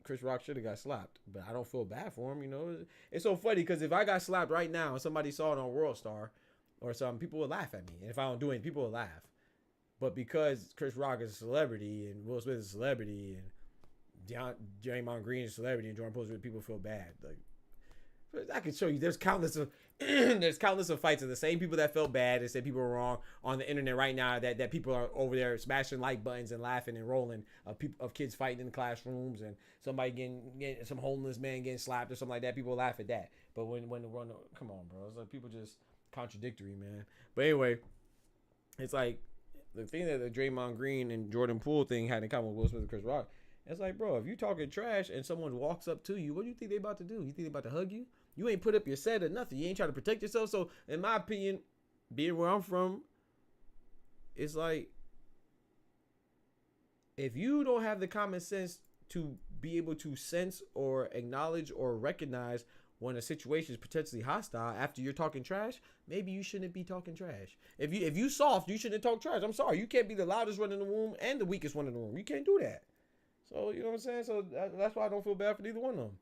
Chris Rock should have got slapped, but I don't feel bad for him. You know, it's so funny because if I got slapped right now and somebody saw it on World Star or something, people would laugh at me, and if I don't do it, people will laugh. But because Chris Rock is a celebrity and Will Smith is a celebrity and Draymond Green is a celebrity and Jordan Poole is celebrity, people feel bad. Like I can show you, there's countless of fights of the same people that felt bad and said people were wrong on the internet right now. That people are over there smashing like buttons and laughing and rolling of kids fighting in classrooms and somebody getting some homeless man getting slapped or something like that. People laugh at that. But when come on, bro, it's like people just contradictory, man. But anyway, it's like the thing that the Draymond Green and Jordan Poole thing had in common with Will Smith and Chris Rock. It's like, bro, if you talking trash and someone walks up to you, what do you think they about to do? You think they about to hug you? You ain't put up your set or nothing. You ain't trying to protect yourself. So, in my opinion, being where I'm from, it's like, if you don't have the common sense to be able to sense or acknowledge or recognize when a situation is potentially hostile after you're talking trash, maybe you shouldn't be talking trash. If you soft, you shouldn't talk trash. I'm sorry. You can't be the loudest one in the room and the weakest one in the room. You can't do that. So, you know what I'm saying? So, that's why I don't feel bad for neither one of them.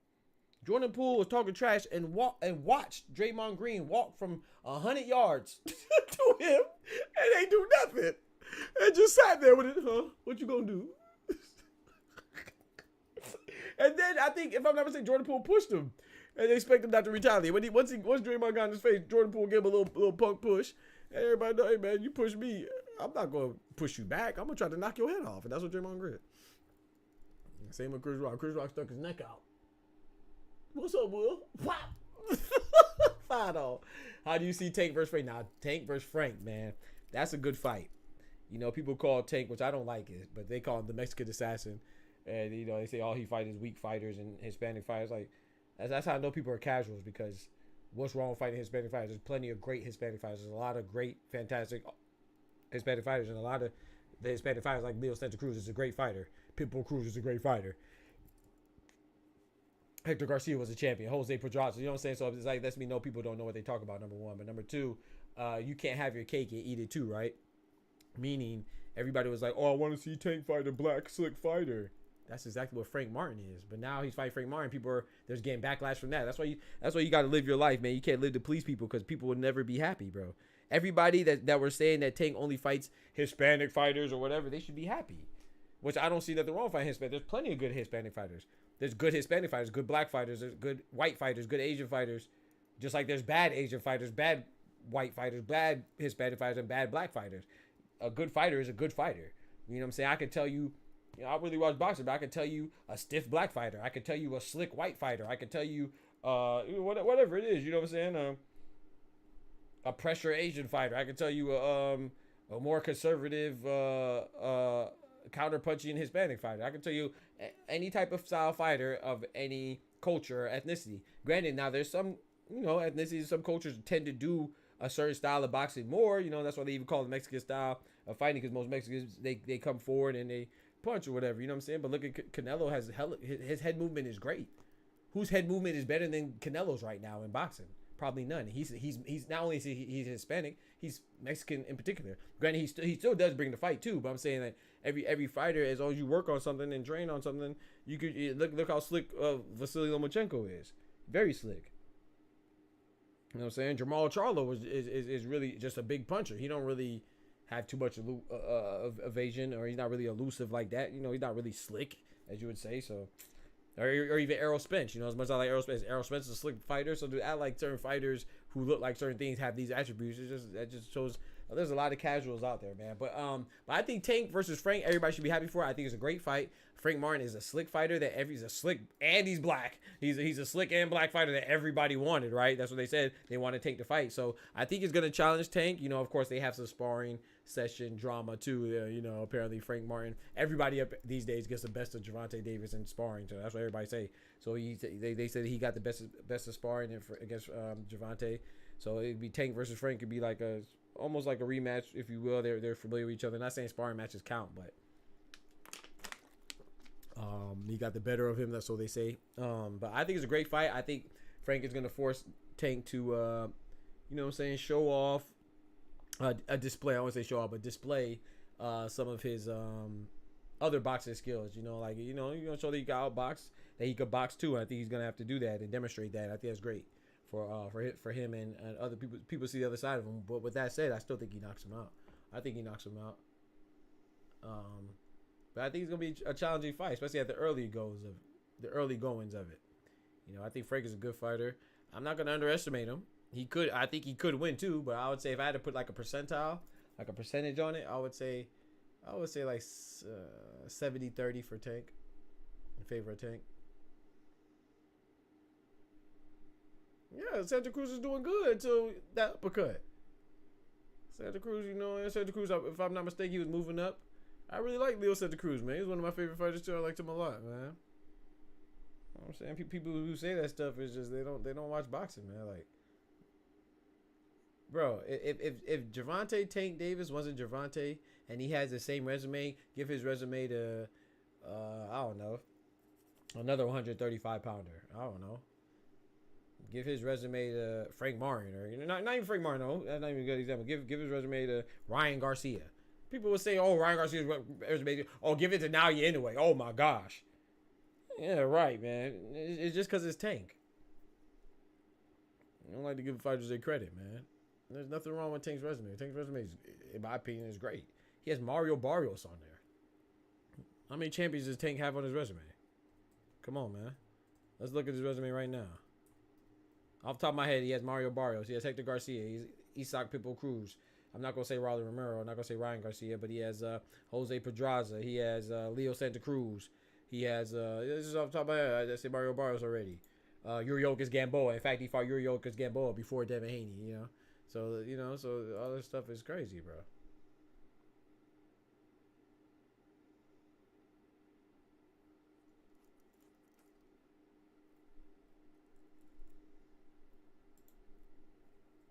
Jordan Poole was talking trash and watched Draymond Green walk from 100 yards to him and they do nothing. And just sat there with it, what you gonna do? And then I think, if I'm not mistaken, Jordan Poole pushed him. And they expect him not to retaliate. Once Draymond got in his face, Jordan Poole gave him a little punk push. And everybody know, hey man, you push me, I'm not gonna push you back. I'm gonna try to knock your head off. And that's what Draymond did. Same with Chris Rock. Chris Rock stuck his neck out. What's up, Will? Wow. Fight on. How do you see Tank versus Frank? Now, Tank versus Frank, man, that's a good fight. You know, people call Tank, which I don't like it, but they call him the Mexican assassin. And, you know, they say all he fights is weak fighters and Hispanic fighters. Like, that's how I know people are casuals, because what's wrong with fighting Hispanic fighters? There's plenty of great Hispanic fighters. There's a lot of great, fantastic Hispanic fighters, and a lot of the Hispanic fighters, like Leo Santa Cruz, is a great fighter. Pitbull Cruz is a great fighter. Hector Garcia was a champion. Jose Pedraza, you know what I'm saying? So it's like, lets me know people don't know what they talk about, number one. But number two, you can't have your cake and eat it too, right? Meaning, everybody was like, oh, I want to see Tank fight a black, slick fighter. That's exactly what Frank Martin is. But now he's fighting Frank Martin. There's getting backlash from that. That's why you got to live your life, man. You can't live to please people, because people will never be happy, bro. Everybody that were saying that Tank only fights Hispanic fighters or whatever, they should be happy. Which I don't see nothing wrong with fighting Hispanic. There's plenty of good Hispanic fighters. There's good Hispanic fighters, good black fighters, there's good white fighters, good Asian fighters. Just like there's bad Asian fighters, bad white fighters, bad Hispanic fighters, and bad black fighters. A good fighter is a good fighter. You know what I'm saying? I could tell you, I don't really watch boxing, but I could tell you a stiff black fighter. I could tell you a slick white fighter. I could tell you whatever it is. You know what I'm saying? A pressure Asian fighter. I could tell you a more conservative counter-punching Hispanic fighter. I can tell you any type of style fighter of any culture or ethnicity. Granted, now there's some, ethnicities, some cultures tend to do a certain style of boxing more. That's why they even call it Mexican style of fighting, because most Mexicans, they come forward and they punch or whatever. You know what I'm saying? But look at Canelo. His head movement is great. Whose head movement is better than Canelo's right now in boxing? Probably none. He's not only he's Hispanic, he's Mexican in particular. Granted, he still does bring the fight too. But I'm saying that every fighter, as long as you work on something and train on something, you could look how slick Vasily Lomachenko is. Very slick. You know what I'm saying? Jamal Charlo is really just a big puncher. He don't really have too much evasion, or he's not really elusive like that. You know, he's not really slick, as you would say. So, or even Errol Spence. You know, as much as I like Errol Spence is a slick fighter. So, I like certain fighters who look like certain things have these attributes. That just shows there's a lot of casuals out there, man. But I think Tank versus Frank, everybody should be happy for it. I think it's a great fight. Frank Martin is a slick fighter he's a slick, and he's black. He's a slick and black fighter that everybody wanted, right? That's what they said. They want to take the fight. So I think he's going to challenge Tank. You know, of course, they have some sparring session drama too. You know, apparently Frank Martin, everybody up these days gets the best of Gervonta Davis in sparring. So that's what everybody say. So they said he got the best of sparring against Gervonta. So it'd be Tank versus Frank. Could be like almost like a rematch, if you will. They're familiar with each other. Not saying sparring matches count, but he got the better of him. That's what they say. But I think it's a great fight. I think Frank is going to force Tank to, you know what I'm saying, show off a display. I don't want to say show off, but display some of his other boxing skills. You know, like, you know, show that he got outboxed, that he could box too. And I think he's going to have to do that and demonstrate that. I think that's great for him and other people. People see the other side of him. But with that said, I still think he knocks him out. I think he knocks him out. But I think it's gonna be a challenging fight, especially at the early goings of it. You know, I think Frank is a good fighter. I'm not gonna underestimate him. I think he could win too. But I would say if I had to put like a percentile, like a percentage on it, I would say like 70-30 for Tank, in favor of Tank. Yeah, Santa Cruz is doing good until that uppercut. Santa Cruz, you know, Santa Cruz, if I'm not mistaken, he was moving up. I really like Leo Santa Cruz, man. He's one of my favorite fighters too. I liked him a lot, man. You know what I'm saying? People who say that stuff is just they don't watch boxing, man. Like, bro, if Gervonta Tank Davis wasn't Gervonta and he has the same resume, give his resume to I don't know, another 135 pounder. I don't know. Give his resume to Frank Martin, or not even Frank Martin. No, that's not even a good example. Give his resume to Ryan Garcia. People would say, "Oh, Ryan Garcia's resume. Oh, give it to Naoya anyway." Oh my gosh. Yeah, right, man. It's just because it's Tank. I don't like to give fighters their credit, man. There's nothing wrong with Tank's resume. Tank's resume, in my opinion, is great. He has Mario Barrios on there. How many champions does Tank have on his resume? Come on, man. Let's look at his resume right now. Off the top of my head, he has Mario Barrios. He has Hector Garcia. He's Isaac Pitbull Cruz. I'm not going to say Raleigh Romero. I'm not going to say Ryan Garcia, but he has Jose Pedraza. He has Leo Santa Cruz. He has, this is off the top of my head, I said Mario Barrios already. Yuriorkis Gamboa. In fact, he fought Yuriorkis Gamboa before Devin Haney, you know. So all this stuff is crazy, bro.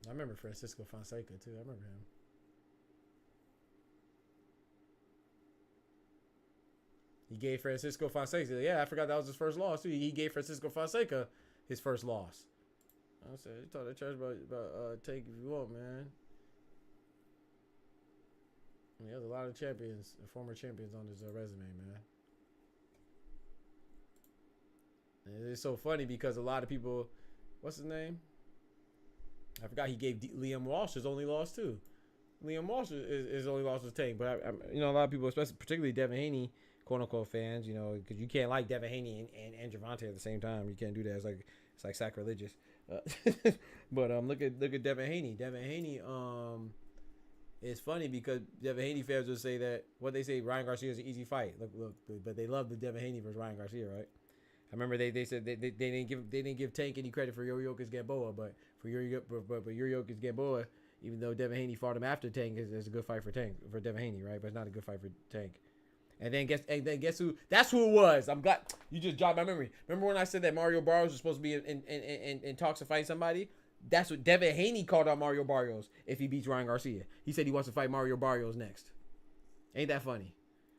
I remember Francisco Fonseca too. I remember him. He gave Francisco Fonseca. Yeah, I forgot that was his first loss too. He gave Francisco Fonseca his first loss. I said, you talk to church about Tank if you want, man. He has a lot of champions, former champions on his resume, man. And it's so funny because a lot of people, what's his name? I forgot he gave Liam Walsh his only loss too. Liam Walsh is only loss was Tank, but you know, a lot of people, especially particularly Devin Haney, quote unquote fans, you know, because you can't like Devin Haney and Gervonta at the same time. You can't do that. It's like sacrilegious. But look at Devin Haney. Devin Haney it's funny because Devin Haney fans will say that what they say Ryan Garcia is an easy fight. Look, but they love the Devin Haney versus Ryan Garcia, right? I remember they said they didn't give Tank any credit for Yuriorkis Gamboa, but Yuriorkis Gamboa, even though Devin Haney fought him after Tank, is a good fight for Devin Haney, right? But it's not a good fight for Tank. And then guess who? That's who it was. I'm glad you just jogged my memory. Remember when I said that Mario Barrios was supposed to be in talks to fight somebody? That's what Devin Haney called out Mario Barrios if he beats Ryan Garcia. He said he wants to fight Mario Barrios next. Ain't that funny?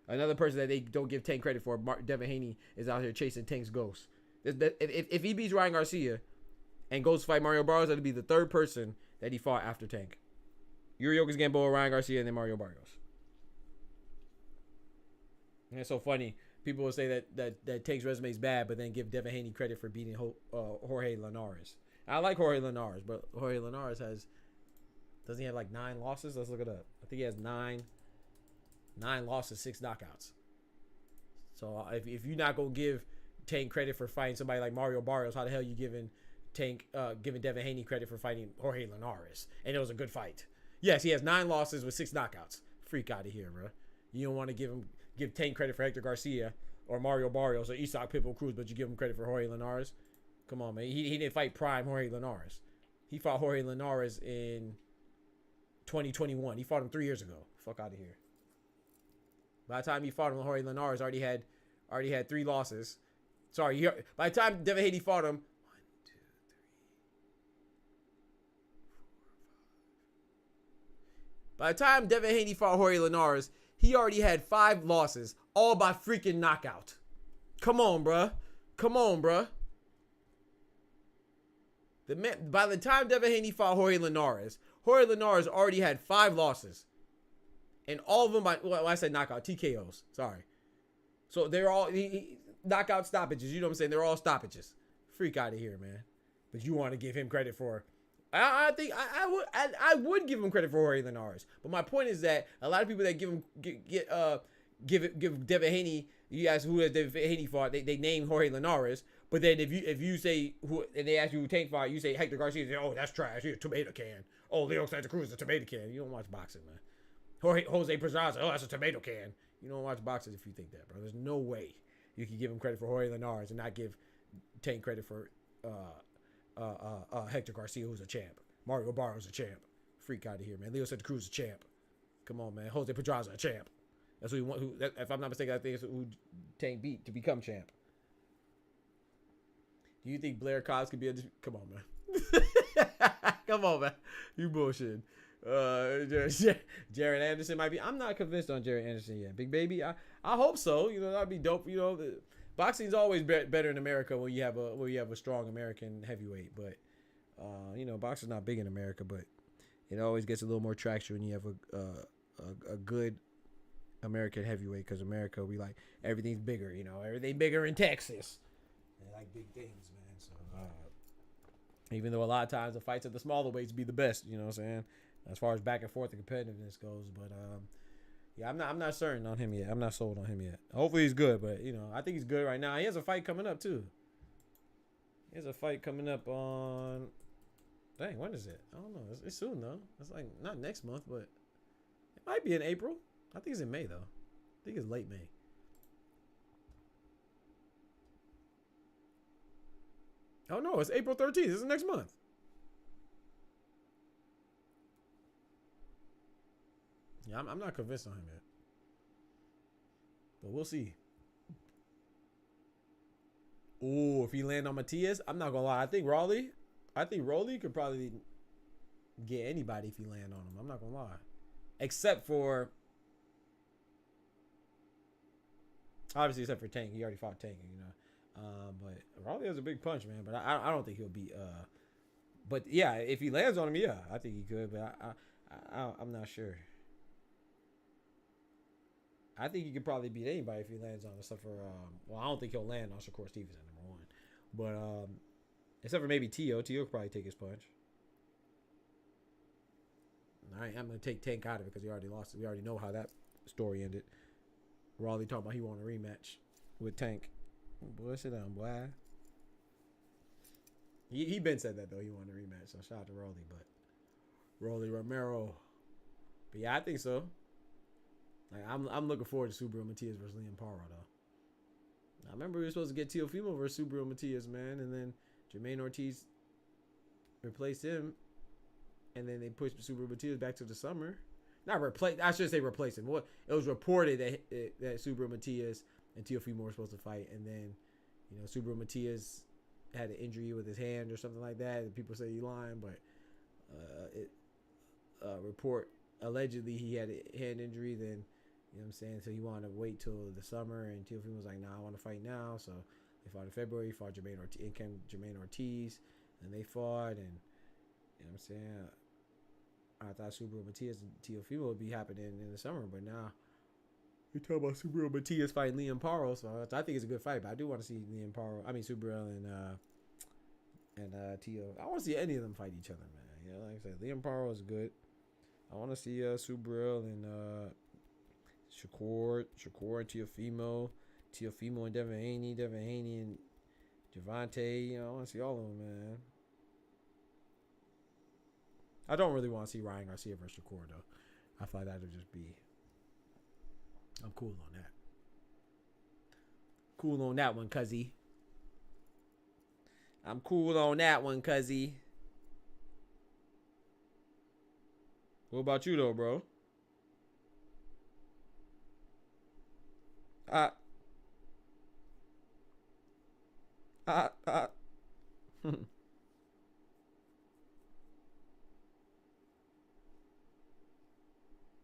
Another person that they don't give Tank credit for, Devin Haney, is out here chasing Tank's ghost. If he beats Ryan Garcia and goes to fight Mario Barrios, that'll be the third person that he fought after Tank. Yuriorkis Gamboa, Ryan Garcia, and then Mario Barrios. And it's so funny. People will say that Tank's resume is bad, but then give Devin Haney credit for beating Jorge Linares. I like Jorge Linares, but Jorge Linares doesn't he have like 9 losses? Let's look it up. I think he has 9 losses, 6 knockouts. So if you're not gonna give Tank credit for fighting somebody like Mario Barrios, how the hell you giving Devin Haney credit for fighting Jorge Linares? And it was a good fight. Yes, he has 9 losses with 6 knockouts. Freak out of here, bro. You don't want to give Tank credit for Hector Garcia or Mario Barrios or Isak Pitbull Cruz, but you give him credit for Jorge Linares. Come on, man. He didn't fight prime Jorge Linares. He fought Jorge Linares in 2021. He fought him 3 years ago. Fuck out of here. By the time he fought him, Jorge Linares already had 3 losses. Sorry, by the time Devin Haney fought him, 1, 2, 3, 4, 5. By the time Devin Haney fought Jorge Linares, he already had 5 losses, all by freaking knockout. Come on, bruh. Come on, bruh. By the time Devin Haney fought Jorge Linares already had 5 losses. And all of them I said knockout, TKOs. Sorry. So they're all knockout stoppages. You know what I'm saying? They're all stoppages. Freak out of here, man. But you want to give him credit for... I think I would give him credit for Jorge Linares. But my point is that a lot of people that give Devin Haney, you ask who has Devin Haney fought, they name Jorge Linares. But then if you say who, and they ask you who Tank fought, you say Hector Garcia. Say, oh, that's trash. He's a tomato can. Oh, Leo Santa Cruz is a tomato can. You don't watch boxing, man. Jose Pedraza. Oh, that's a tomato can. You don't watch boxing if you think that, bro. There's no way you can give him credit for Jorge Linares and not give Tank credit for Hector Garcia, who's a champ. Mario Barrios a champ. Freak out of here, man. Leo Santa Cruz a champ. Come on, man. Jose Pedraza a champ. That's who he want. If I'm not mistaken, I think it's who Tank beat to become champ. Do you think Blair Cobbs could be a... Come on, man. Come on, man. You bullshit. Jared Anderson might be... I'm not convinced on Jared Anderson yet. Big Baby, I hope so. You know, that'd be dope. You know, boxing's always better in America when you have a strong American heavyweight. But, you know, boxing's not big in America, but it always gets a little more traction when you have a good American heavyweight, because America, we like everything's bigger, you know, everything bigger in Texas. They like big things, man. So even though a lot of times the fights at the smaller weights be the best, you know what I'm saying, as far as back and forth and competitiveness goes. But yeah, I'm not certain on him yet. I'm not sold on him yet. Hopefully he's good, but you know, I think he's good right now. He has a fight coming up too. He has a fight coming up on... Dang, when is it? I don't know. It's soon though. It's like not next month, but it might be in April. I think it's in May though. I think it's late May. Oh no, it's April 13th. This is next month. Yeah, I'm not convinced on him yet. But we'll see. Oh, if he land on Matias, I'm not gonna lie. I think Rolly could probably get anybody if he land on him. I'm not gonna lie. Except for... Obviously, except for Tank. He already fought Tank, you know. But Rolly has a big punch, man. But I don't think he'll beat... But yeah, if he lands on him, yeah, I think he could. But I'm not sure. I think he could probably beat anybody if he lands on, except for... well, I don't think he'll land on Shakur Stevenson, number one. But except for maybe Tio. Tio could probably take his punch. I'm going to take Tank out of it because he already lost it. We already know how that story ended. Raleigh talking about he want a rematch with Tank. Boy, sit down, boy. He been said that, though. He wanted a rematch. So, shout out to Raleigh. But Rolly Romero. But, yeah, I think so. Like, I'm looking forward to Subriel Matias versus Liam Paro, though. I remember we were supposed to get Teofimo versus Subriel Matias, man. And then Jermaine Ortiz replaced him. And then they pushed Subriel Matias back to the summer. Not replace. I should say replace him. What it was reported that Subriel Matias and Teofimo were supposed to fight, and then, you know, Subriel Matias had an injury with his hand or something like that. And people say he's lying, but report allegedly he had a hand injury. Then, you know what I'm saying, so he wanted to wait till the summer, and Teofimo was like, "Nah, I want to fight now." So they fought in February. He fought Jermaine Ortiz, and they fought, and you know what I'm saying. I thought Subriel Matias and Teofimo would be happening in the summer, but now we talk about Subriel Matias fighting Liam Paro, so I think it's a good fight. But I do want to see Subriel and and Tio. I want to see any of them fight each other, man. You know, like I said, Liam Paro is good. I want to see Subriel and Shakur and Teofimo and Devin Haney and Gervonta. You know, I want to see all of them, man. I don't really want to see Ryan Garcia versus Shakur, though. I thought that would just be... I'm cool on that. Cool on that one, cuzzy. I'm cool on that one, cuzzy. What about you, though, bro?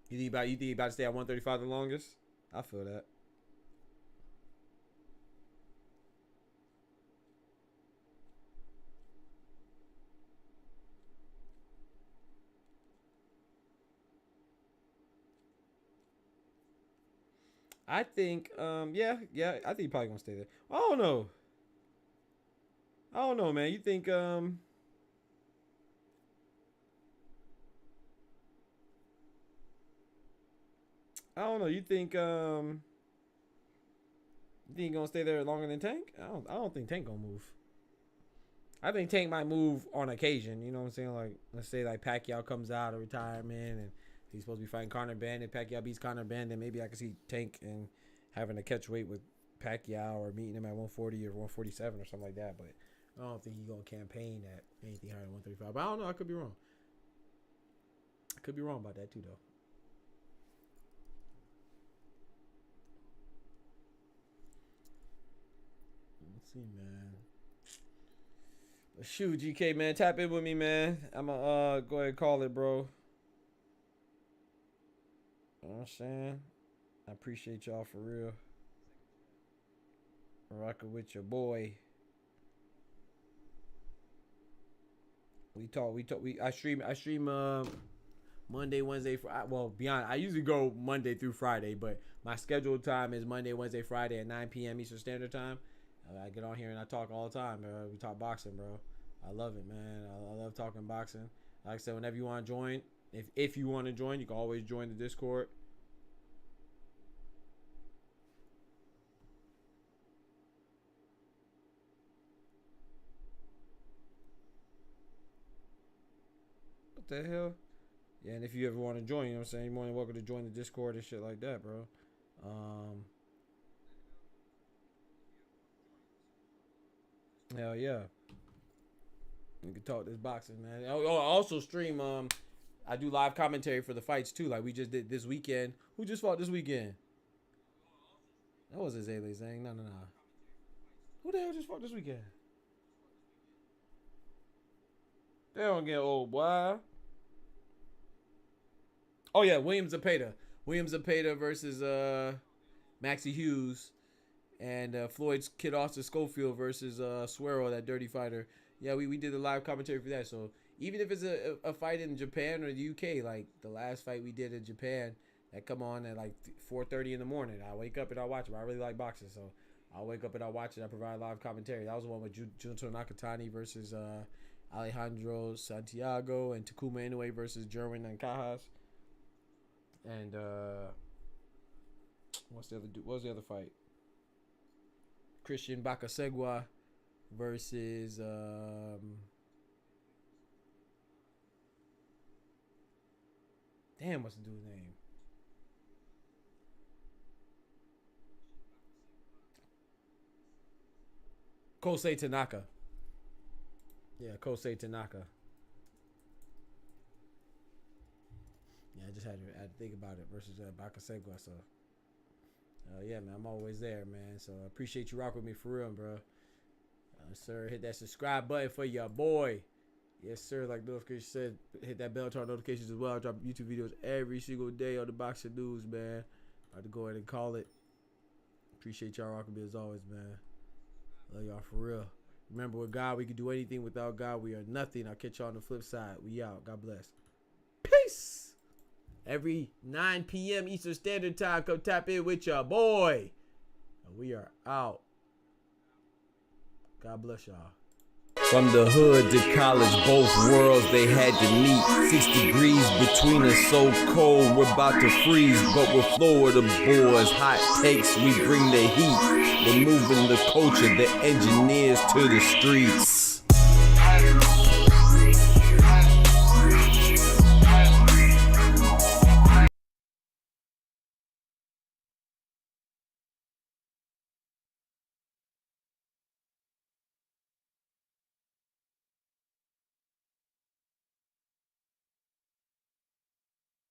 You think about to stay at 135 the longest? I feel that. I think, yeah, I think you're probably gonna stay there. I don't know, man. You think, I don't know. You think you're gonna stay there longer than Tank? I don't think Tank gonna move. I think Tank might move on occasion. You know what I'm saying? Like, let's say like Pacquiao comes out of retirement and he's supposed to be fighting Conor Benn, and Pacquiao beats Conor Benn, then maybe I could see Tank and having to catch weight with Pacquiao or meeting him at 140 or 147 or something like that. But I don't think he's gonna campaign at anything higher than 135. But I don't know. I could be wrong. I could be wrong about that too, though. Let's see, man. But shoot, GK, man, tap in with me, man. I'ma go ahead and call it, bro. You know what I'm saying? I appreciate y'all for real. Rocking with your boy. I stream Monday, Wednesday, Friday. Well, beyond, I usually go Monday through Friday, but my scheduled time is Monday, Wednesday, Friday at 9 p.m. Eastern Standard Time. I get on here and I talk all the time. We talk boxing, bro. I love it, man. I love talking boxing. Like I said, whenever you want to join, if you want to join, you can always join the Discord. What the hell? Yeah, and if you ever want to join, you know what I'm saying, you're more than welcome to join the Discord and shit like that, bro. Hell yeah. You can talk this boxing, man. I also stream, I do live commentary for the fights too, like we just did this weekend. Who just fought this weekend? That wasn't Zaylee Zhang. No. Who the hell just fought this weekend? They don't get old, boy. Oh yeah, William Zepeda. Versus Maxie Hughes. And Floyd's Kid Austin Schofield versus Suero, that dirty fighter. Yeah, we did a live commentary for that. So even if it's a fight in Japan or the UK, like the last fight we did in Japan, that come on at like 4:30 in the morning. I wake up and I watch it. I really like boxing, so I'll wake up and I watch it. I provide live commentary. That was the one with Junto Nakatani versus Alejandro Santiago and Takuma Inoue versus Jerwin Nankajas. And what was the other fight? Christian Bakasegwa versus damn, what's the dude's name? Kosei Tanaka. Yeah, Kosei Tanaka. Yeah, I just had to think about it versus Bakasegwa. So, yeah, man, I'm always there, man. So I appreciate you rocking with me for real, bro. Sir, hit that subscribe button for your boy. Yes, sir. Like notification said, hit that bell to our notifications as well. I drop YouTube videos every single day on the Boxing News, man. About to go ahead and call it. Appreciate y'all rocking with me as always, man. Love y'all for real. Remember, with God, we can do anything. Without God, we are nothing. I'll catch y'all on the flip side. We out. God bless. Peace. Every 9 p.m. Eastern Standard Time, come tap in with your boy. And we are out. God bless y'all. From the hood to college, both worlds they had to meet. 6 degrees between us, so cold we're about to freeze. But we're Florida boys, hot takes, we bring the heat. We're moving the culture, the engineers to the streets.